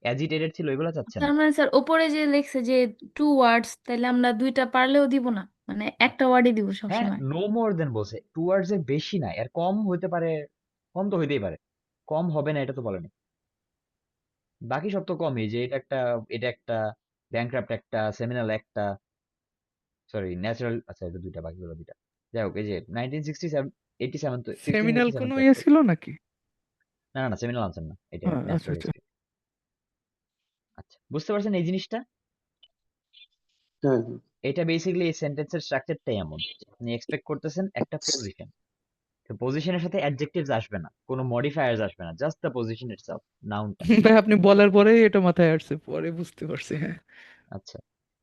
অ্যাজিটেটেড ছিল, এগুলো চাচ্ছে না। তার মানে স্যার ওপরে যে লেখছে যে 2 ওয়ার্ডস, তাহলে আমরা দুইটা পারলেও দিব না, মানে একটা ওয়ার্ডই দিব হ্যাঁ, সবসময়। নো মোর দেন বলছে, টুয়ার্ডস এর বেশি না, এর কম হতে পারে, কম তো হইতেই পারে, কম হবে না এটা তো বলেনি। বাকি সব তো কমই, যে এটা একটা ব্যাংক্রাফট একটা, সেমিনাল একটা, সরি ন্যাচারাল, আচ্ছা এটা দুইটা, বাকিগুলো দুইটা। যাই হোক, এই যে 1967 87 তো 16 সেমিনাল 87 কোনো তো ইয়ে একটা। ছিল নাকি? না না না, সেমিনাল আনসার না, এটা আচ্ছা ন্যাচারাল আচ্ছা। হিস্ট্রি। আচ্ছা, বুঝতে পারছেন এই জিনিসটা? হ্যাঁ এটা বেসিক্যালি এই সেন্টেন্সের স্ট্রাকচারটাই এমন যে আপনি এক্সপেক্ট করতেছেন একটা পজিশন, তো পজিশনের সাথে অ্যাডজেক্টিভস আসবে না, কোনো মডিফায়ার্স আসবে না, জাস্ট দ্য পজিশন ইটসেলফ, নাউনটা। ভাই আপনি বলার পরেই এটা মাথায় আসছে, পরে বুঝতে পারছি। হ্যাঁ আচ্ছা,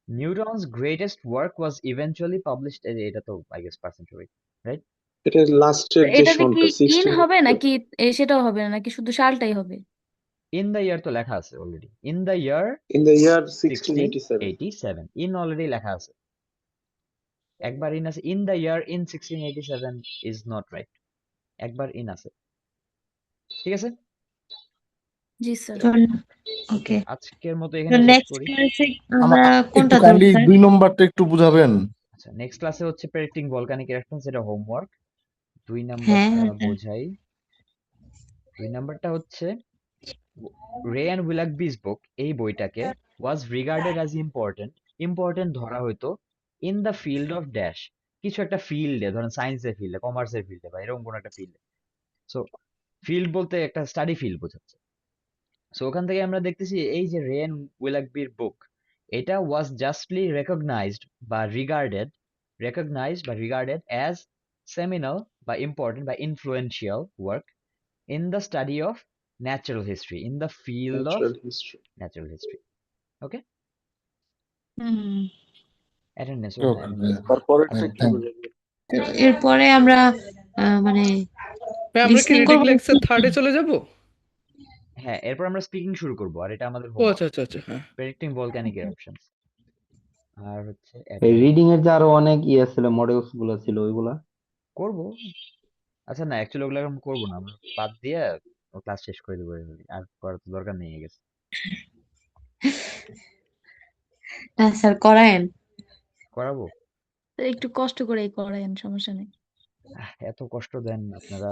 Newton's greatest work was eventually published, এটা তো আই গেস পার্সেন্টুয়ারি, রাইট? এটা লাস্টের যে এটাতে কি সনটা ইন 16 হবে নাকি সেটাও হবে না, নাকি শুধু সালটাই হবে? ইন দ্য ইয়ার তো লেখা আছে already, in the year in the year 1687 1687, in already লেখা আছে, একবার ইন আছে, in the year in 1687 is not right, একবার ইন আছে, ঠিক আছে? জি স্যার। ওকে, আজকের মতো তো এখানে শেষ নেক্সট করি। ক্লাসে আমরা একটু কোনটা ধরবো কাইন্ডলি স্যার? 2 নম্বরটা একটু বুঝাবেন। আচ্ছা, নেক্সট ক্লাসে হচ্ছে প্রেডিক্টিং ভলকানিক ইরাপশনস, এটা হোমওয়ার্ক। 2 হ্যাঁ নাম্বারটা হ্যাঁ বোঝাই। 2 নাম্বারটা হচ্ছে রে অ্যান্ড উইলাকবিস বুক, এই বইটাকে ওয়াজ রিগার্ডেড অ্যাজ ইম্পর্টেন্ট ধরা হইতো in the field of dash, কিছু একটা ফিল্ডে, ধরেন সায়েন্সের ফিল্ডে, কমার্সের ফিল্ডে, বা এরকম কোনো একটা ফিল্ডে। সো ফিল্ড বলতে একটা স্টাডি ফিল্ড বোঝাচ্ছে। সো ওখান থেকে আমরা দেখতেছি এই যে রে অ্যান্ড উইলাকবির বুক, এটা ওয়াজ জাস্টলি রেকগনাইজড বা রিগার্ডেড অ্যাজ সেমিনাল বা ইম্পর্টেন্ট বা influential work in the study of natural history, in the field of natural history. natural history. Okay? Hmm. Attendance ওকে, তারপরেরটা কি থ্যাংক বোঝাবে? তো এরপরে আমরা মানে ভাই আমরা কি লিসনিং রিডিং করবো। লেকচার থার্ডে চলে যাব? হ্যাঁ, এরপর আমরা স্পিকিং শুরু করব, আর এটা আমাদের ও হোমওয়ার্ক, আচ্ছা আচ্ছা আচ্ছা। হ্যাঁ প্রেডিক্টিং ভলকানিক এরাপশনস। আর হচ্ছে এই attendance রিডিং এর যে আরো অনেক ইয়ে ছিল, মডিউলস গুলো ছিল, ওইগুলা করব। আচ্ছা না, অ্যাকচুয়ালি ওগুলো এখন করবো না, আমরা বাদ দিয়ে ক্লাস শেষ করে দেবো, আর করার তো দরকার নেই I guess। না স্যার করায়েন। করাবো? একটু কষ্ট করে করায়েন, সমস্যা নেই। এত কষ্ট দেন আপনারা।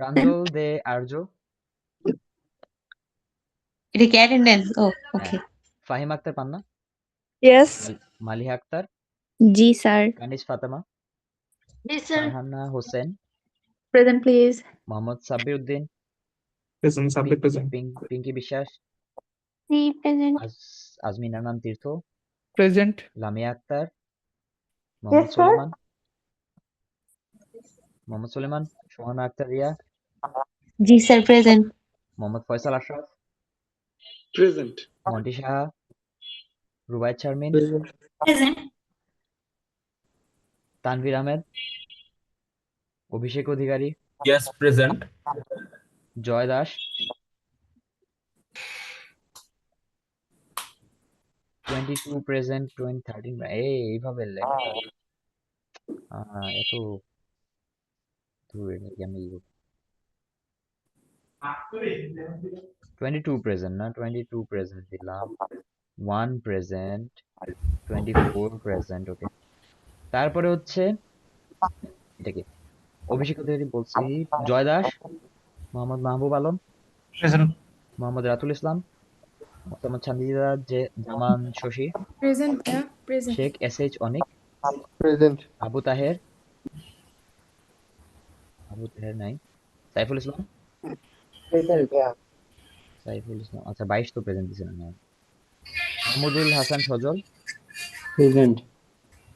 প্রাঞ্জল দে আর্য, এটা কি অ্যাটেন্ডেন্স? ও ওকে। হ্যাঁ। ফাহিম আক্তার পান্না, ইয়েস। মালিহা আক্তার, জি স্যার। কানিজ ফাতেমা, জি sir. Farhana Hossain, present please. Mohammad Sabbir Uddin, present, subject present. Pinky Biswas, জি present. Azmin Anan Tirtha, present. Lamia Akhtar, yes sir. Mohammad Suleman, Sohana Akhtar Riya, জি sir present. Mohammad Faisal Ashraf, present. Monty Saha, Rubayet Sharmin, present. Tanvir Ahmed, Abhishek Adhikari, Yes, present. Joy Das, 22 present, 13 এইভাবে লেখা এত দূরে নাকি আমি 22 প্রেজেন্ট না, 22 প্রেজেন্ট দিলাম, 1 প্রেজেন্ট, 24 প্রেজেন্ট। ওকে, তারপরে হচ্ছে এটা কি অভিষেক অধিকারী বলছি, Joy Das, Mohammad Mahbub Alam, present. Mohammad Ratul Islam, Mohammad Chandida Zaman Shoshi, present present. Sheikh SH Anik, present. Abu Taher নাই, সাইফুল ইসলাম, আচ্ছা 22 তো প্রেজেন্ট দিছিলেন না। Mahmudul Hasan Sajal, present.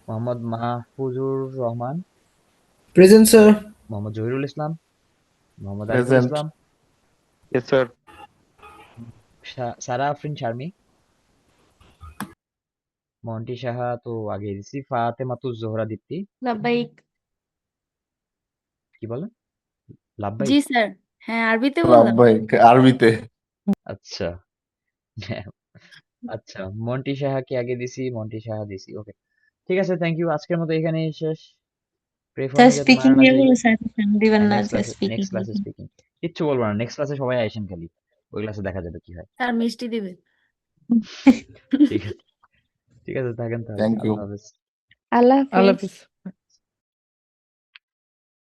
Mohammad Mahfuzur Rahman, present sir. Mohammad Zahirul Islam, Mohammad Ariful present. Islam, yes sir. Sara Afrin Sharmi, Monty Saha তো আগে দিছি, ফাতেমাতুজ জোহরা দীপ্তি। লাব্বাইক। কি বলেন? লাব্বাইক? জি স্যার। হ্যাঁ আরবিতে বললাম। লাব্বাইক আরবিতে। আচ্ছা আচ্ছা, মন্টি সাহাকে আগে দিছি, মন্টি সাহা দিছি। ওকে, ঠিক আছে, থ্যাংক ইউ। আজকের মতো এখানেই শেষ। প্রে ফর স্যার মি যাতে স্পিকিং মারা না নিয়ে যাই। কোনো সাজেশন দিবেন না, নেক্সট জাস্ট স্পিকিং। ক্লাসে স্পিকিং কিচ্ছু বলবো না, নেক্সট ক্লাসে সবাই আইসেন খালি, ওই ক্লাসে দেখা যাবে কি হয়। স্যার মিষ্টি দিবে। ঠিক আছে, ঠিক আছে, থাকেন তাহলে। Thank you. আল্লাহ হাফেজ। আল্লাহ আল্লাহ হাফেজ। হাফিজ।